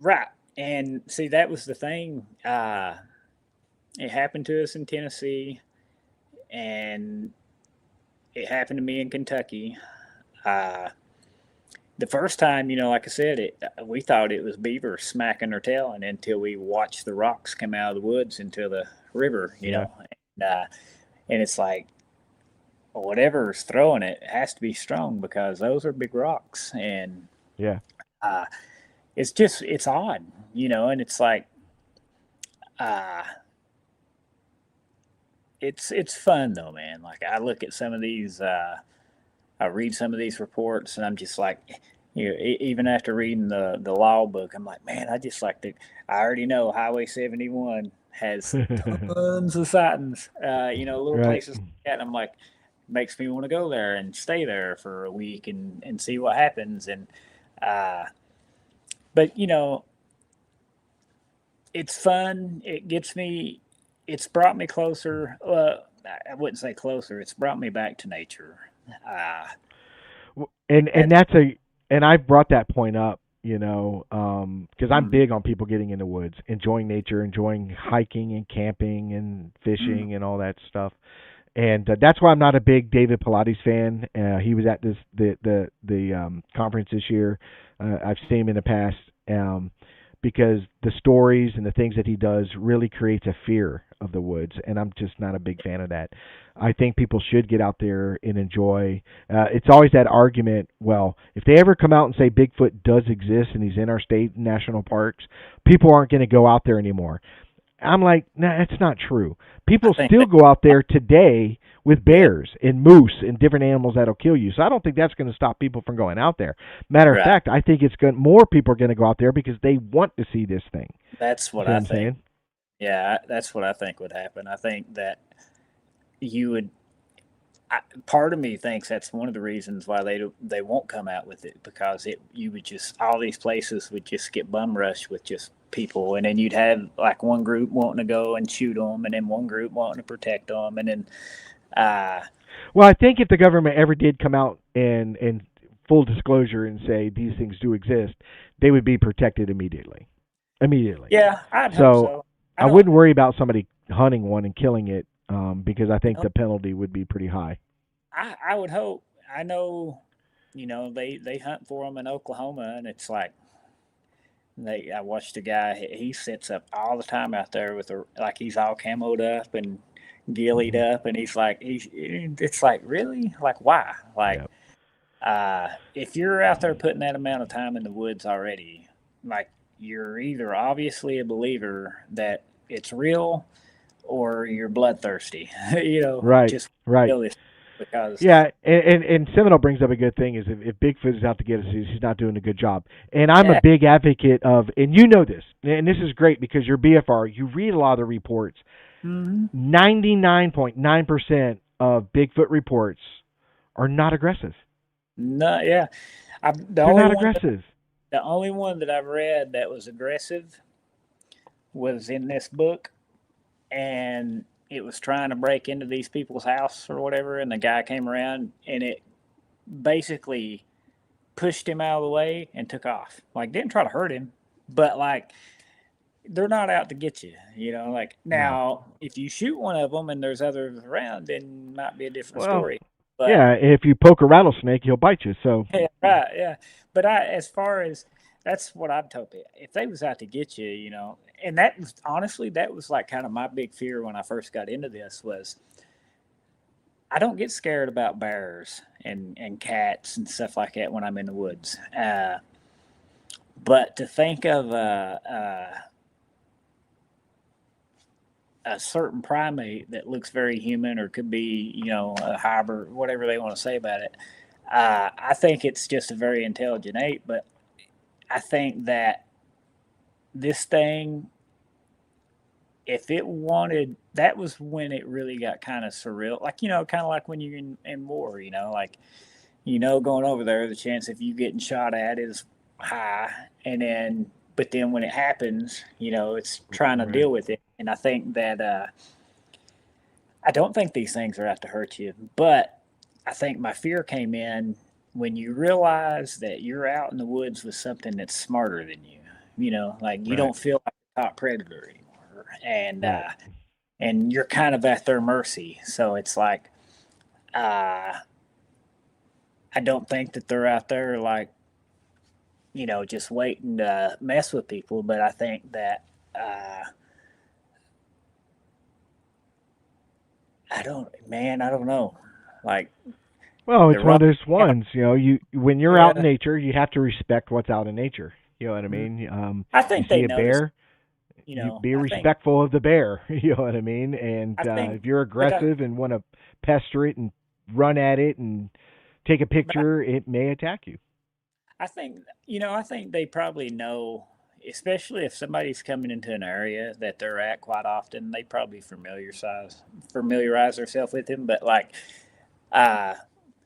right, and see that was the thing. It happened to us in Tennessee, and it happened to me in Kentucky. Uh, the first time, like I said, we thought it was beaver smacking their tail, and until we watched the rocks come out of the woods into the river, Yeah, and it's like whatever's throwing it has to be strong because those are big rocks, and yeah. uh, it's odd, and it's like uh, it's fun though, man. Like I look at some of these. I read some of these reports, and I'm just like, even after reading the law book, I'm like, man, I just like to. I already know Highway 71 has tons of sightings, little Right. places like that. And I'm like, makes me want to go there and stay there for a week and see what happens. And uh, but it's fun. It gets me. It's brought me closer. I wouldn't say closer. It's brought me back to nature. Uh, And that's that's a and I brought that point up, because I'm mm, big on people getting in the woods, enjoying nature, enjoying hiking and camping and mm, fishing and all that stuff. And that's why I'm not a big David Pilates fan. He was at the conference this year. I've seen him in the past, because the stories and the things that he does really creates a fear of the woods, and I'm just not a big fan of that. I think people should get out there and enjoy. It's always that argument. Well, if they ever come out and say Bigfoot does exist and he's in our state national parks, people aren't going to go out there anymore. I'm like, nah, that's not true. I People think still that, go out there today with yeah, bears and moose and different animals that'll kill you. So I don't think that's going to stop people from going out there. Matter of right. fact, I think it's going more people are going to go out there because they want to see this thing. That's You what see what I I'm think. saying? Yeah, that's what I think would happen. I think that you would. Part of me thinks that's one of the reasons why they won't come out with it, because it you would just, all these places would just get bum rushed with just people, and then you'd have like one group wanting to go and shoot them, and then one group wanting to protect them, and then uh, Well, I think if the government ever did come out and full disclosure and say these things do exist, they would be protected immediately. Immediately. yeah, I'd hope So so. I I don't. wouldn't worry about somebody hunting one and killing it because I think No, the penalty would be pretty high. I would hope. I know, they hunt for them in Oklahoma, and it's like I watched a guy. He sits up all the time out there with like he's all camoed up and gillied Hmm. up, and he's like he's. It's like, really, like, why? Like, Yeah. if you're out there putting that amount of time in the woods already, like, you're either obviously a believer that it's real, or you're bloodthirsty. Right. Just Right. kill this, because Yeah, and Seminole brings up a good thing is if Bigfoot is out to get us, he's not doing a good job. And I'm a yeah. big advocate of, and you know this, and this is great because you're BFR, you read a lot of the reports. Hmm. 99.9% of Bigfoot reports are not aggressive. No, yeah. The They're only not one aggressive. the only one that I've read that was aggressive was in this book, and it was trying to break into these people's house or whatever, and the guy came around, and it basically pushed him out of the way and took off. Like, didn't try to hurt him, but like, they're not out to get you. Like, No. now if you shoot one of them and there's others around, then might be a different Well, story. But yeah, if you poke a rattlesnake, he'll bite you. So, yeah, right, yeah. But as far as, that's what I'd tell people. If they was out to get you, and that was, honestly, that was like kind of my big fear when I first got into this, was I don't get scared about bears and cats and stuff like that when I'm in the woods. But to think of a certain primate that looks very human, or could be, a hybrid, whatever they want to say about it, I think it's just a very intelligent ape. But I think that this thing, if it wanted, that was when it really got kind of surreal. Like, kind of like when you're in war, like, going over there, the chance of you getting shot at is high. And then, but then when it happens, it's trying to right. deal with it. And I think that, I don't think these things are out to hurt you, but I think my fear came in when you realize that you're out in the woods with something that's smarter than you. Like, you Right. don't feel like a top predator anymore, Right. and you're kind of at their mercy. So it's like, uh, I don't think that they're out there like, just waiting to mess with people, but I think that, I don't know, like, Well, the it's one wrong. of those Yeah, ones, you when you're out in yeah. nature, you have to respect what's out in nature. You know what I Mm. mean? I You think see they a noticed. bear, you be I think. respectful of the bear. You know what I mean? And I think. if you're But aggressive and want to pester it and run at it and take a but picture, it may attack you. I think, I think they probably know, especially if somebody's coming into an area that they're at quite often. They probably familiarize themselves with him. But like, uh,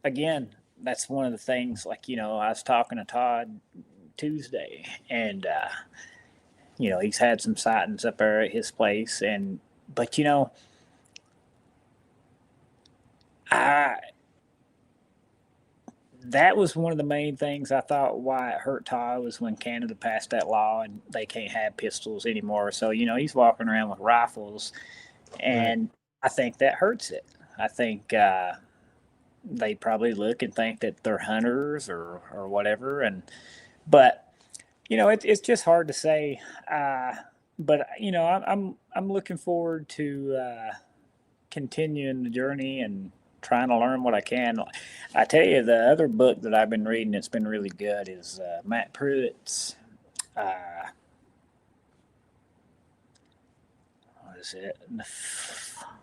again, that's one of the things. Like, I was talking to Todd Tuesday, and he's had some sightings up there at his place, and but I that was one of the main things I thought why it hurt Todd, was when Canada passed that law and they can't have pistols anymore. So, he's walking around with rifles, Right. and I think that hurts it. I think they probably look and think that they're hunters or whatever. But it's just hard to say. But I'm looking forward to continuing the journey and trying to learn what I can. I tell you, the other book that I've been reading that's been really good is Matt Pruitt's. Uh, what is it?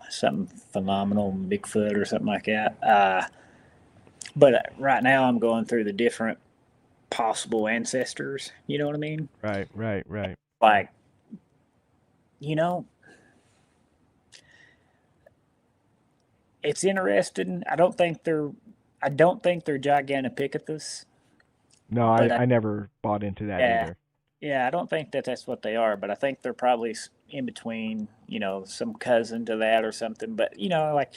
Something phenomenal, Bigfoot or something like that. But right now, I'm going through the different possible ancestors. You know what I mean? Right. Like, you know, it's interesting. I don't think they're Gigantopithecus, No, but I never bought into that yeah, either. yeah, I don't think that that's what they are. But I think they're probably in between. Some cousin to that or something. But like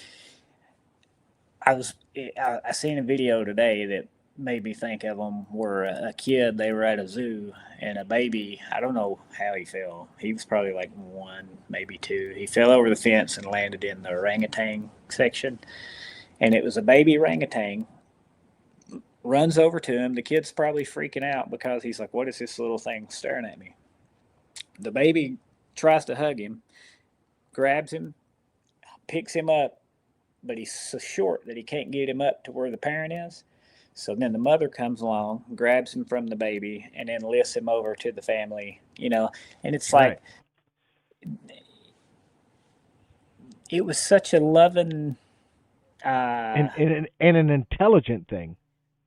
I seen a video today that made me think of them. Were a kid, they were at a zoo, and a baby. I don't know how he fell. He was probably like one, maybe two. He fell over the fence and landed in the orangutan section, and it was a baby orangutan. Runs over to him. The kid's probably freaking out because he's like, "What is this little thing staring at me?" The baby tries to hug him, grabs him, picks him up, but he's so short that he can't get him up to where the parent is. So then the mother comes along, grabs him from the baby, and then lifts him over to the family. And it's Right. like it was such a loving, uh, And an intelligent thing.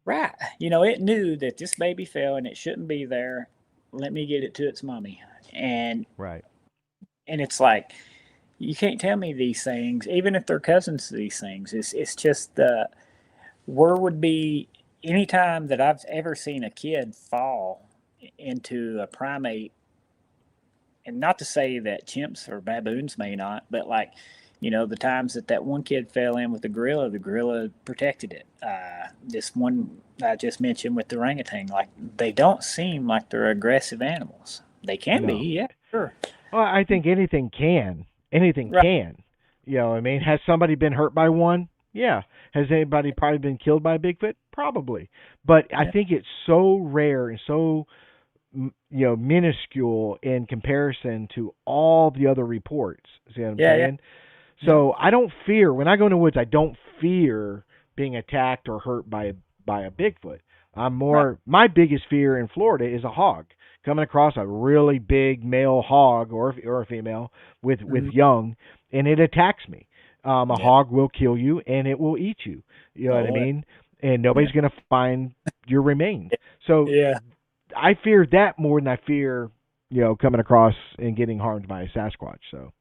right. It knew that this baby fell and it shouldn't be there. Let me get it to its mommy. And Right. and it's like you can't tell me these things, even if they're cousins to these things. It's just where would be any time that I've ever seen a kid fall into a primate, and not to say that chimps or baboons may not, but like, the times that one kid fell in with the gorilla protected it. This one I just mentioned with the orangutan, like they don't seem like they're aggressive animals. They can be, No. yeah, sure. Well, I think anything can. Anything Right. can. You know what I mean? Has somebody been hurt by one? Yeah. Has anybody probably been killed by a Bigfoot? Probably. But I Yeah. think it's so rare and so minuscule in comparison to all the other reports. See what I'm Yeah. Yeah. saying? Yeah. So I don't fear when I go in the woods. I don't fear being attacked or hurt by a Bigfoot. I'm Right. more my biggest fear in Florida is a hog coming across a really big male hog or a female with Mhm. young, and it attacks me. A Yeah. hog will kill you and it will eat you. You know what I Oh, mean? And yeah. nobody's gonna find your remains. So Yeah. I fear that more than I fear coming across and getting harmed by a Sasquatch. So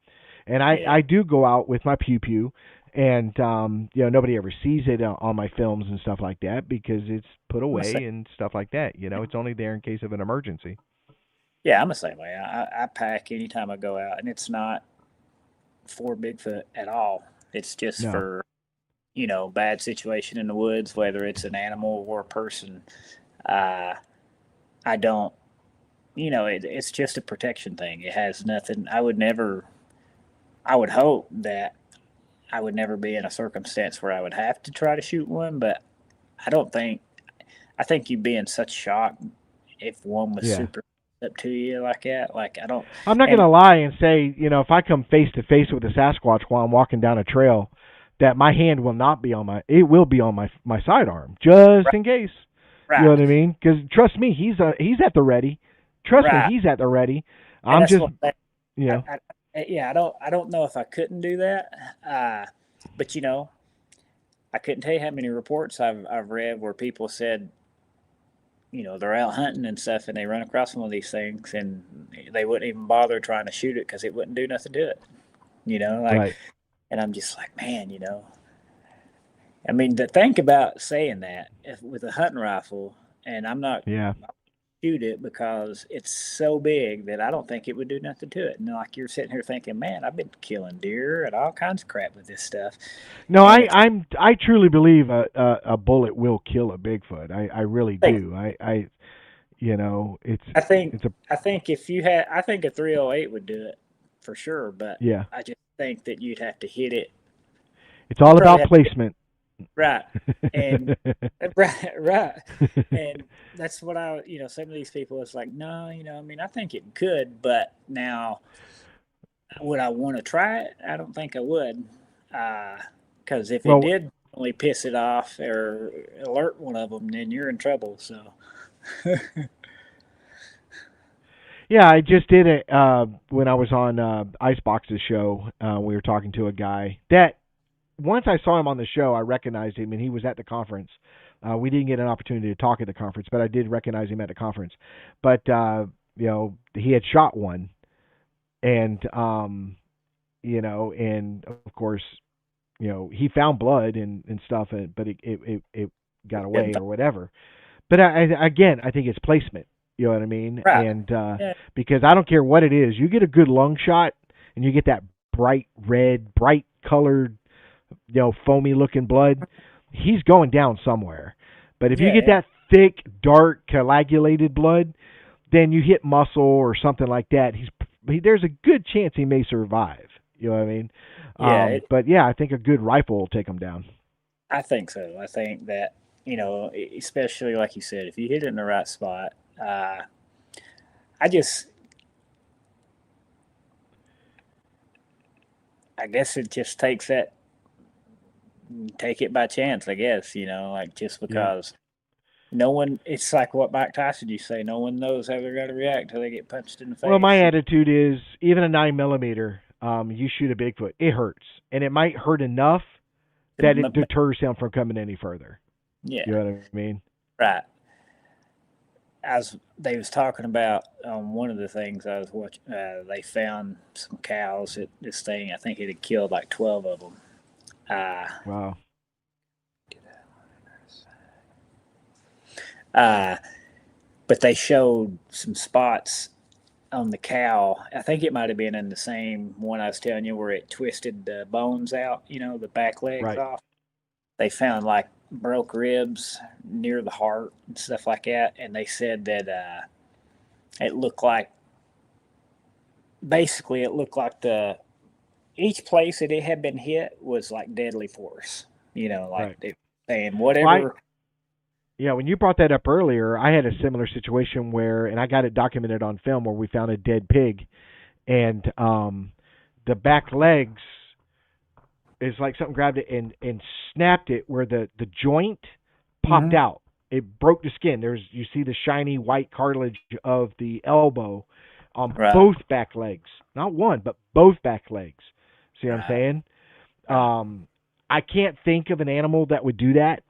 and Yeah. I do go out with my pew pew, and nobody ever sees it on my films and stuff like that because it's put I'm the same. away and stuff like that. It's only there in case of an emergency. Yeah, I'm the same way. I pack anytime I go out, and it's not for Bigfoot at all. It's just No, for bad situation in the woods, whether it's an animal or a person. Uh, I don't. It's just a protection thing. It has nothing. I would never. I would hope that I would never be in a circumstance where I would have to try to shoot one, but I don't think. I think you'd be in such shock if one was yeah. super up to you like that. Like I don't. I'm not And gonna lie and say if I come face to face with a Sasquatch while I'm walking down a trail, that my hand will not be on it will be on my sidearm just right, in case. You know right, what I mean? Because trust me, he's at the ready. Trust me, right. he's at the ready. And I'm that's just what you know yeah, I don't know if I couldn't do that. But I couldn't tell you how many reports I've read where people said, they're out hunting and stuff and they run across one of these things and they wouldn't even bother trying to shoot it because it wouldn't do nothing to it. Like, right. and I'm just like, man, I mean, to think about saying that with a hunting rifle, and I'm not Yeah. shoot it because it's so big that I don't think it would do nothing to it. And like you're sitting here thinking, man, I've been killing deer and all kinds of crap with this stuff, No, and it's I truly believe a bullet will kill a Bigfoot. I really I think do. It's I think it's a I think if you had, I think a 308 would do it for sure, but yeah. I just think that you'd have to hit it. It's all Probably about have to hit placement. right, and right, and that's what some of these people is like, no, I mean, I think it could, but now would I want to try it? I don't think I would, because if it Well, did only piss it off or alert one of them, then you're in trouble. So, yeah, I just did it when I was on Icebox's show. We were talking to a guy that once I saw him on the show, I recognized him, and he was at the conference. We didn't get an opportunity to talk at the conference, but I did recognize him at the conference. But he had shot one, and and of course, he found blood and stuff, but it got away or whatever. But again, I think it's placement. You know what I mean? right, And yeah, because I don't care what it is, you get a good lung shot, and you get that bright red, bright colored, foamy looking blood, he's going down somewhere. But if you get yeah, that thick, dark, coagulated blood, then you hit muscle or something like that. There's a good chance he may survive. You know what I mean? yeah. But yeah, I think a good rifle will take him down. I think so. I think that especially like you said, if you hit it in the right spot, I just, I guess it just takes that, take it by chance. I guess like just Yeah. because no one. It's like what Mike Tyson used to say. No one knows how they're going to react till they get punched in the Well, my face. attitude is even a 9 millimeter, you shoot a Bigfoot, it hurts, and it might hurt enough that it deters him from coming any further. You Yeah, know what I mean? right. As they was talking about one of the things I was watching, they found some cows at this thing. I think it had killed like 12 of them. Uh, Wow. uh, but they showed some spots on the cow. I think it might have been in the same one I was telling you where it twisted the bones out, the back legs Right. off. They found like broke ribs near the heart and stuff like that. And they said that it looked like, basically, it looked like each place that it had been hit was like deadly force. Like Right. they saying Well, whatever. yeah, when you brought that up earlier, I had a similar situation where, and I got it documented on film, where we found a dead pig, and the back legs is like something grabbed it and snapped it where the joint popped Mm-hmm. out. It broke the skin. You see the shiny white cartilage of the elbow on Right, both back legs, not one, but both back legs. See what I'm right, saying? right. I can't think of an animal that would do that.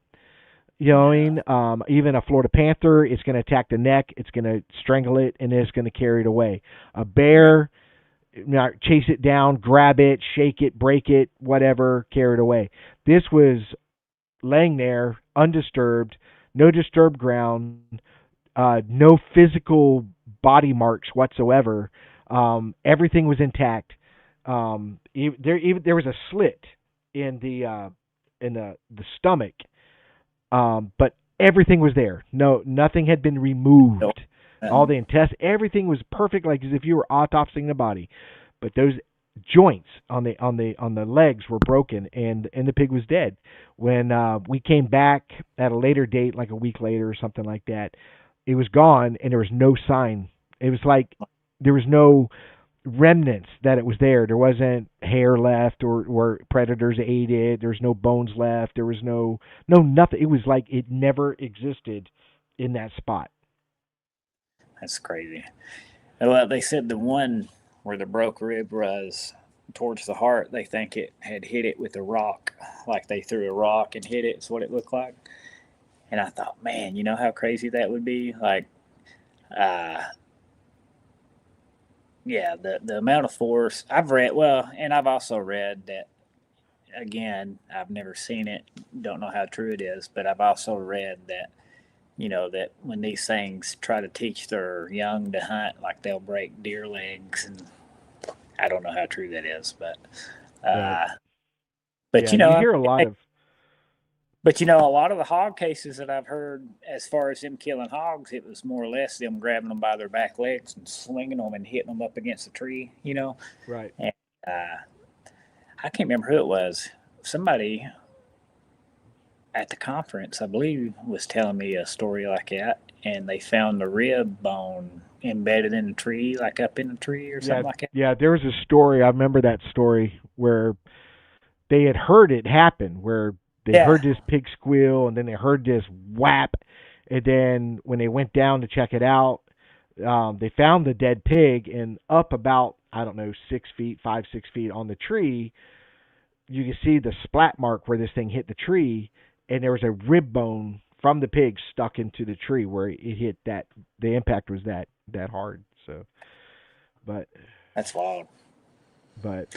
You know what I No, mean? Even a Florida panther, it's going to attack the neck, it's going to strangle it, and then it's going to carry it away. A yeah, bear, chase it down, grab it, shake it, break it, whatever, carry it away. This was laying there, undisturbed, no disturbed ground, no physical body marks whatsoever. Everything was intact. There was a slit in the stomach, but everything was there. No, nothing had been no, removed. All nothing. the intestines, everything was perfect, like as if you were autopsying the body. But those joints on the legs were broken, and the pig was dead. When we came back at a later date, like a week later or something like that, it was gone, and there was no sign. It was like there was no remnants that it was there. There wasn't hair left or predators ate it. There's no bones left. There was no nothing. It was like it never existed in that spot. That's crazy. Well, they said the one where the broke rib was towards the heart, they think it had hit it with a rock, like they threw a rock and hit it. Is what it looked like. And I thought, man, you know how crazy that would be. Like, uh, yeah, the amount of force I've read. Well, and I've also read that, again, I've never seen it, don't know how true it is, but I've also read that that when these things try to teach their young to hunt, like they'll break deer legs, and I don't know how true that is, Right. uh, but Yeah, you I hear a lot mean, of but a lot of the hog cases that I've heard, as far as them killing hogs, it was more or less them grabbing them by their back legs and swinging them and hitting them up against a tree, right. and I can't remember who it was. Somebody at the conference, I believe, was telling me a story like that, and they found the rib bone embedded in a tree, like up in a tree or Yeah, something like that. yeah. There was a story. I remember that story where they had heard it happen, where they Yeah, heard this pig squeal, and then they heard this whap, and then when they went down to check it out, they found the dead pig, and up about, I don't know, 6 feet, 5, 6 feet on the tree, you can see the splat mark where this thing hit the tree, and there was a rib bone from the pig stuck into the tree where it hit that. The impact was that hard. So, but that's wild. but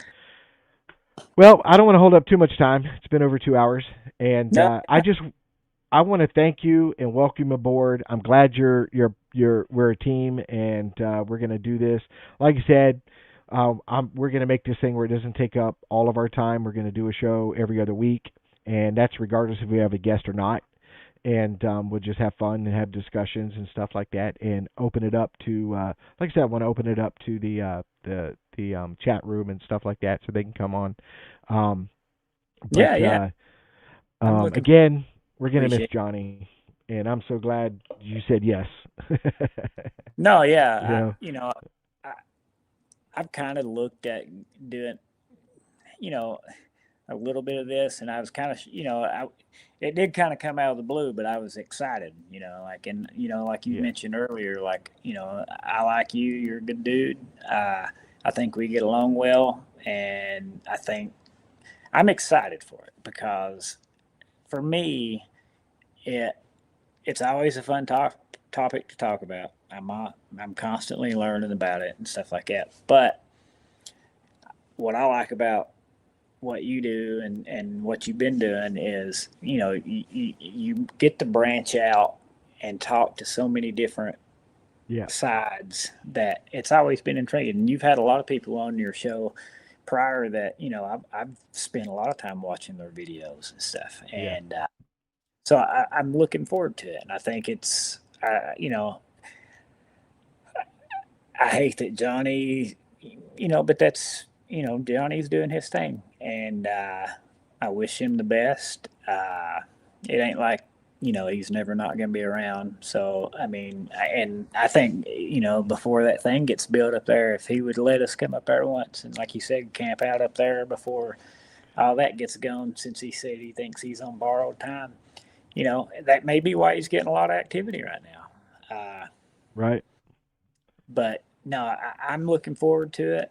well, I don't want to hold up too much time. It's been over 2 hours, and No, I want to thank you and welcome you aboard. I'm glad we're a team, and we're gonna do this. Like I said, we're gonna make this thing where it doesn't take up all of our time. We're gonna do a show every other week, and that's regardless if we have a guest or not. And we'll just have fun and have discussions and stuff like that, and open it up to, like I said, I want to open it up to the chat room and stuff like that, so they can come on. Um, but yeah, yeah. I'm looking. again, we're gonna miss Appreciate. Johnny, and I'm so glad you said yes. No, yeah. you know, I, I've kind of looked at doing, you know, a little bit of this, and I was kind of, it did kind of come out of the blue, but I was excited, like, and like you yeah, mentioned earlier, like, I like you, you're a good dude. I think we get along well, and I think I'm excited for it because for me, it it's always a fun topic to talk about. I'm constantly learning about it and stuff like that. But what I like about what you do and what you've been doing is, you get to branch out and talk to so many different yeah, sides that it's always been intriguing. And you've had a lot of people on your show prior that, I've spent a lot of time watching their videos and stuff. yeah. And so I'm looking forward to it. And I think it's, I hate that Johnny, but that's, Johnny's doing his thing, and I wish him the best. It ain't like, he's never not going to be around. So, I mean, and I think, before that thing gets built up there, if he would let us come up there once and, like you said, camp out up there before all that gets going, since he said he thinks he's on borrowed time, that may be why he's getting a lot of activity right now. Right. But no, I'm looking forward to it.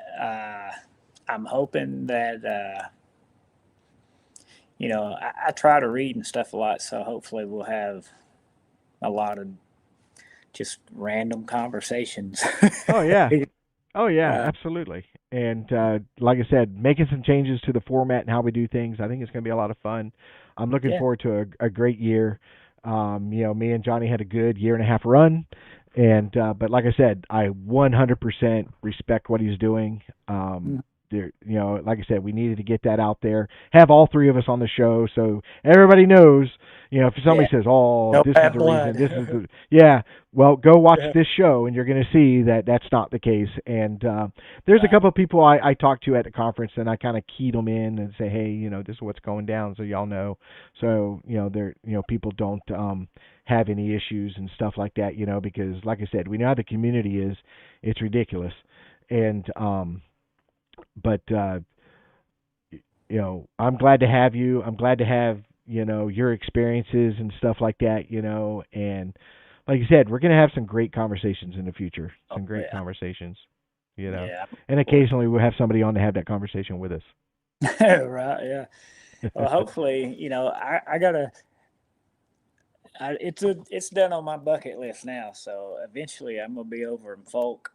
I'm hoping that I try to read and stuff a lot, so hopefully we'll have a lot of just random conversations. Oh yeah. Oh yeah, uh, absolutely. And like I said, making some changes to the format and how we do things, I think it's going to be a lot of fun. I'm looking yeah, forward to a great year. Me and Johnny had a good year and a half run, and but like I said, I 100% respect what he's doing. There, like I said, we needed to get that out there. Have all three of us on the show, so everybody knows. If somebody yeah, says, "Oh, no this is bad the reason," blood. this is the yeah. Well, go watch Yeah, this show, and you're going to see that that's not the case. And there's a right. couple of people I talked to at the conference, and I kind of keyed them in and say, "Hey, this is what's going down," so y'all know. So there, people don't have any issues and stuff like that, because like I said, we know how the community is. It's ridiculous, and but I'm glad to have you. I'm glad to have, your experiences and stuff like that, and like you said, we're going to have some great conversations in the future. Oh Some great yeah, conversations, yeah. I'm and looking forward occasionally we'll have somebody on to have that conversation with us. to it. Right. Yeah. Well, hopefully, I gotta. It's done on my bucket list now. So eventually, I'm gonna be over in Folk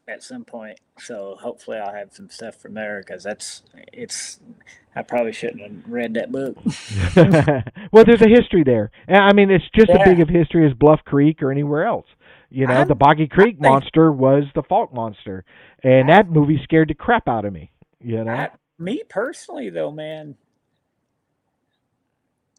at some point. So hopefully I'll have some stuff from there because it's. I probably shouldn't have read that book. Well, there's a history there. I mean, it's just as big Yeah, of history as Bluff Creek or anywhere else. The I'm. Boggy I Creek think monster was the Falk monster, and I, that movie scared the crap out of me. me personally though, man,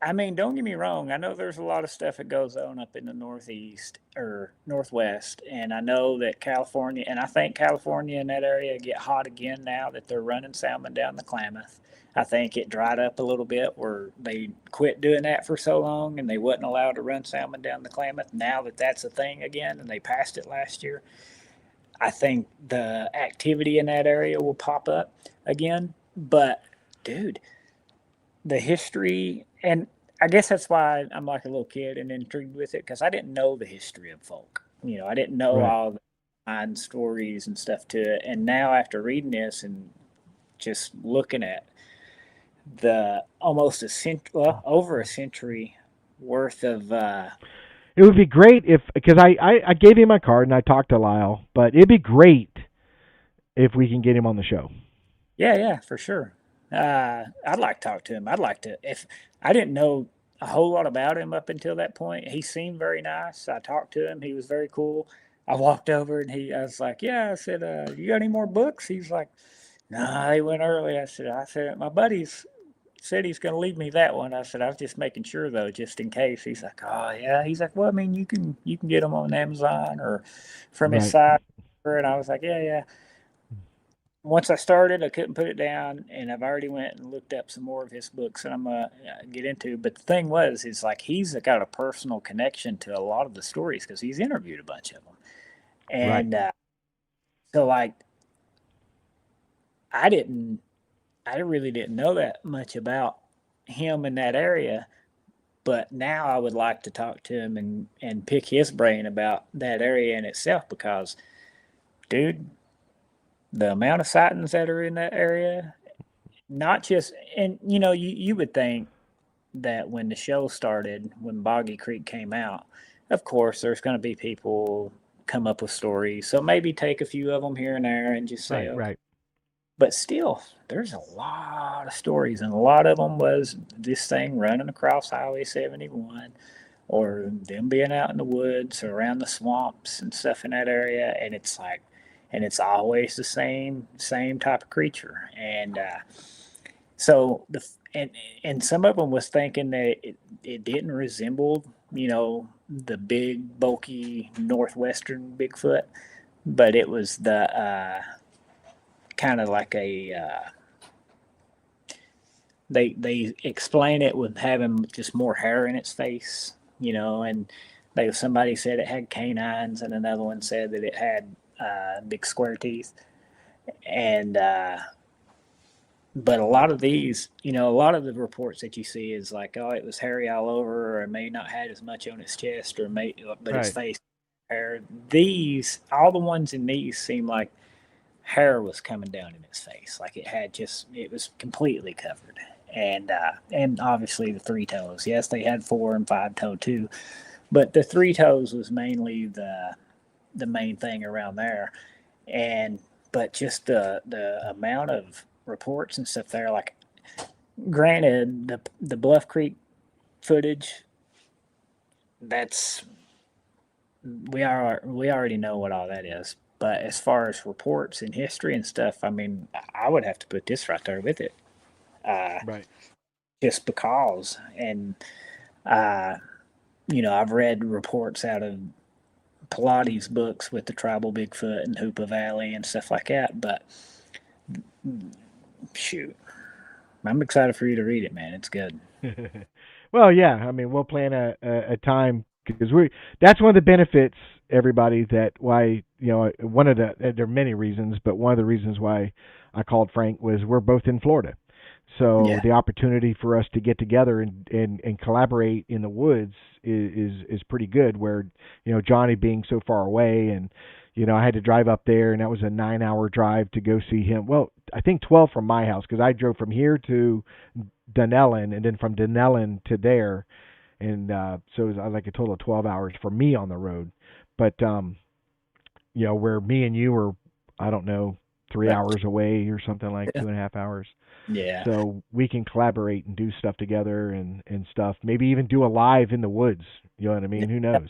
I mean, don't get me wrong. I know there's a lot of stuff that goes on up in the Northeast or Northwest, and I know that California, and I think California and that area get hot again now that they're running salmon down the Klamath. I think it dried up a little bit where they quit doing that for so long and they wasn't allowed to run salmon down the Klamath. Now that that's a thing again and they passed it last year, I think the activity in that area will pop up again. But, dude, the history, and I guess that's why I'm like a little kid and intrigued with it because I didn't know the history of folk. I didn't know Right. all the behind stories and stuff to it. And now after reading this and just looking at the almost a century, well, over a century worth of, It would be great if, because I gave you my card and I talked to Lyle, but it'd be great if we can get him on the show. yeah, yeah, for sure. I'd like to talk to him. I'd like to, if I didn't know a whole lot about him up until that point. He seemed very nice. I talked to him. He was very cool. I walked over and I was like, yeah, I said, you got any more books? He's like, nah, they went early. I said, my buddy's said he's going to leave me that one. I said, I was just making sure though, just in case. He's like, oh yeah. He's like, well, I mean, you can get them on Amazon or from his Right. site. And I was like, yeah, yeah. Once I started, I couldn't put it down, and I've already went and looked up some more of his books that I'm gonna get into. But the thing was, is like he's got a personal connection to a lot of the stories because he's interviewed a bunch of them, Right. and so like I didn't, I really didn't know that much about him in that area. But now I would like to talk to him and pick his brain about that area in itself because, dude, the amount of sightings that are in that area, not just, and you would think that when the show started, when Boggy Creek came out, of course there's going to be people come up with stories, so maybe take a few of them here and there and just say Right. okay. Right. But still there's a lot of stories, and a lot of them was this thing running across Highway 71 or them being out in the woods or around the swamps and stuff in that area, and it's like, and it's always the same type of creature. And so the and some of them was thinking that it didn't resemble the big bulky northwestern Bigfoot, but it was the kind of like a they explain it with having just more hair in its face, and somebody said it had canines, and another one said that it had big square teeth, and but a lot of these, a lot of the reports that you see is like, oh, it was hairy all over, or it may not had as much on its chest, but its Right. face hair. These, all the ones in these seem like hair was coming down in its face, like it was completely covered, and obviously the three toes. Yes, they had four and five toe too, but the three toes was mainly the main thing around there, and but just the amount of reports and stuff there. Like, granted, the Bluff Creek footage, that's we already know what all that is. But as far as reports and history and stuff, I mean, I would have to put this right there with it, uh, Right. just because. And uh, I've read reports out of Pilates books with the tribal Bigfoot and Hoopa Valley and stuff like that. But shoot, I'm excited for you to read it, man. It's good. Well, yeah. I mean, we'll plan a time because we. That's one of the benefits. Everybody, that why one of the there are many reasons, but one of the reasons why I called Frank was we're both in Florida, so Yeah, the opportunity for us to get together and collaborate in the woods is pretty good. Where Johnny being so far away, and I had to drive up there, and that was a 9 hour drive to go see him. Well, I think 12 from my house because I drove from here to Dunellen, and then from Dunellen to there, and so it was like a total of 12 hours for me on the road. But where me and you were, I don't know, 3 hours away or something, like yeah, 2.5 hours. yeah, So we can collaborate and do stuff together and stuff. Maybe even do a live in the woods. You know what I mean? Who knows?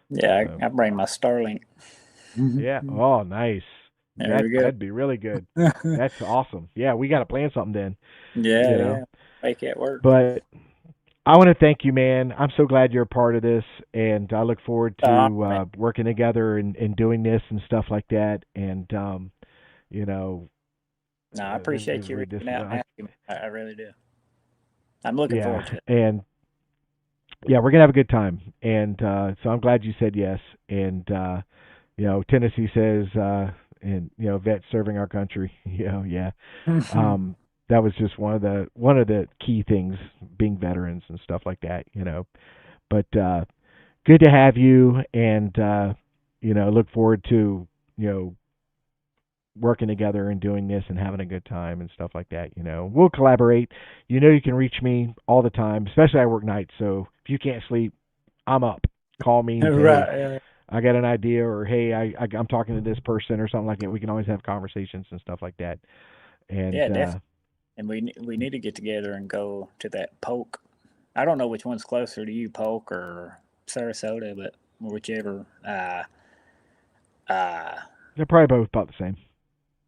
yeah. So I bring my Starlink. yeah. Oh, nice. There we go. That'd be really good. That's awesome. Yeah, we got to plan something then. Yeah, You know, yeah. Make it work. but I want to thank you, man. I'm so glad you're a part of this, and I look forward to Man. working together and doing this and stuff like that. And you know, No, I this appreciate you we just reaching out and asking me. I really do. I'm looking yeah, forward to it. and yeah, we're gonna have a good time. And so I'm glad you said yes. And Tennessee says, and vets serving our country. Yeah. Um, that was just one of the key things, being veterans and stuff like that. But good to have you, and look forward to working together and doing this and having a good time and stuff like that. We'll collaborate. You can reach me all the time, especially I work nights. So if you can't sleep, I'm up. Call me and say, hey, Right. I got an idea, or hey, I'm talking to this person or something like that. We can always have conversations and stuff like that. And Yeah, definitely. And we need to get together and go to that Polk. I don't know which one's closer to you, Polk or Sarasota, but whichever. Uh, they're probably both about the same,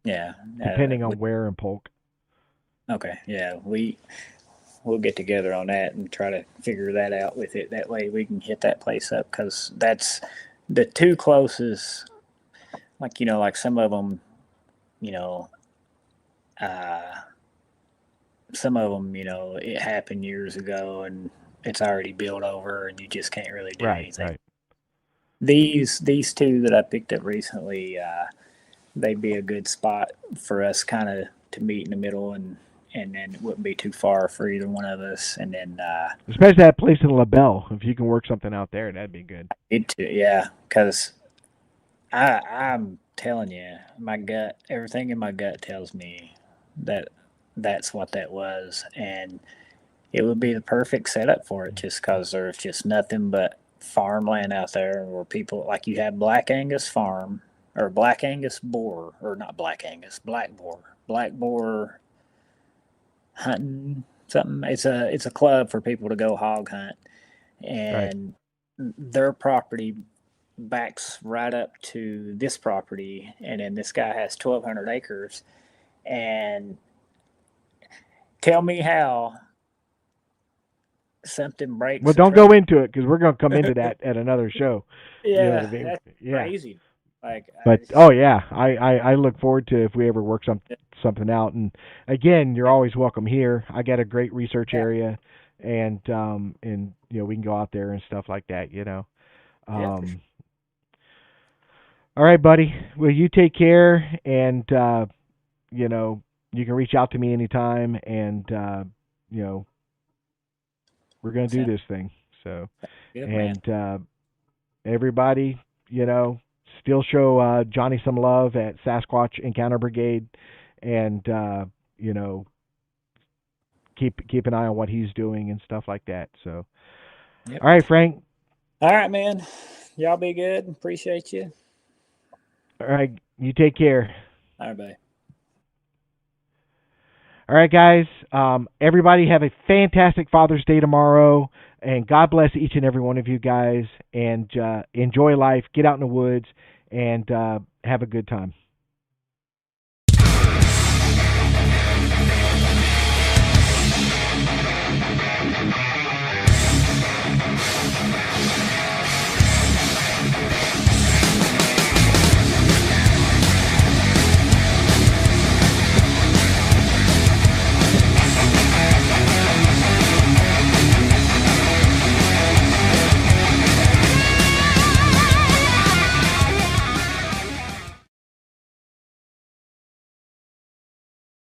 yeah. depending on where in Polk. Okay. Yeah, we'll get together on that and try to figure that out with it. That way we can hit that place up because that's the two closest. Like like some of them, you know, uh, it happened years ago and it's already built over, and you just can't really do Right, anything. right. These two that I picked up recently, they'd be a good spot for us kind of to meet in the middle, and then it wouldn't be too far for either one of us. And then Especially that place in LaBelle. If you can work something out there, that'd be good. yeah, because I'm telling you, my gut, everything in my gut tells me that that's what that was, and it would be the perfect setup for it, just because there's just nothing but farmland out there, where people like you have Black Angus farm or Black Angus boar, or not Black Angus, Black boar hunting something. It's a club for people to go hog hunt, Right. and their property backs right up to this property, and then this guy has 1,200 acres. And tell me how something Well, breaks a don't trust. go into it because we're going to come into that at another show. You know what I Yeah, mean? that's Yeah. crazy. Like, But oh yeah, I look forward to if we ever work something out. And again, you're always welcome here. I got a great research yeah, area, and we can go out there and stuff like that. yeah, for sure. Um, all right, buddy. Well, you take care, and you know you can reach out to me anytime, and you know we're gonna do Sounds this thing. So, good, man. and everybody, still show Johnny some love at Sasquatch Encounter Brigade, and you know, keep an eye on what he's doing and stuff like that. So, Yep. all right, Frank. All right, man. Y'all be good. Appreciate you. All right, you take care. All right, bye. All right, guys. Everybody have a fantastic Father's Day tomorrow, and God bless each and every one of you guys. And enjoy life. Get out in the woods and have a good time.